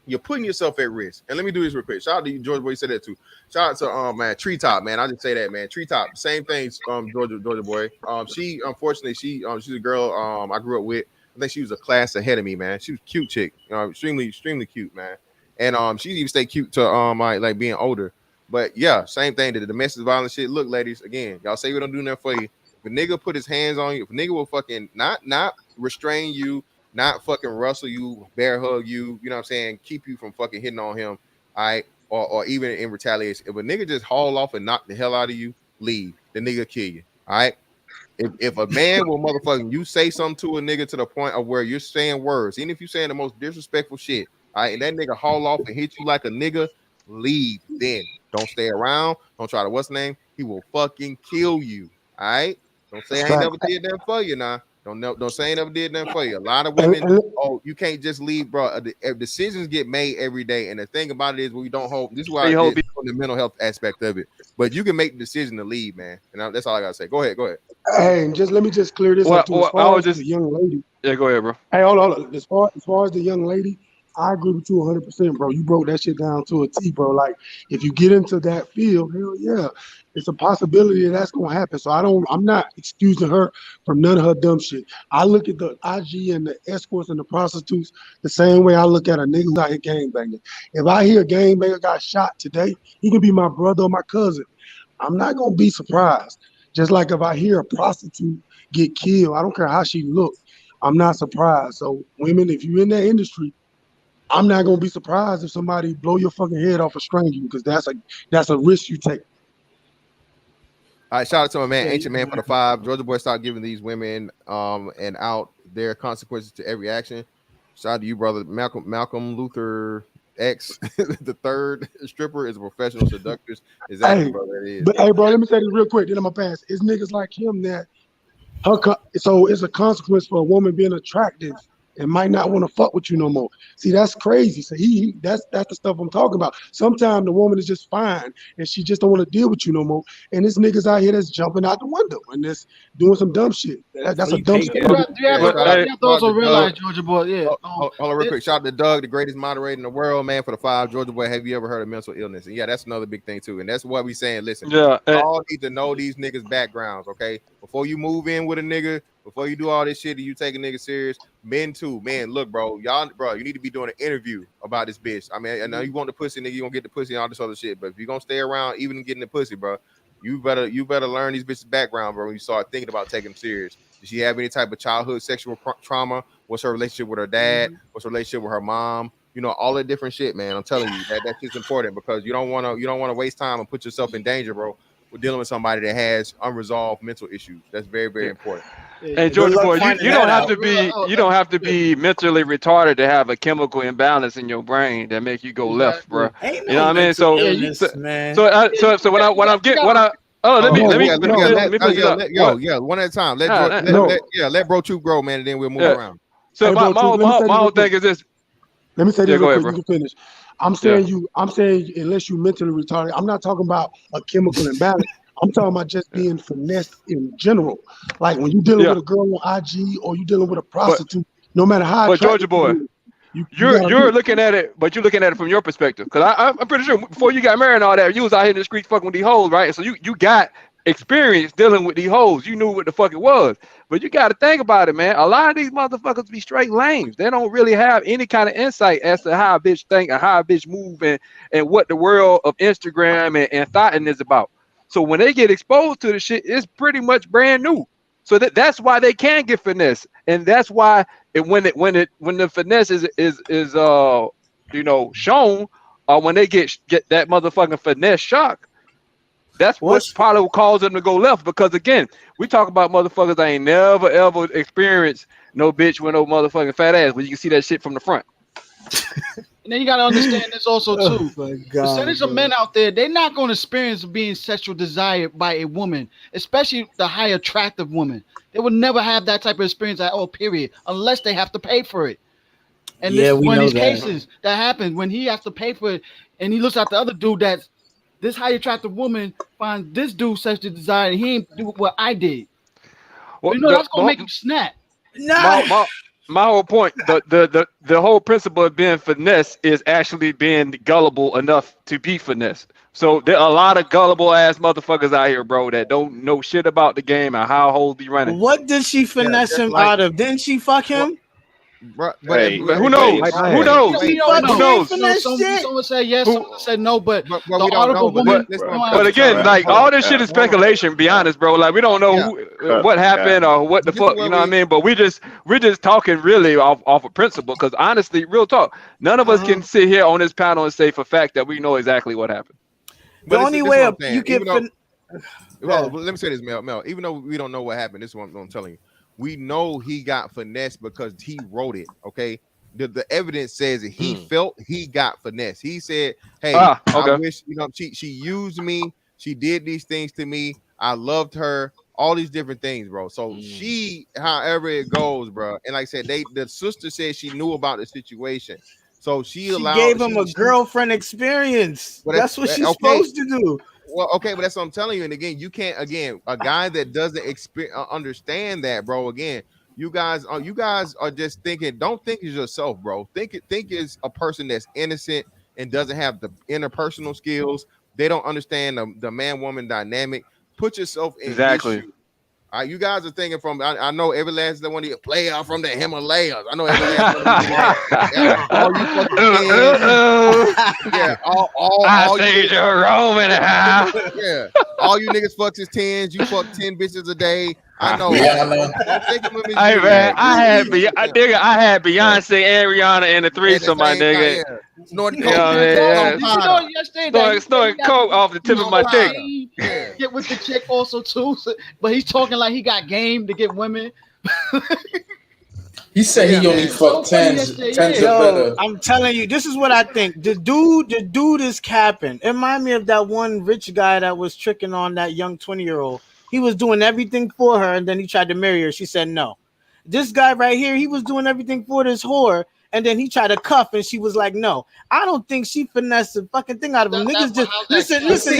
you're putting yourself at risk. And let me do this real quick. Shout out to you, George, boy, you said that too. Shout out to man, Treetop, man. I just say that, man. Treetop, same thing, Georgia boy. She unfortunately, she's a girl I grew up with. I think she was a class ahead of me, man. She was a cute chick, extremely, extremely cute, man. And she even stay cute to like being older. But yeah, same thing. The domestic violence shit. Look, ladies, again, y'all say we don't do nothing for you. If a nigga put his hands on you, if a nigga will fucking not restrain you, not fucking rustle you, bear hug you, you know what I'm saying, keep you from fucking hitting on him, all right, or even in retaliation. If a nigga just haul off and knock the hell out of you, leave. The nigga kill you, all right? If a man will motherfucking you say something to a nigga to the point of where you're saying words, even if you're saying the most disrespectful shit, all right, and that nigga haul off and hit you like a nigga, leave. Then don't stay around. Don't try to what's the name. He will fucking kill you. All right. Don't say I ain't never did that for you now. Don't say I ain't never did nothing for you. A lot of women, oh, you can't just leave, bro. Decisions get made every day, and the thing about it is we don't hold. This is why I did on the mental health aspect of it. But you can make the decision to leave, man. And that's all I gotta say. Go ahead. Hey, and let me clear this up too. As far as the young lady. Yeah, go ahead, bro. Hey, hold on. As far as the young lady, I agree with you 100%, bro. You broke that shit down to a T, bro. Like, if you get into that field, hell yeah, it's a possibility that's gonna happen. So I'm not excusing her from none of her dumb shit. I look at the IG and the escorts and the prostitutes the same way I look at a nigga who out here gangbanging. If I hear a gangbanger got shot today, he could be my brother or my cousin. I'm not gonna be surprised. Just like if I hear a prostitute get killed, I don't care how she looks, I'm not surprised. So women, if you're in that industry, I'm not gonna be surprised if somebody blow your fucking head off a stranger because that's a risk you take. All right, shout out to my man, Ancient Man for the 5. Georgia boy, start giving these women and out their consequences to every action. Shout out to you, brother. Malcolm Luther X, the third stripper, is a professional seductress. Exactly, Hey, brother. It is. but hey, bro, let me say this real quick. Then I'm gonna pass. It's niggas like him that So it's a consequence for a woman being attractive and might not want to fuck with you no more. See, that's crazy. So that's the stuff I'm talking about. Sometimes the woman is just fine and she just don't want to deal with you no more. And this niggas out here that's jumping out the window and that's doing some dumb shit. That's a dumb shit. You have to also realize, Georgia boy, yeah. Hold on real quick. Shout out to Doug, the greatest moderator in the world, man, for the 5. Georgia boy, have you ever heard of mental illness? And yeah, that's another big thing too. And that's what we saying. Listen, all need to know these niggas' backgrounds, okay? Before you move in with a nigga, before you do all this shit and you take a nigga serious, men too, man, look, bro, you need to be doing an interview about this bitch. I mean, I know you want the pussy, nigga, you gonna get the pussy and all this other shit, but if you're gonna stay around even getting the pussy, bro, you better learn these bitches' background, bro, when you start thinking about taking them serious. Did she have any type of childhood sexual trauma? What's her relationship with her dad? What's her relationship with her mom? You know, all that different shit, man. I'm telling you that shit's important because you don't want to waste time and put yourself in danger, bro. We're dealing with somebody that has unresolved mental issues. That's very, very important. And Georgia boy, you don't have to be mentally retarded to have a chemical imbalance in your brain that make you go left, bro. You know what I mean? So let me one at a time. Let bro Troop grow, man, and then we'll move around. So my whole thing is this. Let me say this real real quick, quick. You can finish. I'm saying unless you mentally retarded. I'm not talking about a chemical imbalance. I'm talking about just being finessed in general. Like when you're dealing with a girl on IG or you're dealing with a prostitute, no matter how. But Georgia boy, you're looking at it, but you're looking at it from your perspective. Because I'm pretty sure before you got married and all that, you was out here in the streets fucking with these hoes, right? So you got experience dealing with these hoes. You knew what the fuck it was. But you got to think about it, man. A lot of these motherfuckers be straight lames. They don't really have any kind of insight as to how a bitch think and how a bitch move and what the world of Instagram and thoughting is about. So when they get exposed to the shit, it's pretty much brand new. So that's why they can get finesse, and that's why when the finesse is shown, or when they get that motherfucking finesse shock, that's what's probably will cause them to go left. Because again, we talk about motherfuckers that ain't never ever experienced no bitch with no motherfucking fat ass, but you can see that shit from the front. And then you got to understand this also too. God, percentage of men out there, they're not going to experience being sexual desired by a woman, especially the high attractive woman. They would never have that type of experience at all, period, unless they have to pay for it. And this is one of these cases that happens when he has to pay for it, and he looks at the other dude that's this high attractive woman finds this dude sexually desired, and he ain't do what I did. Well, that's gonna make him snap. My whole point, the whole principle of being finesse is actually being gullible enough to be finesse. So there are a lot of gullible ass motherfuckers out here, bro, that don't know shit about the game and how hoes be running. What did she finesse him out of? Didn't she fuck him? But who knows? Who knows? Who knows? Someone said yes, someone said no, but the article woman. But again, like all this shit is speculation. Be honest, bro. Like we don't know what happened or what the fuck. You know what I mean? But we're just talking really off of principle. Because honestly, real talk, none of us can sit here on this panel and say for fact that we know exactly what happened. The only way you can. Well, let me say this, Mel. Even though we don't know what happened, this is what I'm telling you. We know he got finessed because he wrote it. Okay, the evidence says that he felt he got finessed. He said, "Hey, I wish she used me. She did these things to me. I loved her. All these different things, bro. So she, however it goes, bro. And like I said, the sister said she knew about the situation, so she gave him a girlfriend experience. That's what she's supposed to do." Well, okay, but that's what I'm telling you. And again, you can't. Again, a guy that doesn't understand that, bro. Again, you guys are just thinking. Don't think as yourself, bro. Think as a person that's innocent and doesn't have the interpersonal skills. They don't understand the man-woman dynamic. Put yourself in exactly. Issue. You guys are thinking from. I know every last one of you play out from the Himalayas. I know every last one. All you Roman. Yeah, all you niggas fucks is 10s. You fuck 10 bitches a day. I know. Hey man, I had Beyonce and Rihanna in the threesome, my nigga. Snorting coke. Snorting coke off the tip of my dick. Get with the chick also too, but he's talking like he got game to get women. He said he only fucked 10s or better. I'm telling you, this is what I think. The dude is capping. It reminds me of that one rich guy that was tricking on that young 20-year-old. He was doing everything for her, and then he tried to marry her. She said no. This guy right here, he was doing everything for this whore, and then he tried to cuff, and she was like, "No, I don't think she finessed the fucking thing out of him." Niggas just listen, listen.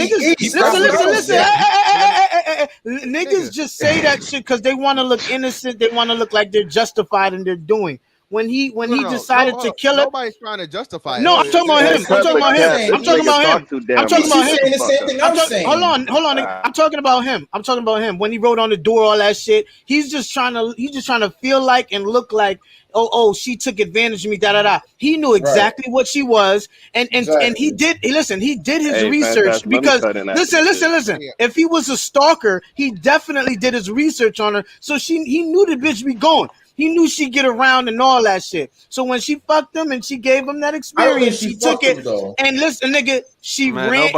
Niggas just say that shit because they want to look innocent. They want to look like they're justified in their doing. When he decided to kill her, nobody's trying to justify it. no, I'm talking about him. I'm talking about him. I'm talking about him. I'm talking about him. The same thing I'm saying. Hold on. I'm talking about him. I'm talking about him. When he wrote on the door, all that shit. He's just trying to feel like and look like, oh, she took advantage of me. Da da da. He knew exactly what she was, and he did. Listen, he did his research because listen. If he was a stalker, he definitely did his research on her. So he knew the bitch be going. He knew she'd get around and all that shit. So when she fucked him and she gave him that experience, she took it. And listen, nigga, he ran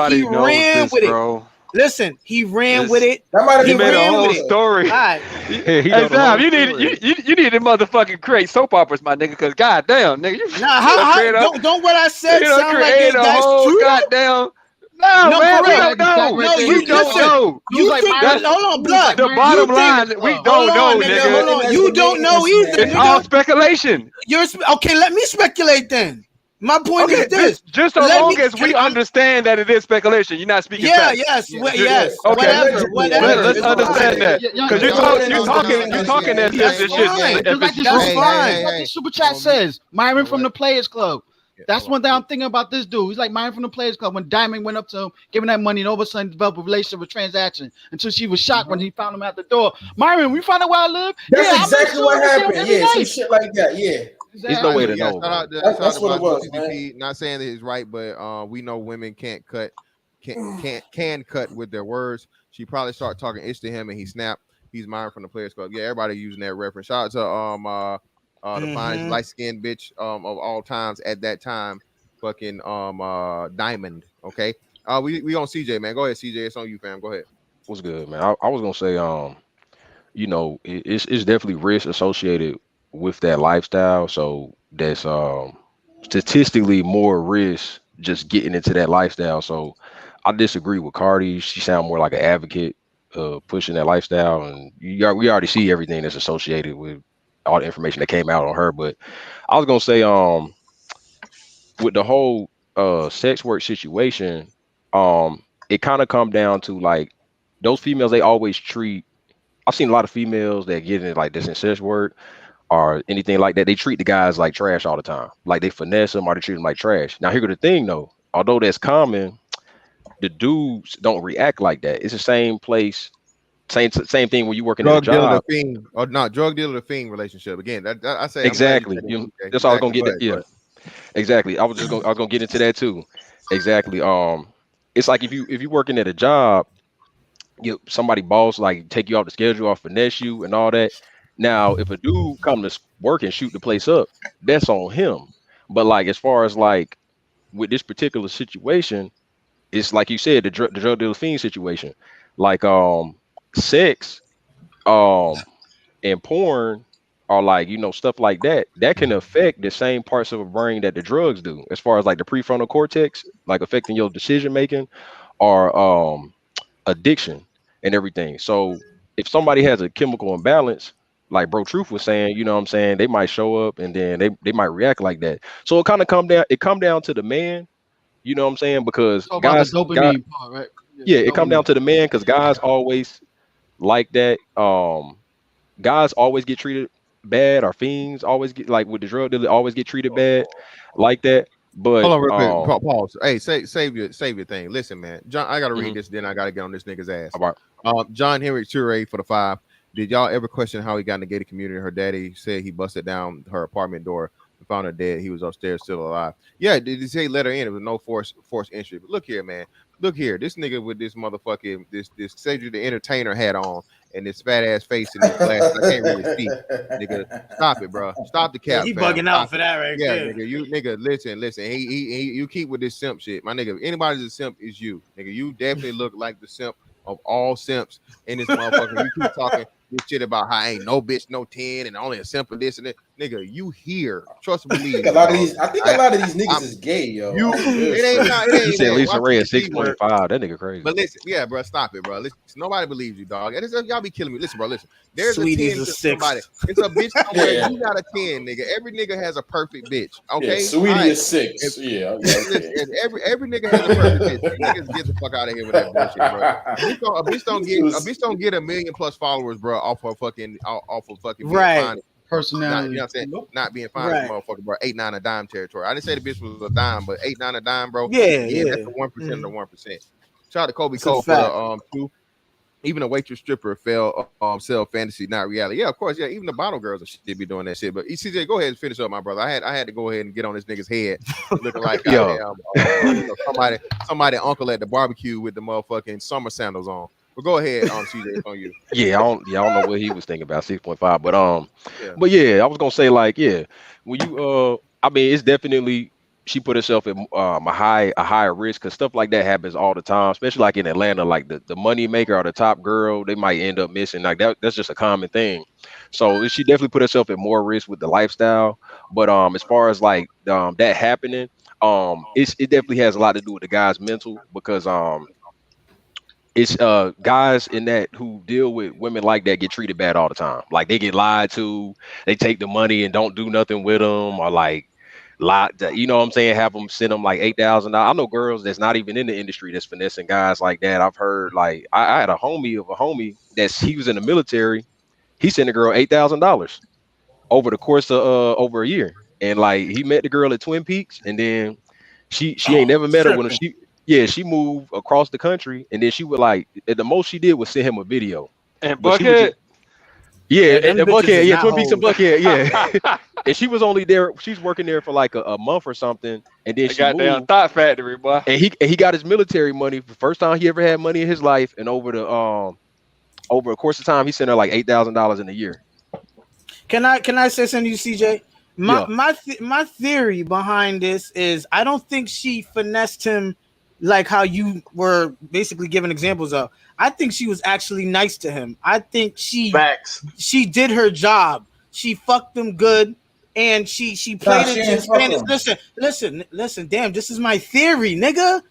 with it. Bro. Listen, he ran with it. He made a whole story. Right. Hey, Sam, you need to motherfucking create soap operas, my nigga, because goddamn, nigga, don't what I said sound like that's true? Goddamn. No, man, we don't know. No, you don't know. You think hold on, blood. The bottom line, we don't know, nigga. Hold on. You don't know either. It's all speculation. Okay. Let me speculate then. My point is this: just so long as we understand that it is speculation, you're not speaking. Yes. Okay. Whatever. Let's understand that because you're talking that this shit. That's fine. Like the super chat says, Myron from the Players Club. That's one thing I'm thinking about this dude. He's like Myron from the Players Club when Diamond went up to him, giving that money, and all of a sudden developed a relationship with transaction until she was shocked when he found him at the door. Myron, we find out where I live. That's exactly what happened. Yeah, some shit like that. Yeah. There's no way to know. That's what it was, man. Not saying that he's right, but we know women can't cut with their words. She probably started talking ish to him, and he snapped. He's Myron from the Players Club. Yeah, everybody using that reference. Shout out to the finest light-skinned bitch of all times at that time, fucking Diamond. Okay, we on CJ, man. Go ahead, CJ. It's on you, fam. Go ahead. What's good, man? I was gonna say, it's definitely risk associated with that lifestyle. So that's statistically more risk just getting into that lifestyle. So I disagree with Cardi. She sounds more like an advocate pushing that lifestyle, and we already see everything that's associated with all the information that came out on her. But I was gonna say, with the whole sex work situation, it kind of come down to like those females. They always treat. I've seen a lot of females that get in like this in sex work or anything like that. They treat the guys like trash all the time. Like they finesse them or they treat them like trash. Now here's the thing though. Although that's common, the dudes don't react like that. It's the same place. Same thing when you working in a job. Drug dealer to fiend relationship. Again, I say exactly. That's all I was gonna get that. Yeah, exactly. I was gonna get into that too. Exactly. It's like if you working at a job, somebody boss like take you off the schedule or finesse you and all that. Now, if a dude come to work and shoot the place up, that's on him. But like as far as like with this particular situation, it's like you said, the drug dealer fiend situation. Like sex and porn are like, stuff like that can affect the same parts of the brain that the drugs do, as far as like the prefrontal cortex, like affecting your decision making or addiction and everything. So if somebody has a chemical imbalance, like Bro Truth was saying, they might show up and then they might react like that. So it kind of come down to the man, because guys, dopamine part, right? Yeah, it come down to the man because guys always like that. Guys always get treated bad, or fiends always get, like with the drug dealer, always get treated bad like that. But hold on real quick, pause. Hey, save your thing. Listen, man, John, I gotta read this, then I gotta get on this nigga's ass. All right. John Henry Ture for the 5. Did y'all ever question how he got in the gated community? Her daddy said he busted down her apartment door and found her dead. He was upstairs still alive. Yeah, did he say let her in? It was no forced entry. But look here, man. Look here. This nigga with this motherfucking this Cedric the Entertainer hat on and this fat ass face and this glasses. I can't really see. Nigga, stop it, bro. Stop the cap. He bugging out for that right there. Yeah, nigga, listen. He you keep with this simp shit. My nigga, if anybody's a simp, is you. Nigga, you definitely look like the simp of all simps in this motherfucker. You keep talking this shit about how ain't no bitch, no 10, and only a simp of this and that. nigga, you here. Trust and I believe. think a lot of dog. these. I think a lot of these niggas is gay, yo. You, I'm real it ain't shit. not. It He ain't said that. Lisa Watch Ray the at C word. 6.5. That nigga crazy. But listen, yeah, bro, stop it, bro. Listen, nobody believes you, dog. And y'all be killing me. Listen, bro, listen. There's Sweetie's a 10 a to 6. somebody. It's a bitch somewhere. Yeah. You got a 10, nigga. Every nigga has a perfect bitch. Yeah, Okay, Sweetie Alright. is 6. Yeah, Listen, okay. every nigga has a perfect bitch. You niggas get the fuck out of here with that bullshit, bro. A bitch don't get 1 million plus followers, bro, off of fucking being Right. fine. Personality. You know what I'm saying? Not being fine as a motherfucker, bro. 8, 9 a dime territory. I didn't say the bitch was a dime, but 8, 9 a dime, bro. Yeah, Again, yeah. that's the 1% of the 1%. Shout out to Kobe It's a Cole for the fact. two. Even a waitress stripper sell fantasy, not reality. Yeah, of course. Yeah, even the bottle girls should be doing that shit. But ECJ, go ahead and finish up, my brother. I had to go ahead and get on this nigga's head, looking like Yo. somebody uncle at the barbecue with the motherfucking summer sandals on. But go ahead, CJ, it's on you. Yeah, I don't know what he was thinking about 6.5, but yeah, I was gonna say like, yeah, when you I mean, it's definitely she put herself at a higher risk because stuff like that happens all the time, especially like in Atlanta, like the money maker or the top girl, they might end up missing like that. That's just a common thing. So she definitely put herself at more risk with the lifestyle. But as far as like that happening, it definitely has a lot to do with the guy's mental because it's guys in that who deal with women like that get treated bad all the time. Like they get lied to, they take the money and don't do nothing with them, or like lie, you know what I'm saying? Have them send them like $8,000. I know girls that's not even in the industry that's finessing guys like that. I've heard like I had a homie he was in the military. He sent a girl $8,000 over the course of over a year, and like he met the girl at Twin Peaks, and then she ain't never met her when she moved across the country, and then she would like the most she did was send him a video. And But she was Buckhead. and Buckhead, yeah, Twin Peaks and hoes. Buckhead, yeah. And she was only there, she's working there for like a month or something, and then They she got damn moved, thought factory, boy. and he got his military money for the first time he ever had money in his life, and over a course of time he sent her like $8,000 in a year. Can I say something to you, CJ? My theory behind this is I don't think she finessed him like how you were basically giving examples of. I think she was actually nice to him. I think she did her job. She fucked him good, and she played it to his fantasy. Listen. Damn, this is my theory, nigga.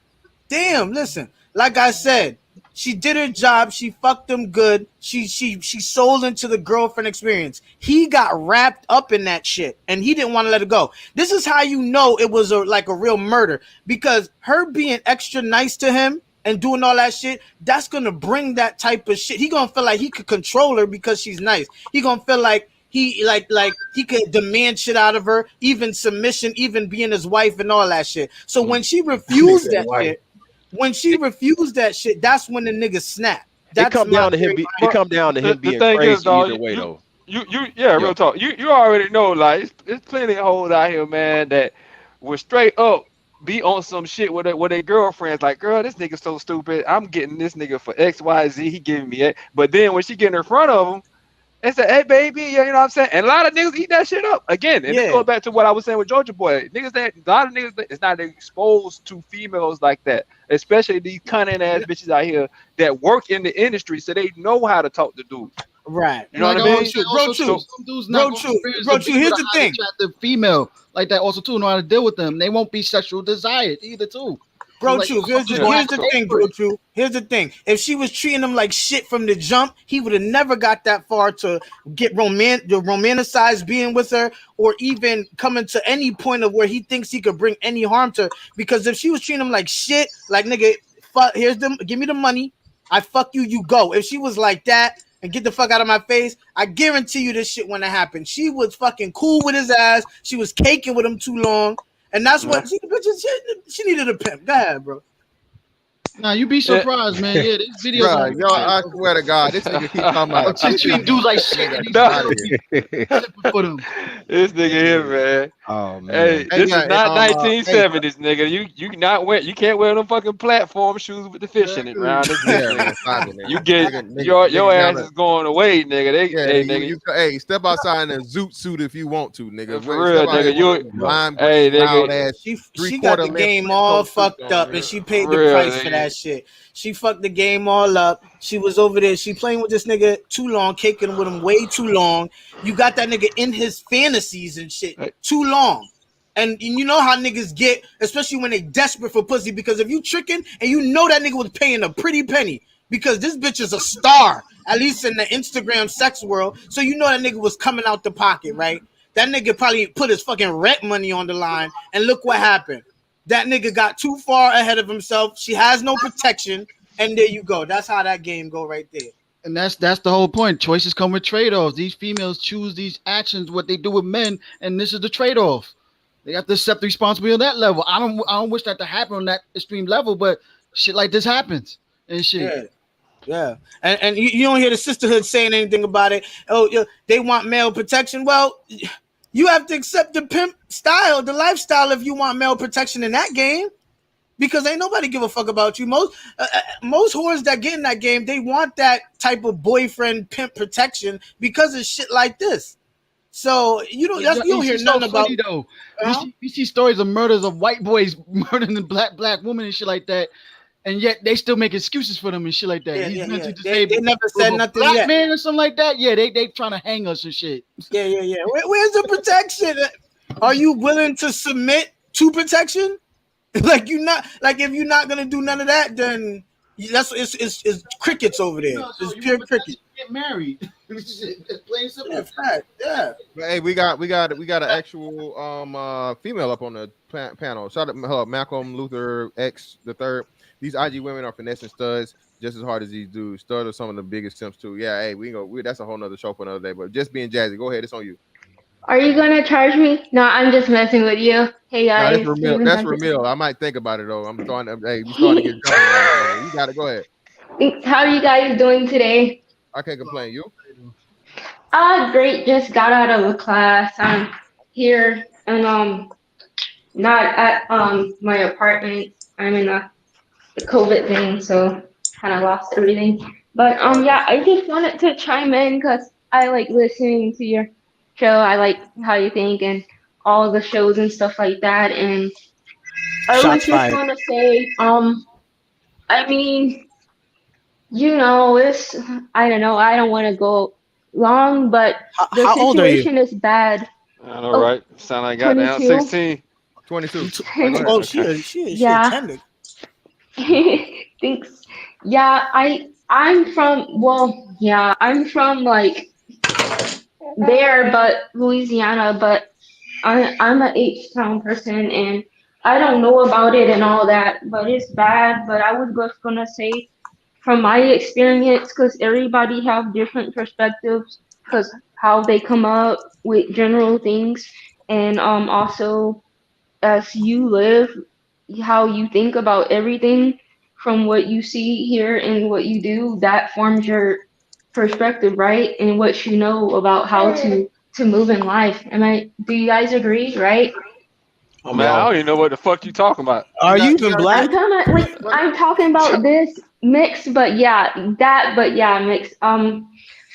Damn, listen. Like I said, she did her job. She fucked him good. She sold into the girlfriend experience. He got wrapped up in that shit, and he didn't want to let it go. This is how you know it was like a real murder, because her being extra nice to him and doing all that shit, that's gonna bring that type of shit. He gonna feel like he could control her because she's nice. He gonna feel like he like he could demand shit out of her, even submission, even being his wife and all that shit. So when she refused that shit. When she refused that shit, that's when the nigga snapped. It come down to him being thing crazy is, dog, either way though. Real talk. You already know, like it's plenty of hoes out here, man, that will straight up be on some shit with their girlfriends. Like, girl, this nigga so stupid. I'm getting this nigga for XYZ. He giving me it. But then when she get in front of him, and say, hey, baby, you know what I'm saying? And a lot of niggas eat that shit up. Again, and it goes back to what I was saying with Georgia Boy. A lot of niggas, it's not exposed to females like that, especially these cunning ass bitches out here that work in the industry, so they know how to talk to dudes. Right. You know what I mean? Some dudes not gonna here's the thing. Attractive female like that also too know how to deal with them. They won't be sexual desired either too. Bro, Like, True, here's the thing, bro, True. Here's the thing. If she was treating him like shit from the jump, he would have never got that far to get romanticize being with her, or even coming to any point of where he thinks he could bring any harm to her. Because if she was treating him like shit, like nigga, fuck, give me the money, I fuck you, you go. If she was like that and get the fuck out of my face, I guarantee you this shit wouldn't have happened. She was fucking cool with his ass. She was caking with him too long. And that's what she needed a pimp. Go ahead, bro. Nah, you be surprised, man. Yeah, this video. Yo, I swear to God, this nigga keep talking about. She's treating dudes like shit. For them. This nigga here, man. Oh man. Hey, this is not 1970s, nigga. You can't wear them fucking platform shoes with the fish in it, round. You get your ass is going away, nigga. Hey, step outside in a zoot suit if you want to, nigga. For real, nigga. She got the game all fucked up, and she paid the price for that shit. She fucked the game all up. She was over there. She playing with this nigga too long, caking with him way too long. You got that nigga in his fantasies and shit too long. And you know how niggas get, especially when they desperate for pussy, because if you tricking and you know that nigga was paying a pretty penny, because this bitch is a star, at least in the Instagram sex world. So you know that nigga was coming out the pocket, right? That nigga probably put his fucking rent money on the line, and look what happened. That nigga got too far ahead of himself. She has no protection, and there you go. That's how that game go right there. And that's the whole point. Choices come with trade-offs. These females choose these actions, what they do with men, and this is the trade-off. They have to accept the responsibility on that level. I don't wish that to happen on that extreme level, but shit like this happens and shit. Yeah. And you don't hear the sisterhood saying anything about it. Oh, they want male protection. Well, you have to accept the pimp style, the lifestyle, if you want male protection in that game. Because ain't nobody give a fuck about you. Most whores that get in that game, they want that type of boyfriend pimp protection because of shit like this. So you don't hear nothing about. Though. We see stories of murders of white boys murdering black women and shit like that, and yet they still make excuses for them and shit like that. He's mentally disabled. They never said nothing black yet. man or something like that. Yeah, they trying to hang us and shit. Yeah. Where's the protection? Are you willing to submit to protection? Like you not like if you're not gonna do none of that, then that's it's crickets over there. No, it's pure cricket. Get married. It's plain simple. Yeah, fact. Yeah. But hey, we got an actual female up on the panel. Shout out Malcolm Luther X the third. These IG women are finessing studs just as hard as these dudes. Studs are some of the biggest simps too. Yeah, hey, that's a whole nother show for another day. But just being jazzy, go ahead, it's on you. Are you gonna charge me? No, I'm just messing with you. Hey guys. No, that's Ramil. I might think about it though. I'm starting to get drunk. You gotta go ahead. How are you guys doing today? I can't complain. You? Great. Just got out of a class. I'm here and not at my apartment. I'm in the COVID thing, so kind of lost everything. But yeah, I just wanted to chime in because I like listening to your show. I like how you think and all the shows and stuff like that. And I was just want to say, I mean, it's I don't know. I don't want to go long, but the situation is bad. I know, right? Sound like I got down 16. 22. Oh, she is tender. Thanks. Yeah, I'm from like there, but Louisiana, but I'm a H-Town person and I don't know about it and all that, but it's bad. But I was just gonna say from my experience, because everybody have different perspectives, because how they come up with general things, and also as you live, how you think about everything from what you see here and what you do, that forms your perspective, right? And what you know about how to move in life. Do you guys agree, right? Oh man, I don't even know what the fuck you talking about. Are you even black? I'm talking about this mix, but yeah, mix.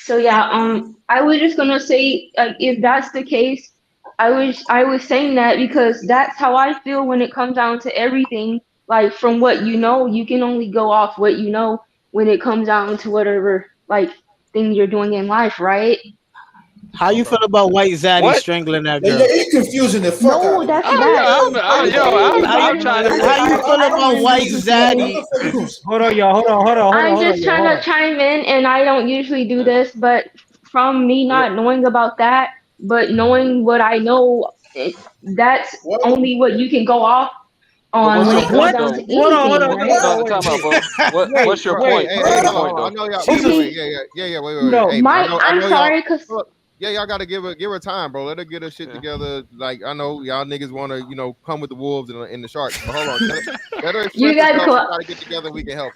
So yeah, I was just gonna say, if that's the case, I was saying that because that's how I feel when it comes down to everything. Like from what you know, you can only go off what you know when it comes down to whatever like thing you're doing in life, right? How you feel about White Zaddy strangling that girl? It's confusing the fuck out. No, that's I'm trying to. How you feel about White Zaddy? Hold on, y'all. I'm just trying to chime in, and I don't usually do this, but from me not knowing about that, but knowing what I know, that's only what you can go off on when it comes down to anything. Hold on. What's your point? I know y'all. Yeah. Wait. No, hey, I'm sorry, because. Yeah, y'all gotta give her time, bro. Let her get her shit together. Like I know y'all niggas want to, come with the wolves and the sharks. But hold on, let her you guys gotta get together. We can help.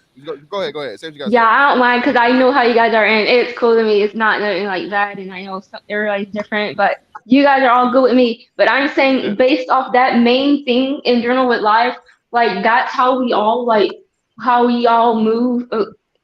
Go ahead. Say what you guys. Yeah, I don't mind because I know how you guys are, and it's cool to me. It's not nothing like that, and I know everybody's different, but you guys are all good with me. But I'm saying based off that main thing in general with life, like that's how we all move,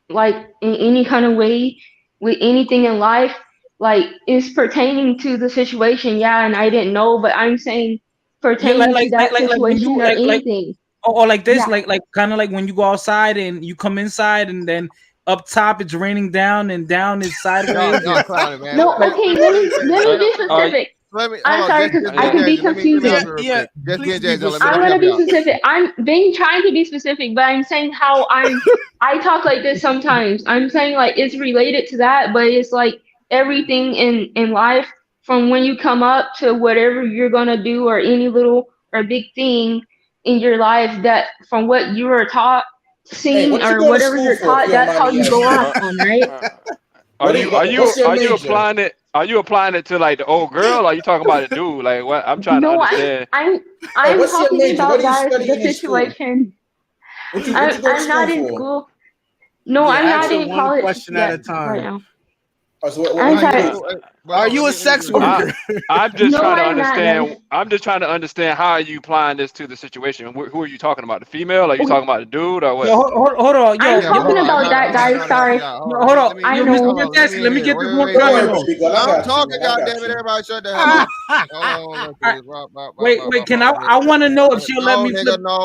like in any kind of way with anything in life. Like is pertaining to the situation, and I didn't know, but I'm saying pertaining to that situation or anything. Or like this, like kind of like when you go outside and you come inside, and then up top it's raining down and down is sideways. Y'all clowning, man. No, okay, let me be specific. Let me I'm hold on, sorry because I can be let me confusing. help you real quick. Just be Jazzy, let me I'm gonna help be you out. specific. I'm being trying to be specific, but I'm saying how I talk like this sometimes. I'm saying like it's related to that, but it's like everything in life from when you come up to whatever you're gonna do or any little or big thing in your life that from what you were taught, Hey, seen what you or go to whatever school you're for? If taught, you don't that's mind how me you go asking. out on, right? What's your Are you major? applying it? Are you applying it to like the old girl? Or are you talking about a dude? Like what? I'm trying to No, understand. Hey, I'm what's your talking major? What about are you guys the studying in school? situation. What you go to I'm school not in for? school. No, Yeah, I'm ask not her in one college question at yet a right time. now. Oh, so I'm what sorry. Are you a sex worker? I'm just No, trying to I'm not, understand. guys. I'm just trying to understand how are you applying this to the situation. Who are you talking about? The female? Are you Okay. talking about the dude or what? Yo, hold on, I'm yo, talking about that, I'm guys. trying to help Sorry. you out. no, Hold on, hold on, I yo, know. Mr. hold on, let me Fantastic. Let me in here. get this Wait, one wait, point wait, in Don't wait. worry, though. baby girl. I I'm got you, talking, man. I got goddammit. you. Everybody shut the hell up. Hold on, let's do this. Wait, can I want to know if she'll let No, me flip. nigga, no,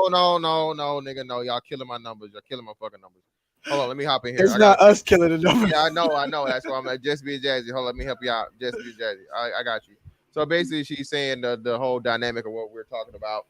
nigga, no. Y'all killing my numbers. Y'all killing my fucking numbers. Hold on, let me hop in here. It's I got not us killing the number. Yeah, I know. That's why I'm like, just be Jazzy. Hold on, let me help you out. Just be Jazzy. I got you. So basically, she's saying the whole dynamic of what we're talking about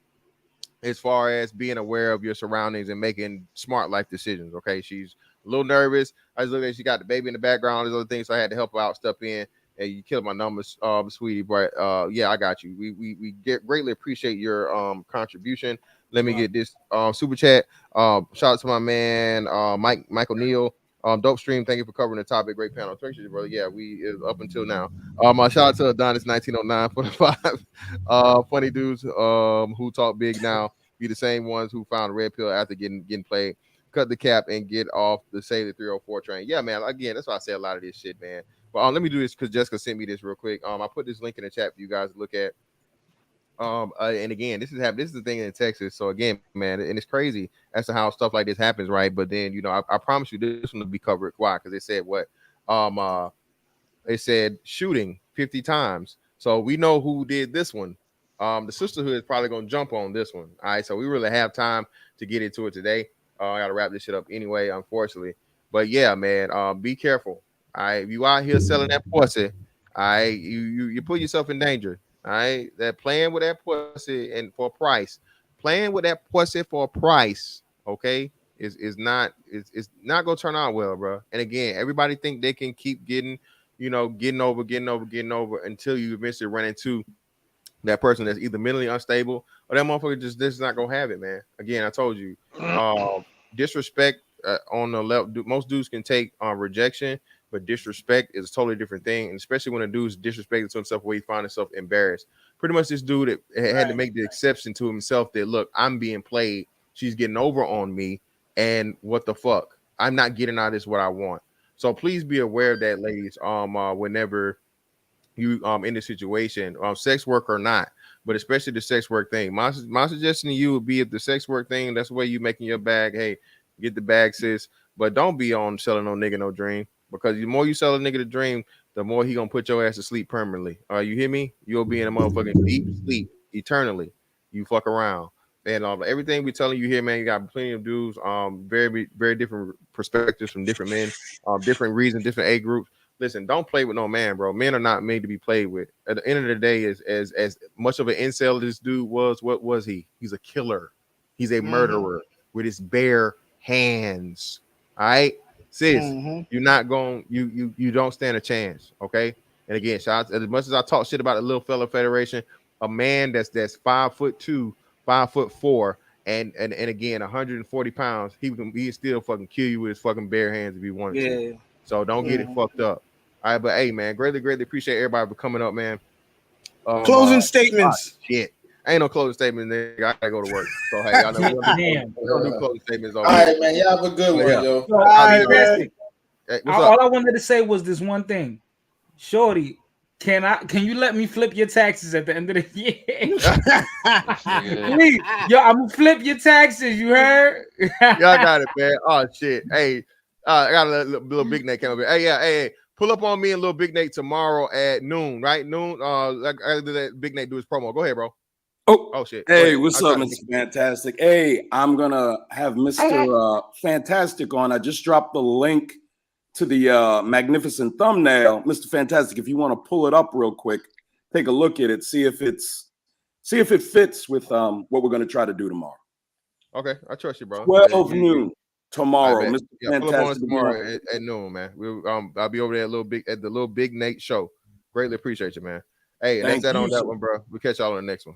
as far as being aware of your surroundings and making smart life decisions. Okay, she's a little nervous. I was looking at she got the baby in the background, there's other things, so I had to help her out, step in. And you killed my numbers, sweetie. But yeah, I got you. We greatly appreciate your contribution. Let me get this super chat. Shout out to my man Michael Neal. Dope stream. Thank you for covering the topic. Great panel. Appreciate you, brother. Yeah, we is up until now. My shout out to Adonis 1909 for the 5 funny dudes who talk big now. Be the same ones who found a red pill after getting played. Cut the cap and get off the Save the 304 train. Yeah, man. Again, that's why I say a lot of this shit, man. But let me do this because Jessica sent me this real quick. I put this link in the chat for you guys to look at. And again, this is the thing in Texas. So again, man, and it's crazy as to how stuff like this happens, right? But then I promise you this one will be covered. Why? Because they said what? They said shooting 50 times. So we know who did this one. The sisterhood is probably gonna jump on this one. All right, so we really have time to get into it today. I gotta wrap this shit up anyway, unfortunately. But yeah, man, be careful. All right, if you out here selling that pussy, all right, you put yourself in danger. All right, that playing with that pussy and for a price, playing with that pussy for a price, okay, is not gonna turn out well, bro. And again, everybody think they can keep getting getting over until you eventually run into that person that's either mentally unstable or that motherfucker just not gonna have it, man. Again, I told you, disrespect on the level. Most dudes can take rejection, but disrespect is a totally different thing, and especially when a dude's disrespected to himself, where he finds himself embarrassed. Pretty much, this dude had to make the exception to himself that look, I'm being played. She's getting over on me, and what the fuck? I'm not getting out of this what I want. So please be aware of that, ladies. Whenever you in this situation, sex work or not, but especially the sex work thing. My suggestion to you would be if the sex work thing, that's the way you making your bag. Hey, get the bag, sis. But don't be on selling no nigga no dream, because the more you sell a nigga the dream, the more he gonna put your ass to sleep permanently. You hear me? You'll be in a motherfucking deep sleep eternally. You fuck around. And everything we telling you here, man, you got plenty of dudes, very, very different perspectives from different men, different reasons, different age groups. Listen, don't play with no man, bro. Men are not made to be played with. At the end of the day, as much of an incel this dude was, what was he? He's a killer. He's a murderer with his bare hands. All right, sis, you're not going. You don't stand a chance. Okay. And again, shout out, as much as I talk shit about the little fella federation, a man that's 5'2", 5'4", and again 140 pounds, he still fucking kill you with his fucking bare hands if he wanted to. So don't get it fucked up. All right, but hey, man, greatly appreciate everybody for coming up, man. Closing statements. Shit. Ain't no closing statements, nigga. I gotta go to work. So hey, y'all know we don't do closing statements over All here. right, man. Y'all have a good one, yo. All right, Hey, all I wanted to say was this one thing. Shorty, can you let me flip your taxes at the end of the year? Please, yo, I'm gonna flip your taxes. You heard? Y'all got it, man. Oh shit. Hey, I got a little Big Nate coming up here. Hey, pull up on me and little Big Nate tomorrow at noon, right? Noon. Like, that Big Nate do his promo. Go ahead, bro. Oh shit. Hey, what's up, Mr. Fantastic? Hey, I'm gonna have Mr. Fantastic on. I just dropped the link to the magnificent thumbnail. Mr. Fantastic, if you want to pull it up real quick, take a look at it, see if it fits with what we're gonna try to do tomorrow. Okay, I trust you, bro. 12 noon tomorrow, Mr. Yeah, pull up on us Fantastic. tomorrow at noon, man. I'll be over there at the little Big Nate show. Greatly appreciate you, man. Hey, and Thank that's that you, on that sir. one, bro. We'll catch y'all on the next one.